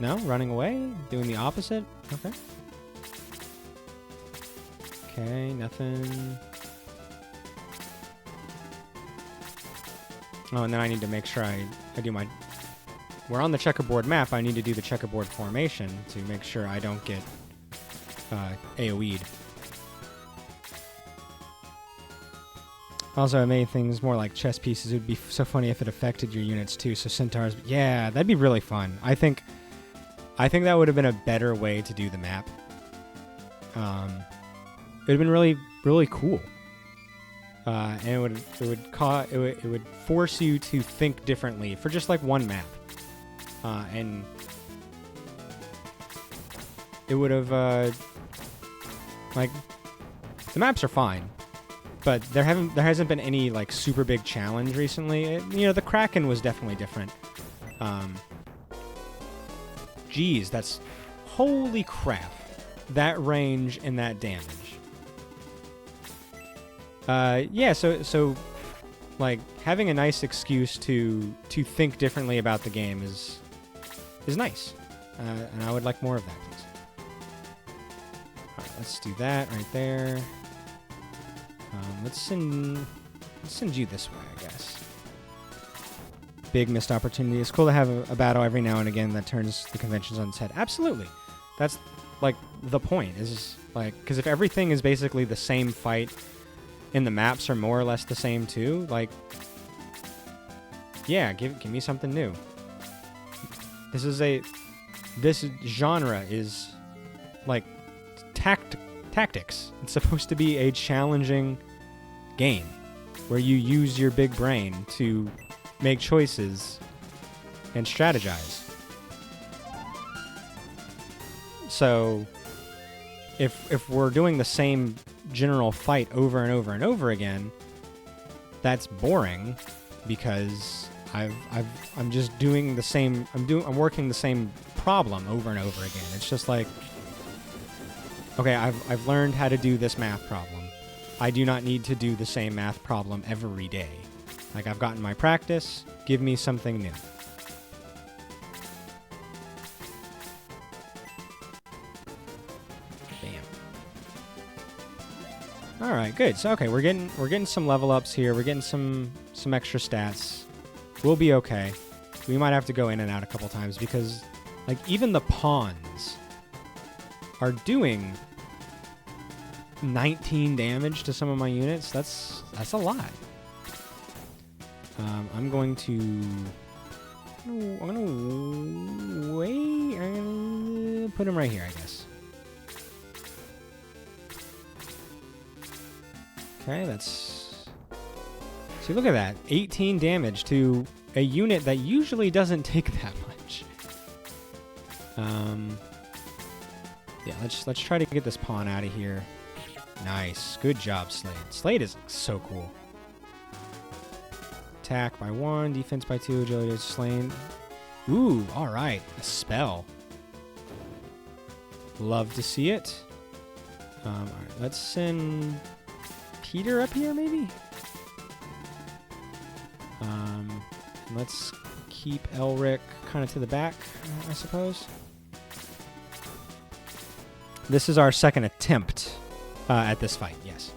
No? Running away? Doing the opposite? Okay. Okay, nothing. Oh, and then I need to make sure I do my... We're on the checkerboard map. I need to do the checkerboard formation to make sure I don't get AoE'd. Also, I made things more like chess pieces. It would be so funny if it affected your units too. So centaurs, yeah, that'd be really fun. I think that would have been a better way to do the map. It would have been really, really cool. And it would force you to think differently for just like one map. And it would have like the maps are fine, but there hasn't been any like super big challenge recently. The Kraken was definitely different. Geez, that's holy crap! That range and that damage. Yeah, so like having a nice excuse to think differently about the game is nice, and I would like more of that, please. All right, let's do that right there. Let's send you this way, I guess. Big missed opportunity. It's cool to have a battle every now and again that turns the conventions on its head. Absolutely, that's like the point. Is like because if everything is basically the same fight, and the maps are more or less the same too, like, yeah, give me something new. This genre is like tactics. It's supposed to be a challenging game where you use your big brain to make choices and strategize. So if we're doing the same general fight over and over and over again, that's boring because I'm just doing the same. I'm working the same problem over and over again. It's just like, okay, I've learned how to do this math problem. I do not need to do the same math problem every day. Like, I've gotten my practice. Give me something new. All right, good. So okay, we're getting some level ups here. We're getting some extra stats. We'll be okay. We might have to go in and out a couple times because, like, even the pawns are doing 19 damage to some of my units. That's a lot. I'm gonna wait. I'm gonna put him right here, I guess. Okay, that's... See, look at that. 18 damage to a unit that usually doesn't take that much. Yeah, let's try to get this pawn out of here. Nice. Good job, Slade. Slade is so cool. Attack by 1, defense by 2, agility is slain. Ooh, alright. A spell. Love to see it. Alright, let's send... Peter up here, maybe? Let's keep Elric kind of to the back, I suppose. This is our second attempt at this fight, yes.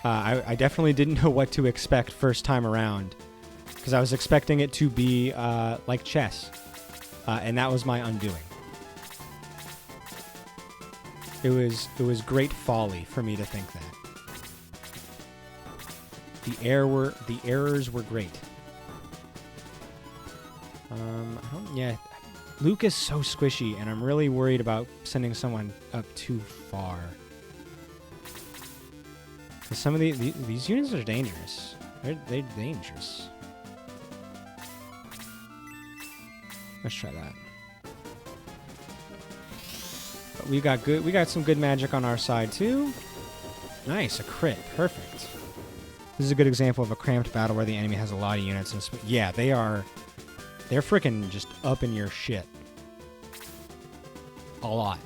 I definitely didn't know what to expect first time around, because I was expecting it to be like chess, and that was my undoing. It was great folly for me to think that. The errors were great. Yeah, Luke is so squishy, and I'm really worried about sending someone up too far. Because some of these units are dangerous. They're dangerous. Let's try that. But we got some good magic on our side too. Nice, a crit, perfect. This is a good example of a cramped battle where the enemy has a lot of units. And yeah, they're freaking just up in your shit. A lot.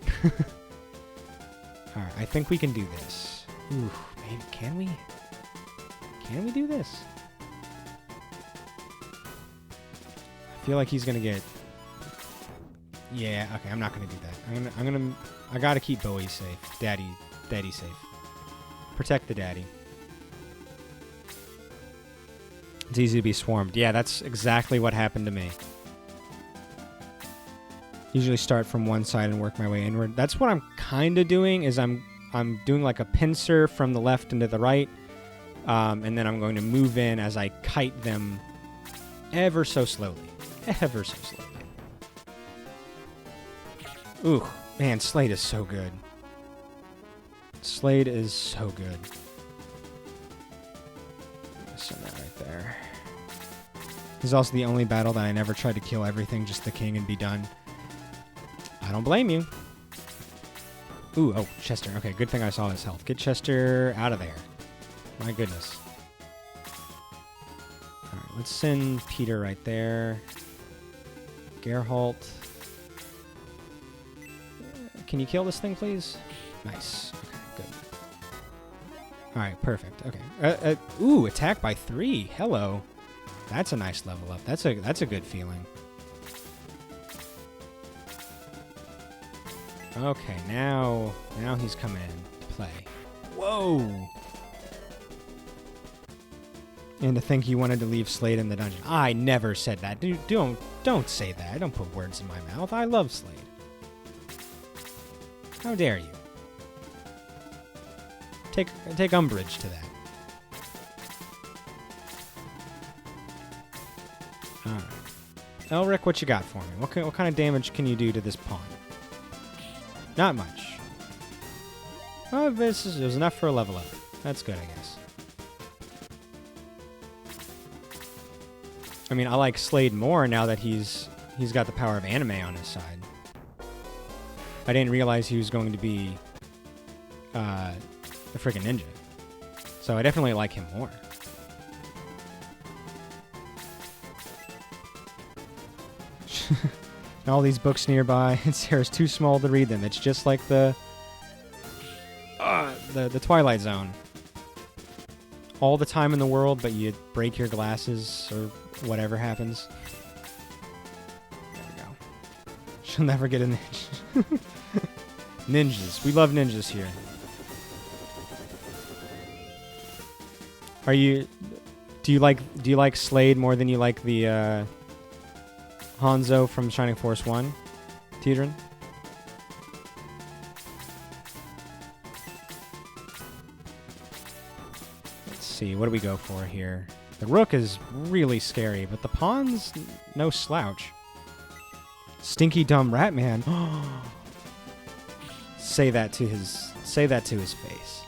Alright, I think we can do this. Ooh, maybe, can we? Can we do this? I feel like he's gonna get... Yeah, okay, I'm not gonna do that. I gotta keep Bowie safe. Daddy Daddy's safe. Protect the daddy. It's easy to be swarmed. Yeah, that's exactly what happened to me. Usually start from one side and work my way inward. That's what I'm kind of doing, is I'm doing like a pincer from the left into the right. And then I'm going to move in as I kite them ever so slowly. Ever so slowly. Ooh, man, Slade is so good. Slade is so good. Send that right there. This is also the only battle that I never tried to kill everything, just the king, and be done. I don't blame you. Ooh, oh, Chester. Okay, good thing I saw his health. Get Chester out of there. My goodness. Alright, let's send Peter right there. Geralt. Can you kill this thing, please? Nice. Okay, good. Alright, perfect. Okay. Ooh, attack by 3. Hello. That's a nice level up. That's a good feeling. Okay, now he's coming in to play. Whoa! And to think he wanted to leave Slade in the dungeon. I never said that. Dude, don't say that. Don't put words in my mouth. I love Slade. How dare you? Take umbrage to that. Alright. Elric, what you got for me? What kind of damage can you do to this pawn? Not much. Oh, it was enough for a level up. That's good, I guess. I mean, I like Slade more now that he's got the power of anime on his side. I didn't realize he was going to be a freaking ninja. So I definitely like him more. All these books nearby, and Sarah's too small to read them. It's just like the Twilight Zone. All the time in the world, but you break your glasses or whatever happens. There we go. She'll never get a ninja. Ninjas. We love ninjas here. Do you like Slade more than you like the Hanzo from Shining Force 1, Tidrin? Let's see, what do we go for here? The rook is really scary, but the pawn's no slouch. Stinky dumb rat man. Say that to his face.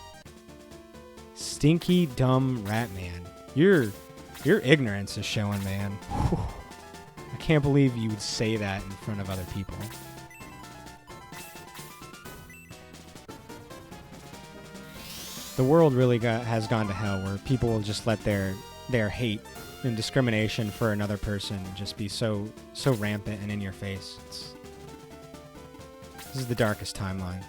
Stinky dumb rat man. Your ignorance is showing, man. Whew. I can't believe you would say that in front of other people. The world really has gone to hell, where people will just let their hate and discrimination for another person just be so rampant and in your face. This is the darkest timeline.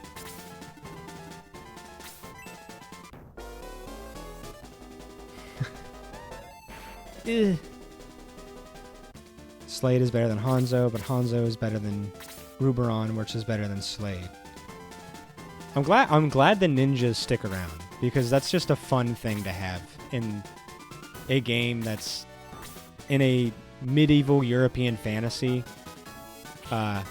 Slade is better than Hanzo, but Hanzo is better than Ruberon, which is better than Slade. I'm glad the ninjas stick around, because that's just a fun thing to have in a game that's in a medieval European fantasy, to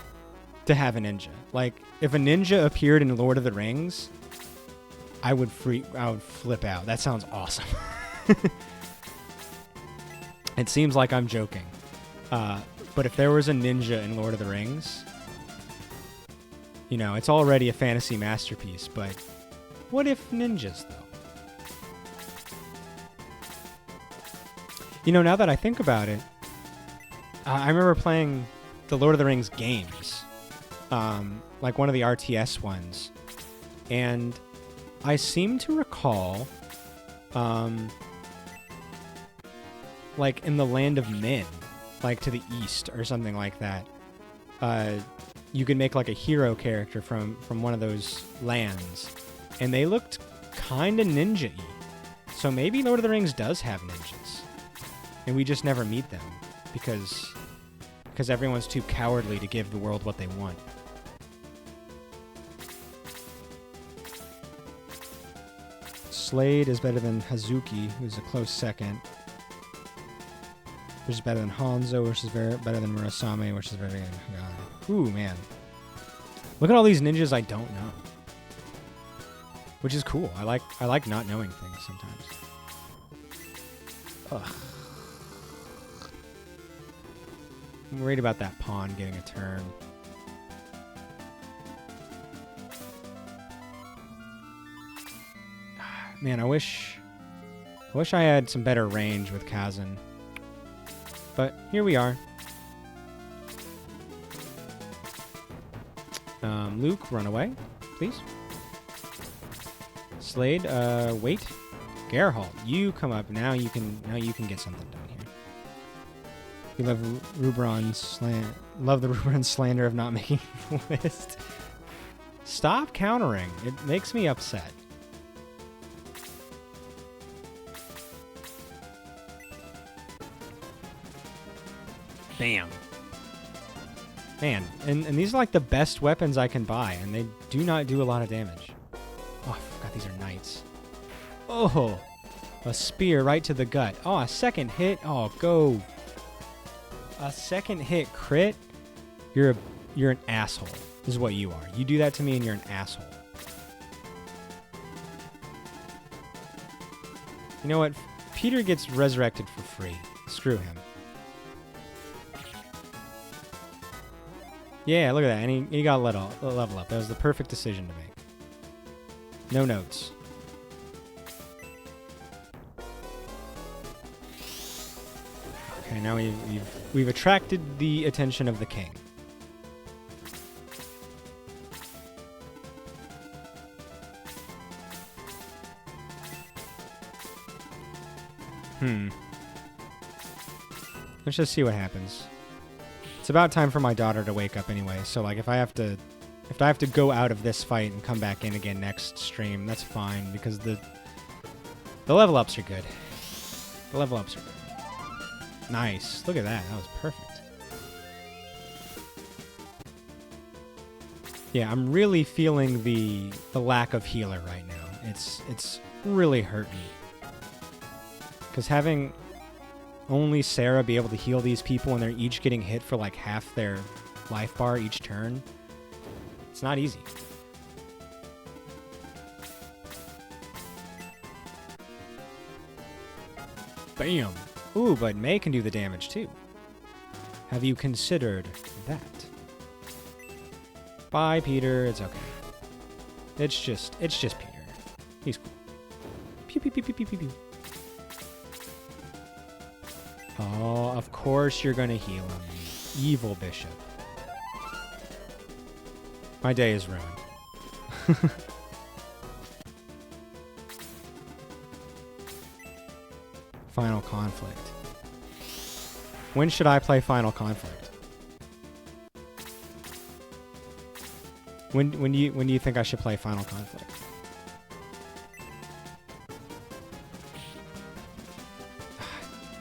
have a ninja. Like, if a ninja appeared in Lord of the Rings, I would flip out. That sounds awesome. It seems like I'm joking. But if there was a ninja in Lord of the Rings, you know, it's already a fantasy masterpiece, but what if ninjas, though? You know, now that I think about it, I remember playing the Lord of the Rings games, like one of the RTS ones, and I seem to recall, like in the land of men, like to the east or something like that, you could make like a hero character from one of those lands, and they looked kind of ninja-y. So maybe Lord of the Rings does have ninjas, and we just never meet them because everyone's too cowardly to give the world what they want. Slade is better than Hazuki, who's a close second. Which is better than Hanzo, which is better than Murasame, which is very good. Ooh, man. Look at all these ninjas I don't know. Which is cool. I like not knowing things sometimes. Ugh. I'm worried about that pawn getting a turn. Man, I wish I had some better range with Kazan. But here we are. Luke, run away, please. Slade, wait. Geralt, you come up. Now you can get something done here. You love the Rubron slander of not making the list. Stop countering. It makes me upset. Bam. Man, and these are like the best weapons I can buy, and they do not do a lot of damage. Oh, I forgot these are knights. Oh, a spear right to the gut. Oh, a second hit. Oh, go. A second hit crit? You're an asshole. This is what you are. You do that to me and you're an asshole. You know what? Peter gets resurrected for free. Screw him. Yeah, look at that. And he got level up. That was the perfect decision to make. No notes. Okay, now we've attracted the attention of the king. Let's just see what happens. It's about time for my daughter to wake up anyway, so like if I have to go out of this fight and come back in again next stream, that's fine because the level ups are good. The level ups are good. Nice. Look at that. That was perfect. Yeah, I'm really feeling the lack of healer right now. It's really hurt me. Cuz having only Sarah be able to heal these people and they're each getting hit for like half their life bar each turn, it's not easy. Bam! Ooh, but May can do the damage too. Have you considered that? Bye, Peter. It's okay. It's just Peter. He's cool. Pew pew pew pew pew pew pew. Oh, of course you're gonna heal him, you evil bishop. My day is ruined. Final Conflict. When should I play Final Conflict? When do you think I should play Final Conflict?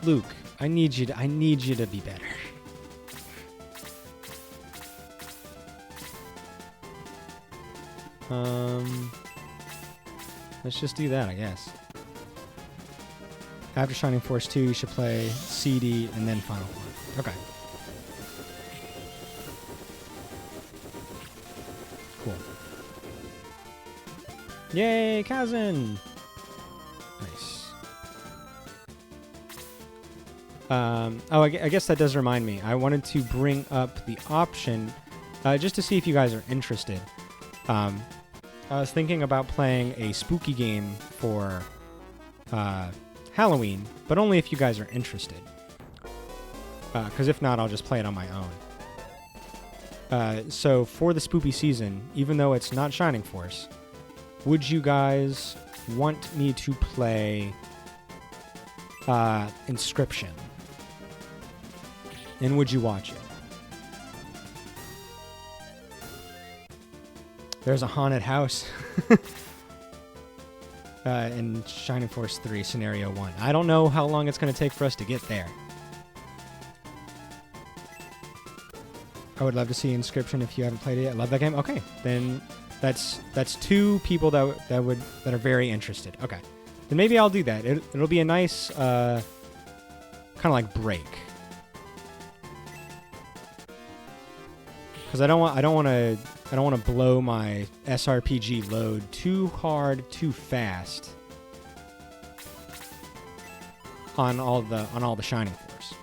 Luke, I need you to be better. Let's just do that, I guess. After Shining Force 2, you should play CD and then Final Conflict. Okay. Cool. Yay, Kazan! Nice. Oh, I guess that does remind me. I wanted to bring up the option just to see if you guys are interested. I was thinking about playing a spooky game for Halloween, but only if you guys are interested. Because if not, I'll just play it on my own. So for the spooky season, even though it's not Shining Force, would you guys want me to play Inscription? And would you watch it? There's a haunted house in Shining Force 3, Scenario 1. I don't know how long it's going to take for us to get there. I would love to see Inscription if you haven't played it yet. Love that game? Okay, then That's 2 people that are very interested. Okay, then maybe I'll do that. It'll be a nice kind of like break. Because I don't want to blow my SRPG load too hard, too fast on all the Shining Force.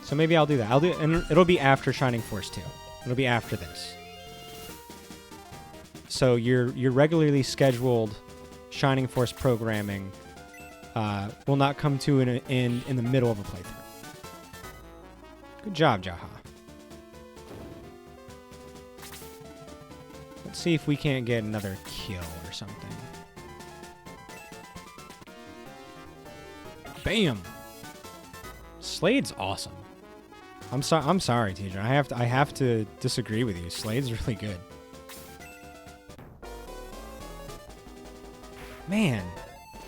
So maybe I'll do that. And it'll be after Shining Force 2. It'll be after this. So your regularly scheduled Shining Force programming will not come to an end in the middle of a playthrough. Good job, Jaha. Let's see if we can't get another kill or something. Bam! Slade's awesome. I'm sorry, teacher. I have to disagree with you. Slade's really good. Man,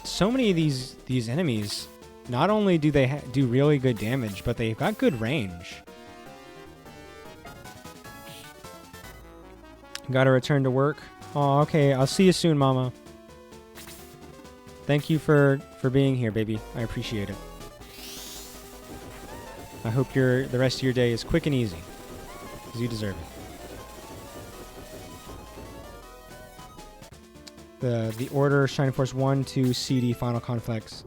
so many of these enemies, not only do they do really good damage, but they've got good range. Gotta return to work. Oh, okay. I'll see you soon, Mama. Thank you for being here, baby. I appreciate it. I hope the rest of your day is quick and easy, because you deserve it. The order: Shining Force 1, 2, CD, Final Conflicts,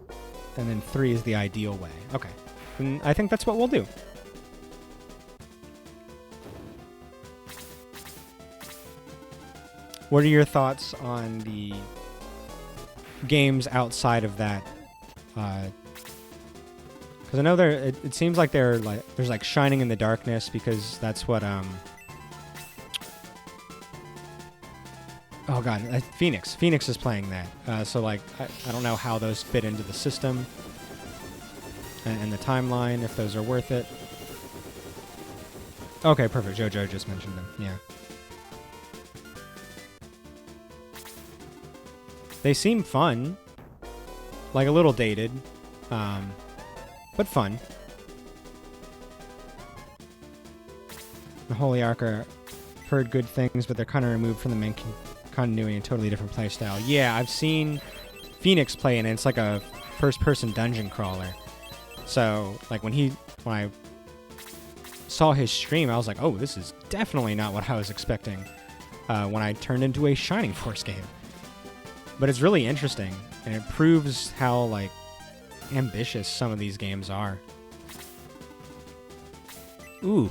and then 3 is the ideal way. Okay, and I think that's what we'll do. What are your thoughts on the games outside of that? Because I know it seems like there's like Shining in the Darkness, because that's what oh god, Phoenix is playing that. So like I don't know how those fit into the system and the timeline, if those are worth it. Okay, perfect. JoJo just mentioned them. Yeah. They seem fun, like a little dated, but fun. The Holy Ark heard good things, but they're kind of removed from the main continuity and totally different playstyle. Yeah, I've seen Phoenix play, and it's like a first-person dungeon crawler. So, like when I saw his stream, I was like, oh, this is definitely not what I was expecting when I turned into a Shining Force game. But it's really interesting, and it proves how, like, ambitious some of these games are. Ooh.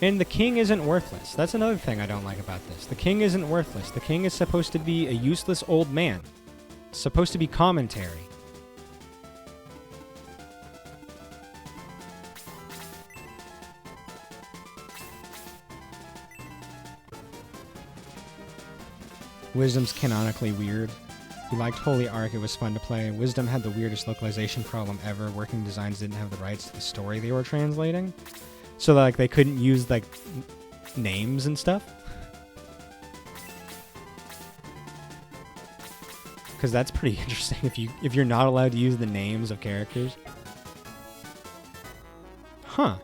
And the king isn't worthless. That's another thing I don't like about this. The king isn't worthless. The king is supposed to be a useless old man. It's supposed to be commentary. Wisdom's canonically weird. We liked Holy Ark, it was fun to play. Wisdom had the weirdest localization problem ever. Working Designs didn't have the rights to the story they were translating. So like they couldn't use like names and stuff. Because that's pretty interesting if you're not allowed to use the names of characters. Huh.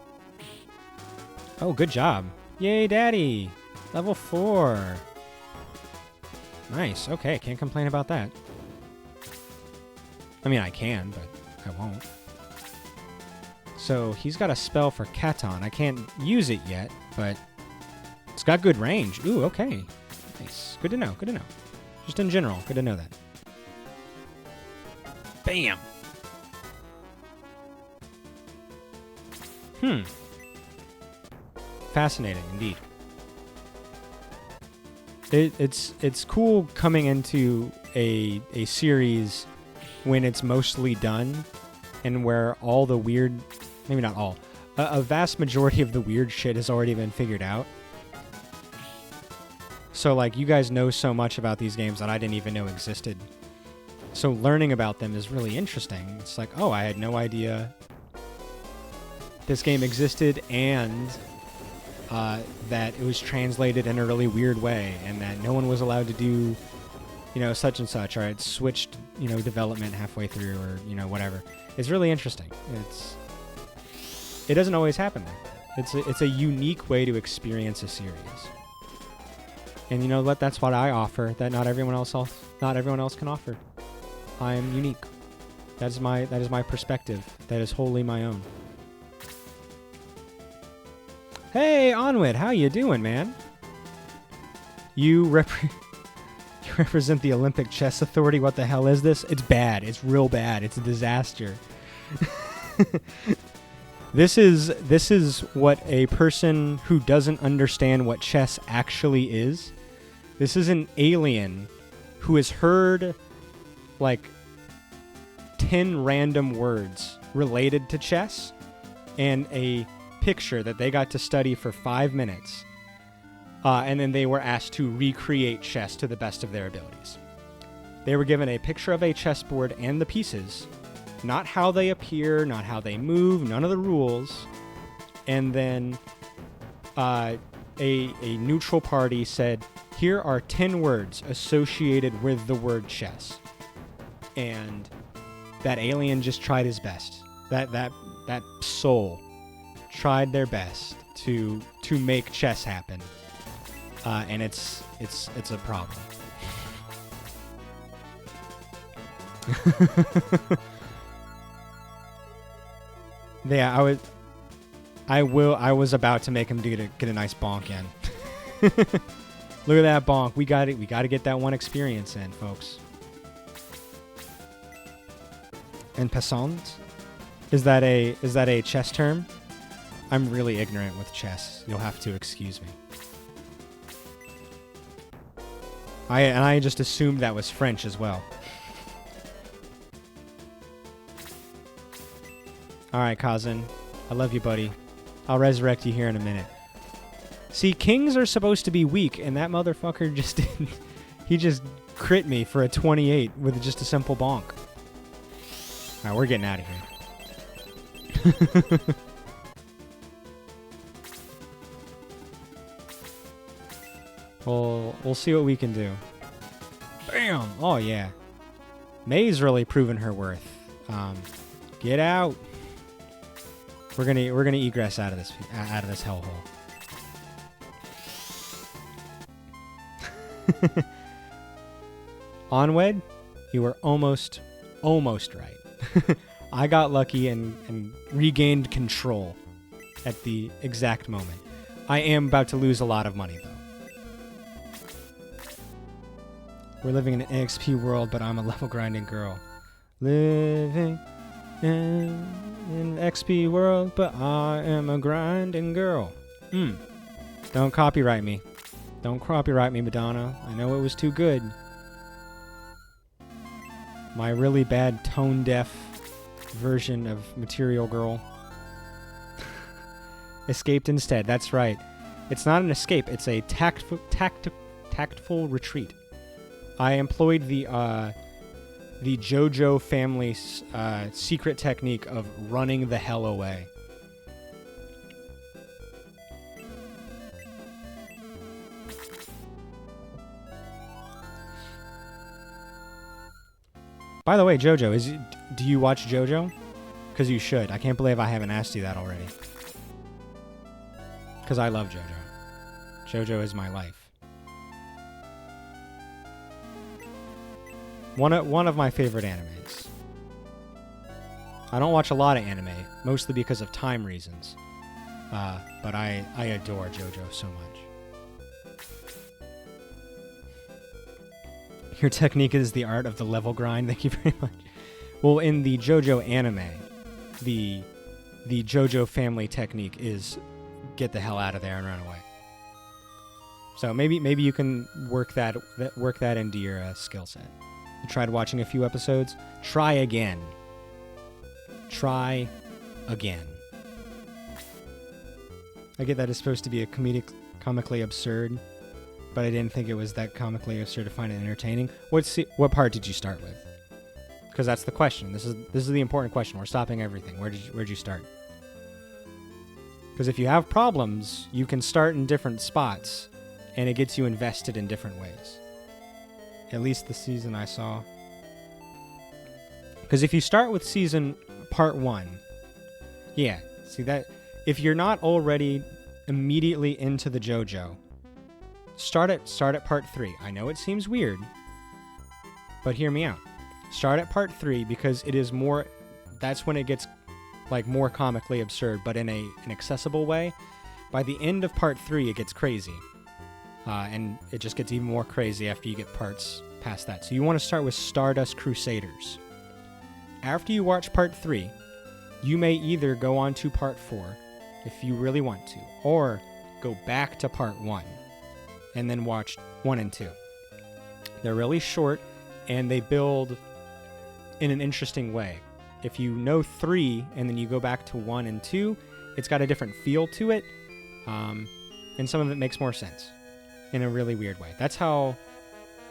Oh, good job. Yay, Daddy! Level 4. Nice. Okay, can't complain about that. I mean, I can, but I won't. So he's got a spell for Katon. I can't use it yet, but it's got good range. Ooh, okay. Nice. Good to know. Good to know. Just in general, good to know that. Bam! Fascinating, indeed. It's cool coming into a series when it's mostly done, and where all the weird, maybe not all, a vast majority of the weird shit has already been figured out. So like you guys know so much about these games that I didn't even know existed. So learning about them is really interesting. It's like, oh, I had no idea this game existed, and that it was translated in a really weird way, and that no one was allowed to do, such and such, or it switched, development halfway through, or, whatever. It's really interesting. It doesn't always happen there. It's a unique way to experience a series. And you know what? That's what I offer that not everyone else can offer. I am unique. That is my perspective. That is wholly my own. Hey, Onward, how you doing, man? You represent the Olympic Chess Authority. What the hell is this? It's bad. It's real bad. It's a disaster. This is what a person who doesn't understand what chess actually is. This is an alien who has heard like 10 random words related to chess and a picture that they got to study for 5 minutes. And then they were asked to recreate chess to the best of their abilities. They were given a picture of a chessboard and the pieces, not how they appear, not how they move, none of the rules. And then a neutral party said, here are 10 words associated with the word chess. And that alien just tried his best. That soul tried their best to make chess happen. And it's a problem. Yeah, I was about to make him get a nice bonk in. Look at that bonk. We got to get that one experience in, folks. And passant? Is that a chess term? I'm really ignorant with chess. You'll have to excuse me. I just assumed that was French as well. Alright, Kazan. I love you, buddy. I'll resurrect you here in a minute. See, kings are supposed to be weak, and that motherfucker just didn't. He just crit me for a 28 with just a simple bonk. Alright, we're getting out of here. We'll see what we can do. Bam! Oh, yeah. May's really proven her worth. Get out. We're gonna egress out of this hellhole. Onwed, you were almost right. I got lucky and regained control at the exact moment. I am about to lose a lot of money, though. We're living in an XP world, but I'm a level grinding girl. Living in an XP world, but I am a grinding girl. Don't copyright me. Don't copyright me, Madonna. I know it was too good. My really bad tone-deaf version of Material Girl. Escaped instead. That's right. It's not an escape. It's a tactful retreat. I employed the JoJo family's secret technique of running the hell away. By the way, JoJo, do you watch JoJo? Because you should. I can't believe I haven't asked you that already. Because I love JoJo. JoJo is my life. One of my favorite animes. I don't watch a lot of anime, mostly because of time reasons. But I adore JoJo so much. Your technique is the art of the level grind. Thank you very much. Well, in the JoJo anime, the JoJo family technique is get the hell out of there and run away. So maybe you can work that into your skill set. You tried watching a few episodes. Try again. Try again. I get that it's supposed to be a comically absurd, but I didn't think it was that comically absurd to find it entertaining. What part did you start with? Because that's the question. This is the important question. We're stopping everything. Where'd you start? Because if you have problems, you can start in different spots, and it gets you invested in different ways. At least the season I saw. Because if you start with season part 1, yeah, see that if you're not already immediately into the JoJo, start at part 3. I know it seems weird, but hear me out. Start at part 3 because it is more. That's when it gets like more comically absurd, but in an accessible way. By the end of part 3, it gets crazy, and it just gets even more crazy after you get parts past that. So you want to start with Stardust Crusaders. After you watch part 3, you may either go on to part 4 if you really want to, or go back to part 1 and then watch 1 and 2. They're really short and they build in an interesting way. If you know 3 and then you go back to 1 and 2, it's got a different feel to it, and some of it makes more sense in a really weird way. That's how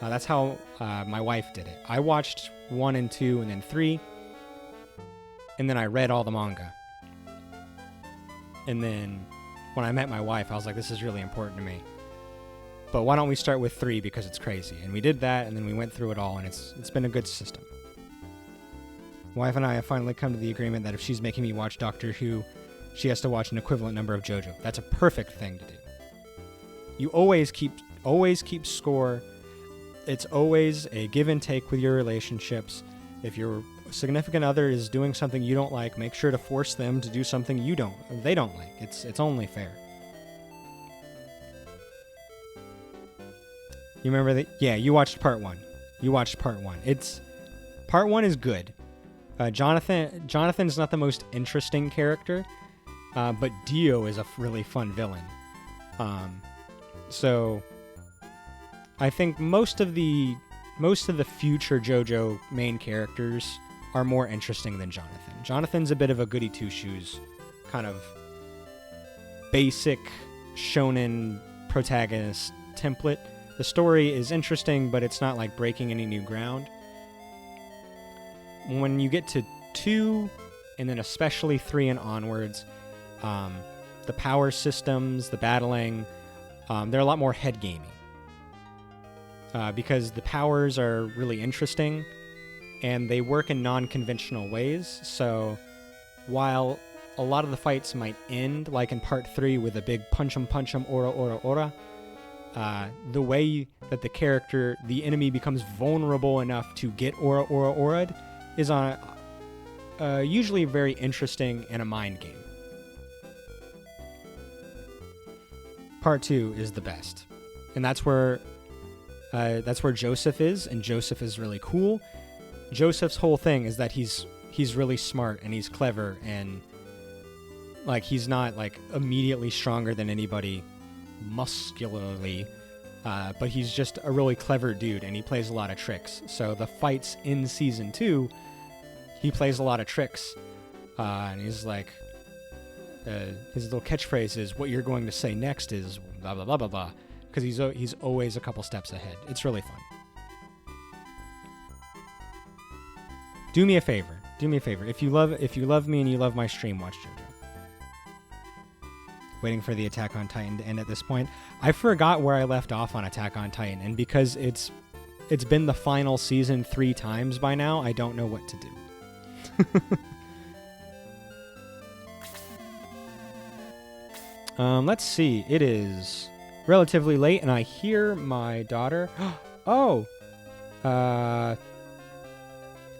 my wife did it. I watched 1 and 2 and then 3, and then I read all the manga. And then when I met my wife, I was like, this is really important to me. But why don't we start with 3 because it's crazy? And we did that, and then we went through it all, and it's been a good system. My wife and I have finally come to the agreement that if she's making me watch Doctor Who, she has to watch an equivalent number of JoJo. That's a perfect thing to do. You always keep score. It's always a give and take with your relationships. If your significant other is doing something you don't like, make sure to force them to do something they don't like. It's only fair. You remember that? Yeah, you watched part 1. Part 1 is good. Jonathan's not the most interesting character, but Dio is a really fun villain. So I think most of the future JoJo main characters are more interesting than Jonathan. Jonathan's a bit of a goody two-shoes, kind of basic shonen protagonist template. The story is interesting, but it's not like breaking any new ground. When you get to 2, and then especially 3 and onwards, the power systems, the battling, they're a lot more head gaming. Because the powers are really interesting, and they work in non-conventional ways. So while a lot of the fights might end, like in part 3, with a big punch 'em, aura, aura, aura, the way that the enemy becomes vulnerable enough to get aura, aura, aura'd is on usually very interesting and a mind game. Part 2 is the best, and that's where Joseph is, and Joseph is really cool. Joseph's whole thing is that he's really smart and he's clever, and like he's not like immediately stronger than anybody muscularly, but he's just a really clever dude, and he plays a lot of tricks. So the fights in season 2, he plays a lot of tricks, and he's like, his little catchphrase is, "What you're going to say next is blah blah blah blah blah," because he's always a couple steps ahead. It's really fun. Do me a favor. If you love me and you love my stream, watch JoJo. Waiting for the Attack on Titan to end at this point. I forgot where I left off on Attack on Titan, and because it's been the final season 3 times by now, I don't know what to do. Let's see. It is relatively late, and I hear my daughter. Oh!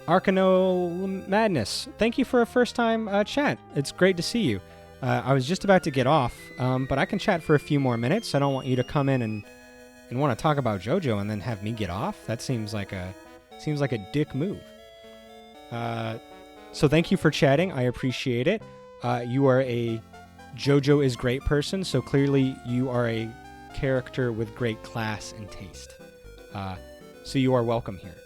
Arcano Madness. Thank you for a first-time chat. It's great to see you. I was just about to get off, but I can chat for a few more minutes. I don't want you to come in and want to talk about JoJo and then have me get off. That seems like a dick move. So thank you for chatting. I appreciate it. You are a JoJo is great person, so clearly you are a character with great class and taste. So you are welcome here.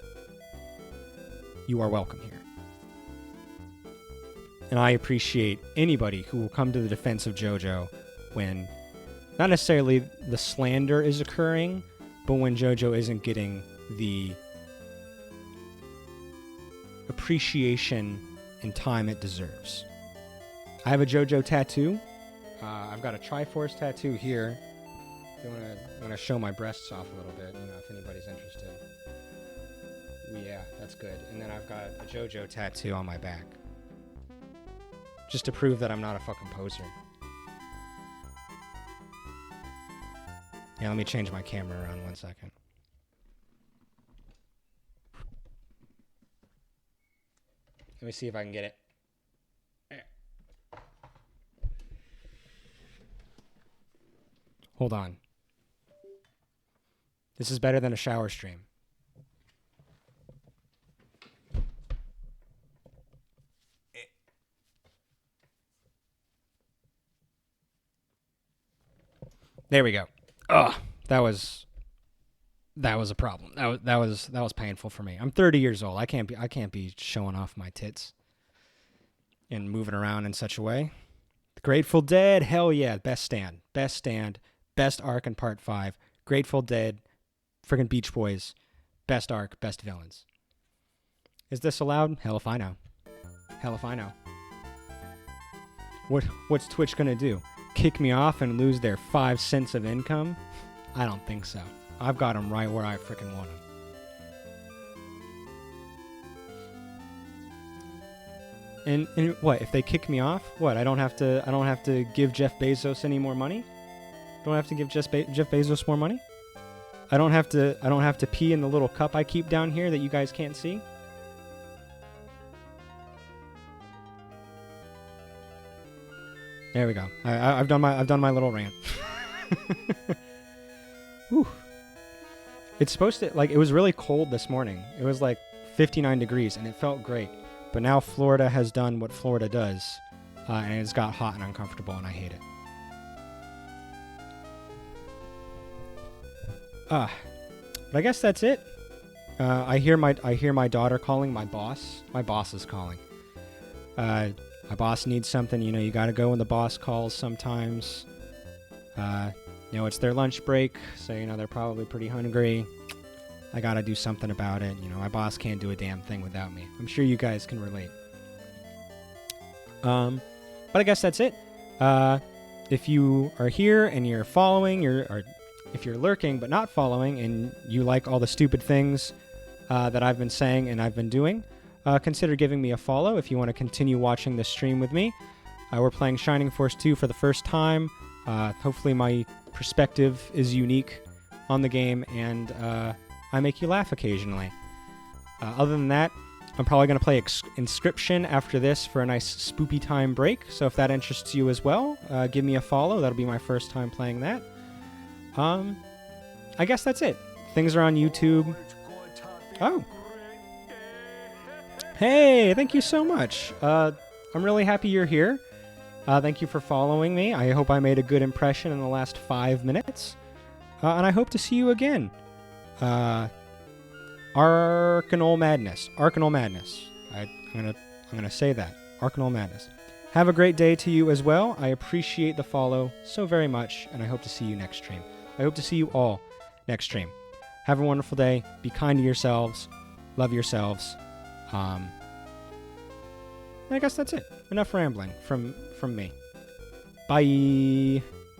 And I appreciate anybody who will come to the defense of JoJo when not necessarily the slander is occurring, but when JoJo isn't getting the appreciation and time it deserves. I have a JoJo tattoo. I've got a Triforce tattoo here. If you want to show my breasts off a little bit, if anybody's interested. Yeah, that's good. And then I've got a JoJo tattoo on my back. Just to prove that I'm not a fucking poser. Yeah, let me change my camera around 1 second. Let me see if I can get it. Hold on. This is better than a shower stream. There we go. Ugh, that was a problem. That was painful for me. I'm 30 years old. I can't be showing off my tits and moving around in such a way. The Grateful Dead, hell yeah, best stand, best arc in Part 5. Grateful Dead, friggin' Beach Boys, best arc, best villains. Is this allowed? Hell if I know. Hell if I know. What's Twitch gonna do? Kick me off and lose their 5 cents of income? I don't think so. I've got them right where I freaking want them. And what if they kick me off? What, I don't have to give Jeff Bezos any more money? Don't have to give Jeff Bezos more money? I don't have to pee in the little cup I keep down here that you guys can't see? There we go. I've done my little rant. Whew. It's supposed to, like, it was really cold this morning. It was like 59 degrees and it felt great. But now Florida has done what Florida does, and it's got hot and uncomfortable, and I hate it. But I guess that's it. I hear my daughter calling. My boss is calling. My boss needs something. You know, you got to go when the boss calls sometimes. You know, it's their lunch break, so, you know, they're probably pretty hungry. I got to do something about it. You know, my boss can't do a damn thing without me. I'm sure you guys can relate. But I guess that's it. If you are here and you're following, or if you're lurking but not following, and you like all the stupid things that I've been saying and I've been doing, consider giving me a follow if you want to continue watching this stream with me. We're playing Shining Force 2 for the first time. Hopefully my perspective is unique on the game, and I make you laugh occasionally. Other than that, I'm probably going to play Inscription after this for a nice spoopy time break, so if that interests you as well, give me a follow. That'll be my first time playing that. I guess that's it. Things are on YouTube. Oh. Hey, thank you so much. I'm really happy you're here. Thank you for following me. I hope I made a good impression in the last 5 minutes. And I hope to see you again. Arcanal Madness. Arcanal Madness. I'm gonna say that. Arcanal Madness. Have a great day to you as well. I appreciate the follow so very much, and I hope to see you next stream. I hope to see you all next stream. Have a wonderful day. Be kind to yourselves. Love yourselves. I guess that's it. Enough rambling from me. Bye.